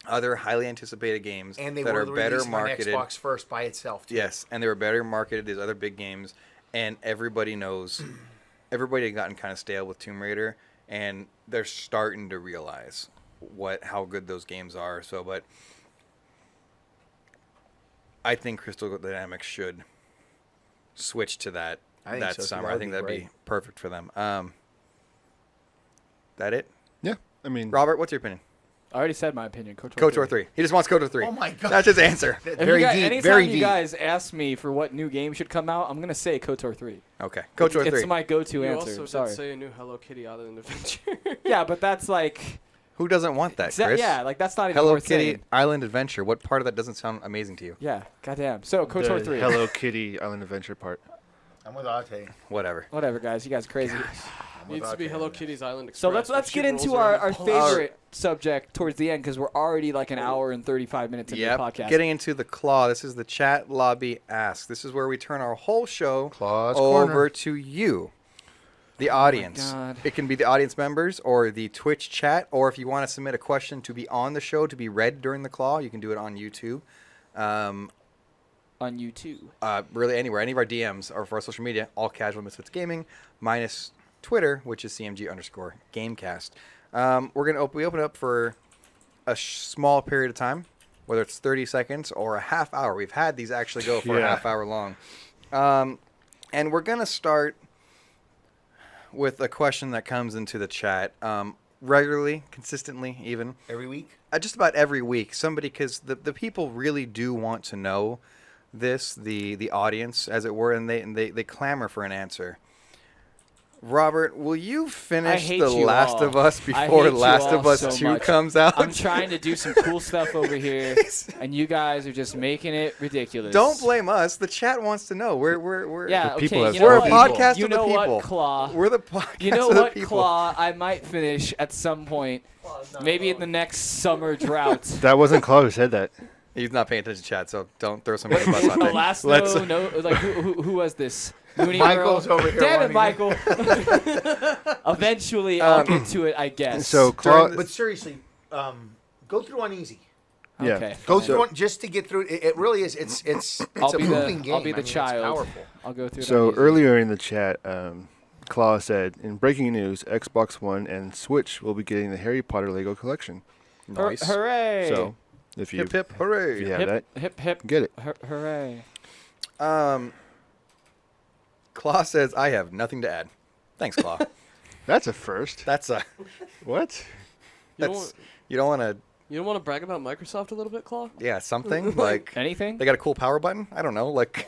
other highly anticipated games And they that were are better releasing on marketed. Xbox first by itself. Too. Yes, and they were better marketed as other big games, and everybody knows. Everybody had gotten kind of stale with Tomb Raider, and they're starting to realize how good those games are. So, but I think Crystal Dynamics should switch to that I think that so, too. summer. That I would think be that'd great. be perfect for them. That it? Yeah. I mean, Robert, what's your opinion? I already said my opinion. KOTOR 3. He just wants KOTOR 3. Oh my God. That's his answer. If Very you guys, deep. anytime Very you deep. guys ask me for what new game should come out, I'm gonna say KOTOR 3. Okay. KOTOR 3. It's my go-to You answer. also Sorry. did say a new Hello Kitty Island Adventure. Yeah, but that's like. Who doesn't want that, Chris? Yeah, like that's not even Hello worth Kitty saying. Island Adventure. What part of that doesn't sound amazing to you? Yeah, goddamn. So KOTOR the 3. Hello Kitty Island Adventure part. I'm with Ate. Whatever. Whatever, guys. You guys are crazy. Needs to be Hello Kitty's Island Express. So let's where get she into rolls our around and favorite subject towards the end because we're already like an hour and 35 minutes into the Yep. podcast. Getting into the claw. This is the chat lobby ask. This is where we turn our whole show Claw's over Corner. to you, the audience. God. It can be the audience members or the Twitch chat, or if you want to submit a question to be on the show to be read during the claw, you can do it on YouTube. on YouTube? Really anywhere, any of our DMs or for our social media, all Casual Misfits Gaming, minus Twitter, which is CMG_Gamecast. We open up for a small period of time, whether it's 30 seconds or a half hour. We've had these actually go for a half hour long. And we're going to start with a question that comes into the chat regularly, consistently, even. Every week? Just about every week. Somebody, because the people really do want to know this, the audience, as it were, and they clamor for an answer. Robert, will you finish The Last of Us before Last of Us 2 comes out? I'm trying to do some cool stuff over here, and you guys are just making it ridiculous. Don't blame us. The chat wants to know. We're yeah, the people okay. have You know we're a what? podcast You of the know people. what, Claw? We're the podcast You know of the what, people. Claw? I might finish at some point, maybe in the next summer drought. That wasn't Claude who said that. He's not paying attention to chat, so don't throw somebody on the bus out The there. last like who was this? Mooney Michael's Girl? over here Damn it, wanting Michael. Eventually, I'll get to it, I guess. So Claude, But seriously, go through on easy. yeah. Okay. Go through on just to get through it. It really is. It's I'll a be moving game. I'll be the It's child. powerful. I'll go through. So it on easy. earlier in the chat, Claw said, in breaking news, Xbox One and Switch will be getting the Harry Potter Lego collection. Nice. Hooray! So if you Hip hip hooray. if you have hip, that, hip hip get it. hooray! Claw says, I have nothing to add. Thanks, Claw. That's a first. That's a... What? That's... You don't want to... You don't want to brag about Microsoft a little bit, Claw? Yeah, something. Like... Anything? They got a cool power button? I don't know. Like...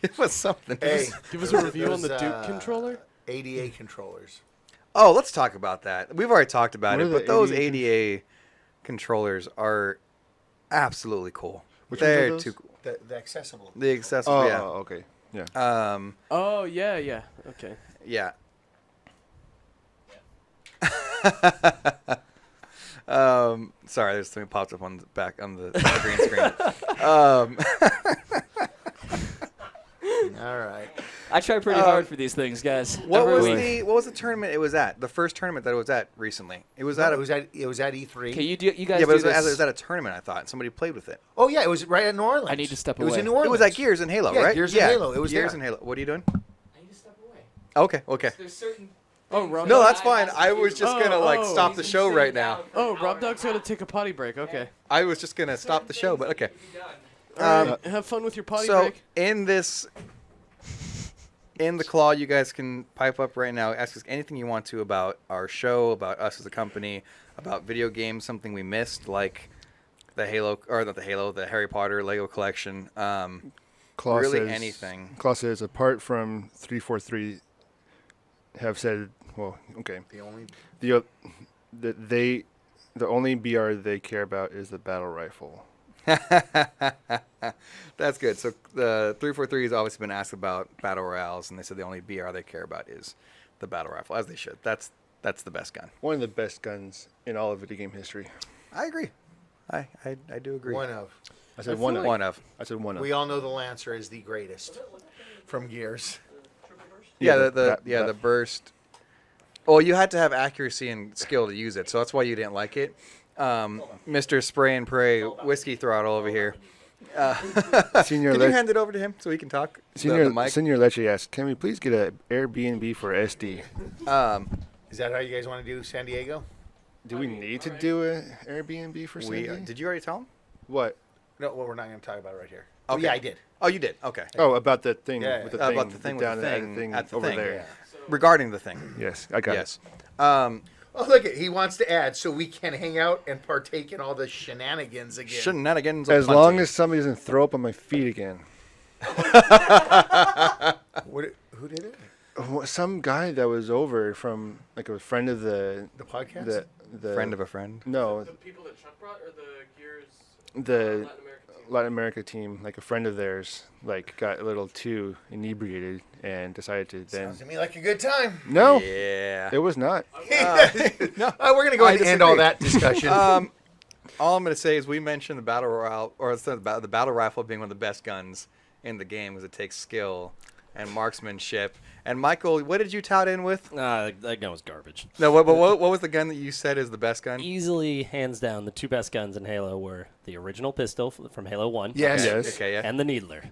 give us something. Hey, Give us a review on the those, Duke controller. ADA controllers. Oh, let's talk about that. We've already talked about What it, are but the those ADA ADA controllers are absolutely cool. Which ones are They're those? too cool. The accessible. The accessible, Oh, yeah. okay. Yeah. Oh yeah. Okay. Yeah. Sorry, there's something popped up on the back on the green screen. All right. I try pretty hard for these things, guys. What Every was week. the tournament it was at? The first tournament that it was at recently. It was No, at it was at E3. Okay, you guys yeah, but do it this. was at a tournament. I thought somebody played with it. Oh yeah, it was right at New Orleans. I need to step It was away. in New Orleans. It was at Gears and Halo, Yeah, right? Gears and Halo. It was Gears there. and Halo. What are you doing? I need to step away. Okay. There's certain. Oh, Rob. No, that's fine. I was just gonna Oh, stop the show right now. Oh, Rob Dog's got to take a potty break. Okay. I was just gonna stop the show, but okay. All right. Have fun with your potty So break. in the Claw, you guys can pipe up right now. Ask us anything you want to about our show, about us as a company, about video games, something we missed, like the Harry Potter Lego collection. Claw really says, anything. Claw says, apart from 343, have said, well, okay. The only. The only BR they care about is the battle rifle. That's good. So the 343 has obviously been asked about battle royales, and they said the only BR they care about is the battle rifle, as they should. That's the best gun. One of the best guns in all of video game history. I agree. I do agree. One of. I said one of. One of. I said one of. We all know the Lancer is the greatest from Gears. Yeah, that- the burst. Well, you had to have accuracy and skill to use it, so that's why you didn't like it. Mr. Spray and Pray Whiskey Throttle over here. Senior Can you Leche, hand it over to him so he can talk? Senior, the mic. Senor Leche asks, can we please get an Airbnb for SD? Is that how you guys want to do San Diego? Do we need to do an Airbnb for San Diego? Did you already tell him? What? No, well, we're not going to talk about it right here. Okay. Oh, yeah, I did. Oh, you did. Okay. Oh, about the thing. Yeah, with the yeah. thing. About the thing with down the at thing at the over thing. there. Regarding the thing. Yes, I got Yes. Oh, look, he wants to add so we can hang out and partake in all the shenanigans again. Shenanigans. it. As long as somebody doesn't throw up on my feet again. Who did it? Some guy that was over from, like, a friend of the podcast? the friend of a friend. No, The people that Chuck brought, or the Gears the Latin American team? Latin America team, like a friend of theirs, like got a little too inebriated and decided to then. Sounds to me like a good time. No, Yeah. it was not. No. We're going to go ahead and end all that discussion. All I'm going to say is we mentioned the battle royale, or the battle rifle being one of the best guns in the game, because it takes skill and marksmanship. And Michael, what did you tout in with? That gun was garbage. No, what was the gun that you said is the best gun? Easily, hands down, the two best guns in Halo were the original pistol from Halo 1. Yes. Yes. Okay, yeah. And the Needler.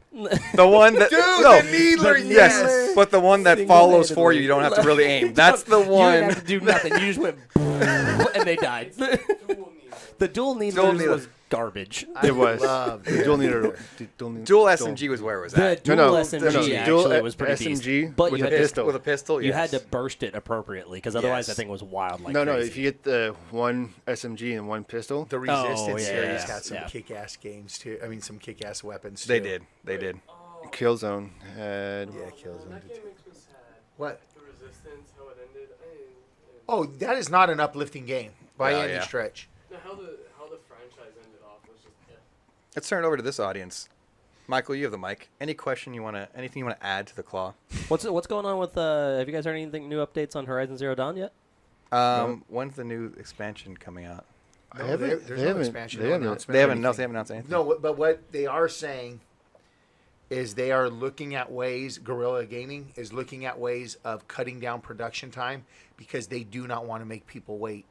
The one that the Needler, yes, but the one that follows for you. You don't have to really aim. That's the You one. didn't have to do nothing. You just went and they died. The dual Needler was garbage. It was. love The dual needler. Dual SMG was where it was The at. dual No, SMG actually was pretty SMG decent. But with you a had to pistol. With a pistol, You yes. had to burst it appropriately because otherwise Yes. that thing was wild like No, crazy. if you get the one SMG and one pistol, The Resistance yeah, series yeah, had some yeah. kick-ass games too. I mean, some kick-ass weapons too. They did. They did. Killzone had. Yeah, Killzone That did game too. makes me sad. What? The Resistance, how it ended. Oh, that is not an uplifting game by Yeah, any yeah. stretch. No, how the franchise ended off was just. Let's turn it over to this audience. Michael, you have the mic. Any question you wanna? Anything you wanna add to the claw? What's going on with? Have you guys heard anything new updates on Horizon Zero Dawn yet? When's the new expansion coming out? No, I haven't- there's they no haven't- expansion. they no haven't- announcement They or haven't anything. announced anything. No, but what they are saying is they are looking at ways. Guerrilla Gaming is looking at ways of cutting down production time because they do not want to make people wait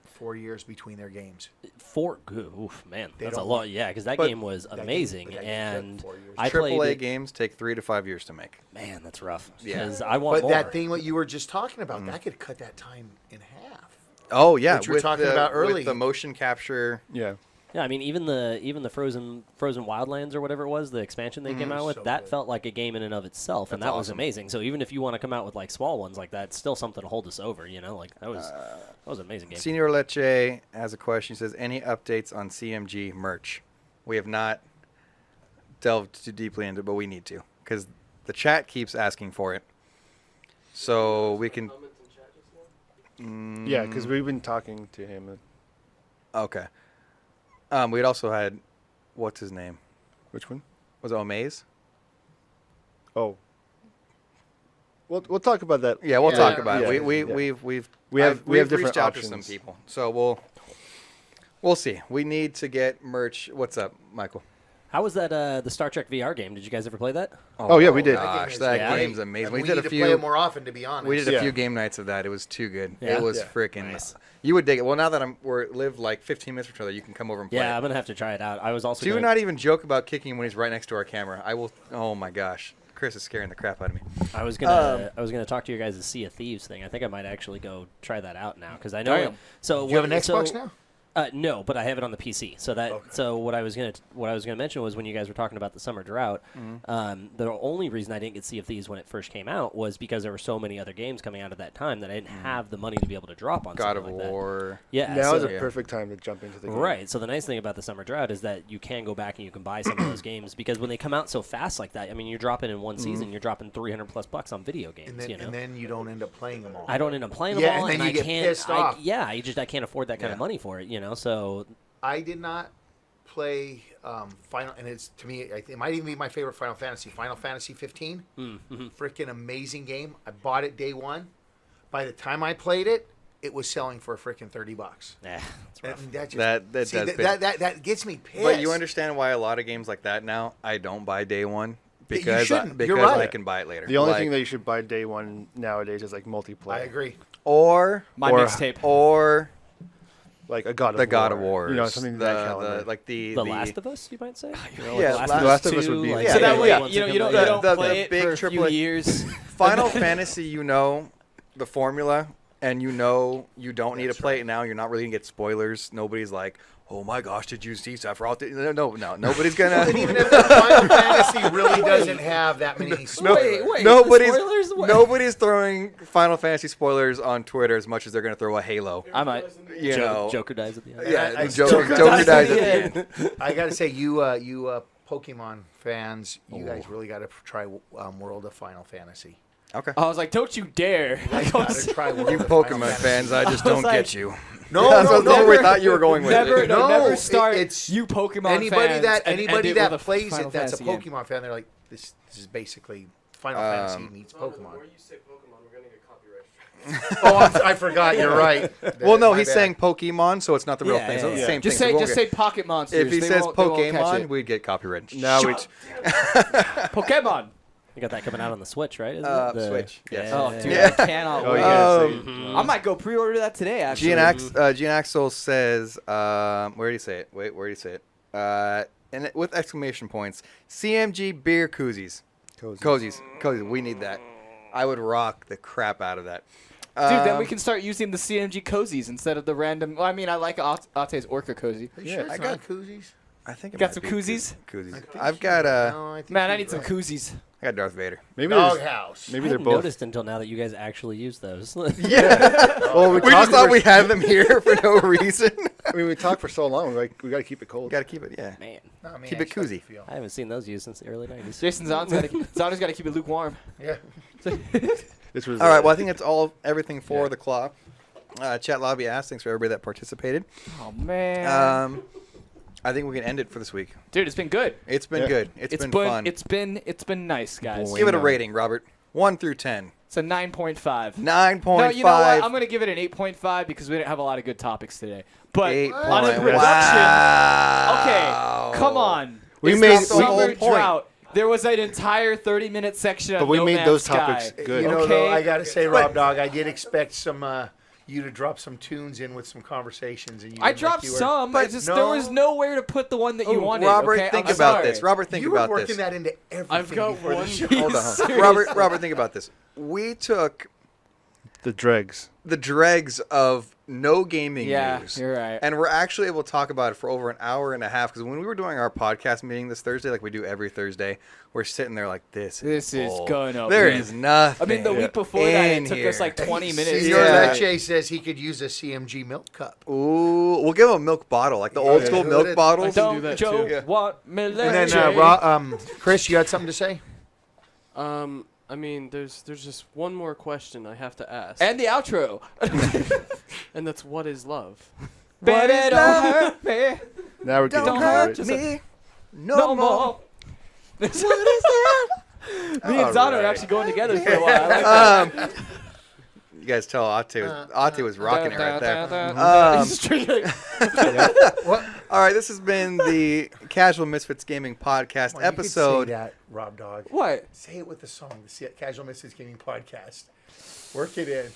4 years between their games. Oof, man, They that's a don't lot. want- Yeah, because that But game was That game- amazing, but that game and took 4 years. I played AAA it. games take 3 to 5 years to make. Man, that's rough. Yeah. Because I want But more. that thing what you were just talking about, that could cut that time in half. Oh yeah, Which we were talking about with early. the motion capture. Yeah. Yeah, I mean, even the Frozen Wildlands or whatever it was, the expansion they came out with, So that good. felt like a game in and of itself, and That's that was awesome. amazing. So even if you want to come out with like small ones like that, it's still something to hold us over. You know, like that was an amazing game. Senor Leche has a question. He says, "Any updates on CMG merch?" We have not delved too deeply into, it, but we need to because the chat keeps asking for it. So we can. Comments in chat just now? Yeah, because we've been talking to him. Okay. We'd also had, what's his name? Which one? Was it Omaze? Oh. We'll talk about that. Yeah, we'll Yeah. talk about Yeah. it. Yeah. We've We have we've different reached out to options. some people, so we'll see. We need to get merch. What's up, Michael? How was that the Star Trek VR game? Did you guys ever play that? Oh, yeah, we did. Gosh, is that Yeah. game's great. amazing. And We we did need a to few. play it more often, to be honest. We did a Yeah. few game nights of that. It was too good. Yeah? It was Yeah. freaking. Nice. You would dig it. Well, now that we're live like 15 minutes from each other, you can come over and play. Yeah, it. I'm gonna have to try it out. I was also Do gonna, not even joke about kicking him when he's right next to our camera. I will. Oh my gosh, Chris is scaring the crap out of me. I was gonna talk to you guys to Sea of Thieves thing. I think I might actually go try that out now because I know. Damn. So You have an what- Xbox so- now? No, but I have it on the PC. So that so what I was gonna mention was when you guys were talking about the summer drought, the only reason I didn't get Sea of Thieves when it first came out was because there were so many other games coming out at that time that I didn't have the money to be able to drop on God of something like that. War. Yeah, Now so- is a perfect time to jump into the game. Right. So the nice thing about the summer drought is that you can go back and you can buy some of those games because when they come out so fast like that, I mean, you're dropping in one season, you're dropping $300+ on video games. And then you don't end up playing them all. I don't end up playing Yeah, them all, and then you I get can't. pissed off. I can't afford that kind of Yeah. money for it. You know, so I did not play Final, and it's to me, it might even be my favorite Final Fantasy. Final Fantasy 15, freaking amazing game. I bought it day one. By the time I played it, it was selling for a freaking $30. that's rough. And that just, That does piss. that gets me pissed. But you understand why a lot of games like that now I don't buy day one because shouldn't. You're because I right. can buy it later. The only Like, thing that you should buy day one nowadays is like multiplayer. I agree. or My Or- mixtape. or Like a God of the War. God of War. You know, something the, that caliber. like the Last of Us, you might say. You know, Yeah, like The Last of Us 2, would be- like, Yeah, So that yeah, way, yeah. you once don't again, the play it big for a few AAA years. Final Fantasy, you know the formula, and you know you don't need to That's play it now. You're not really gonna get spoilers. Nobody's like, "Oh my gosh, did you see Sephiroth?" No, nobody's gonna. And even if the Final Fantasy really doesn't have that many spoilers. Wait, nobody's spoilers? What? nobody's throwing Final Fantasy spoilers on Twitter as much as they're gonna throw a Halo. I might. You know, Joker dies at the end. yeah, I Joker, still- Joker dies at the end. I got to say, you Pokemon fans, you guys really got to try World of Final Fantasy. Okay. I was like, don't you dare. You got to try World You of Final Pokemon Fantasy. fans, I just I was don't like- get you. No, That's no, where we never. thought you were going with Never, it. no, No, never start. it's you Pokemon Anybody fans that and anybody end it that with a plays Final it that's a Fantasy game. Pokemon fan, they're like, this is basically Final Fantasy meets The Pokemon. more you say Pokemon, we're gonna get copyright strikes. I forgot. You're right. Well, no, My he's bad. saying Pokemon, so it's not the real Yeah, thing. So yeah, it's the yeah. same Just thing. say, so we just won't say Pocket Monsters. get- If he They says won't catch Pokemon, it. we'd get copyright. Now we Pokemon. You got that coming out on the Switch, right? Isn't it? Switch, yes. Oh, Yeah. dude, Yeah. I cannot Oh, wait. yeah. I might go pre-order that today, actually. Gene Axel says, where do you say it? Wait, where do you say it? And with exclamation points, CMG beer koozies. Cozies. We need that. I would rock the crap out of that. Dude, then we can start using the CMG cozies instead of the random. Well, I mean, I like Ate's Orca cozy. Are you Yeah, sure it's I not got- koozies? I think it Got might some be koozies? Koozies. I've got No, I think Man, I you're need some right. koozies. I got Darth Vader. Maybe there's, Doghouse. maybe I they're hadn't both. noticed until now that you guys actually use those. Well, We just thought we had them here for no reason. I mean, we talked for so long. We got to keep it cold. Got to keep it, yeah. Man, No, man, Keep it I just like koozie. the feel. I haven't seen those used since the early 90s. Jason Zonner's got to keep it lukewarm. Yeah. This was All right, well, I think that's everything for the claw. Chat lobby asked. Thanks for everybody that participated. Oh man, I think we can end it for this week. dude, it's been good. It's been Yeah. good. It's been fun. It's been nice, guys. Boy. Give it a Bueno. rating, Robert. 1 through 10. It's a 9.5. 9.5. No, you know what? I'm gonna give it an 8.5 because we didn't have a lot of good topics today. But 8 on a point. production, Wow. okay, come on. We It's made- the the whole summer point. drought. There was an entire 30-minute section. But on we No made Man's those Sky. topics good. You know, Okay. though, I got to say, But- Rob Dog, I did expect some you to drop some tunes in with some conversations. And you I didn't dropped like you were- some. But It's just no. there was nowhere to put the one that you wanted. Robert, okay? think I'm about sorry. this. Robert, think you were about working this. that into everything. I've got before the one- show. Hold on. Seriously. Robert, think about this. We took the dregs. the dregs of no gaming Yeah, news. you're right. And we're actually able to talk about it for over an hour and a half because when we were doing our podcast meeting this Thursday, like we do every Thursday, we're sitting there like, this is This is gonna There be- is nothing. I mean, the week before that, in it took here. us like 20 minutes. Senor Yeah. Leche says he could use a CMG milk cup. Ooh, we'll give him a milk bottle, like the old school do milk it. bottles. I can do Don't that Joe too. Yeah. want me And then, Leche. Chris, you had something to say? I mean, there's just one more question I have to ask, And the outro. and that's what is love? Baby, don't hurt me Now we're getting Don't into hurt it. me no more. Me and Zana are Alright. actually going together for a while. I like that. You guys tell Ate was rocking it right there. He's just drinking. What? All right, this has been the Casual Misfits Gaming Podcast Come on, you could episode. say that, Rob Dog. What? Say it with the song, the Casual Misfits Gaming Podcast. Work it in.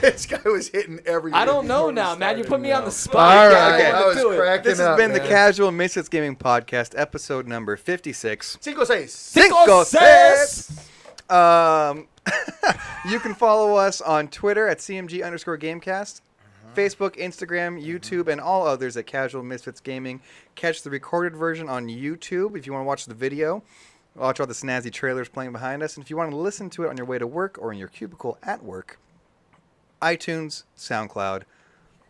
This guy was hitting everything. I don't know before we now, man. You started. put me on the spot. All You right, gotta I go was into it. cracking This has up, been the man. Casual Misfits Gaming Podcast, episode number 56. Cinco seis. Cinco Seis. You can follow us on Twitter at CMG_Gamecast, Facebook, Instagram, YouTube, and all others at Casual Misfits Gaming. Catch the recorded version on YouTube if you want to watch the video. Watch all the snazzy trailers playing behind us. And if you want to listen to it on your way to work or in your cubicle at work, iTunes, SoundCloud,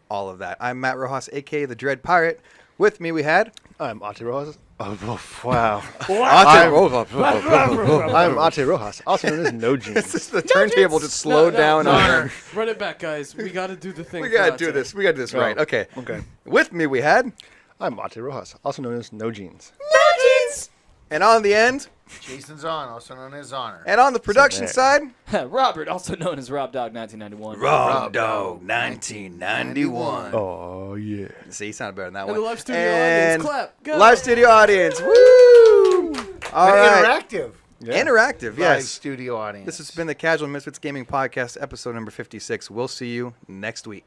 all of that. I'm Matt Rojas, a.k.a. the Dread Pirate. With me we had... I'm Ate Rojas. Oh, wow. Ate Rojas. I'm Ate Rojas, also known as No Jeans. The turntable just slowed down on her. Run it back, guys. We got to do the thing. We gotta for do Ate. this. We gotta do this right. Oh, Okay. okay. With me we had... I'm Ate Rojas, also known as No Jeans. And on the end, Jason Zahn, also known as Honor. and on the production there. side, Robert, also known as Rob Dog 1991. Rob Dog 1991. Oh, yeah. See, you sounded better than that And one. the live studio And audience, clap. Go. Live studio audience. Woo! All But right. interactive. Yeah. Interactive, Live yes. studio audience. This has been the Casual Misfits Gaming Podcast, episode number 56. We'll see you next week.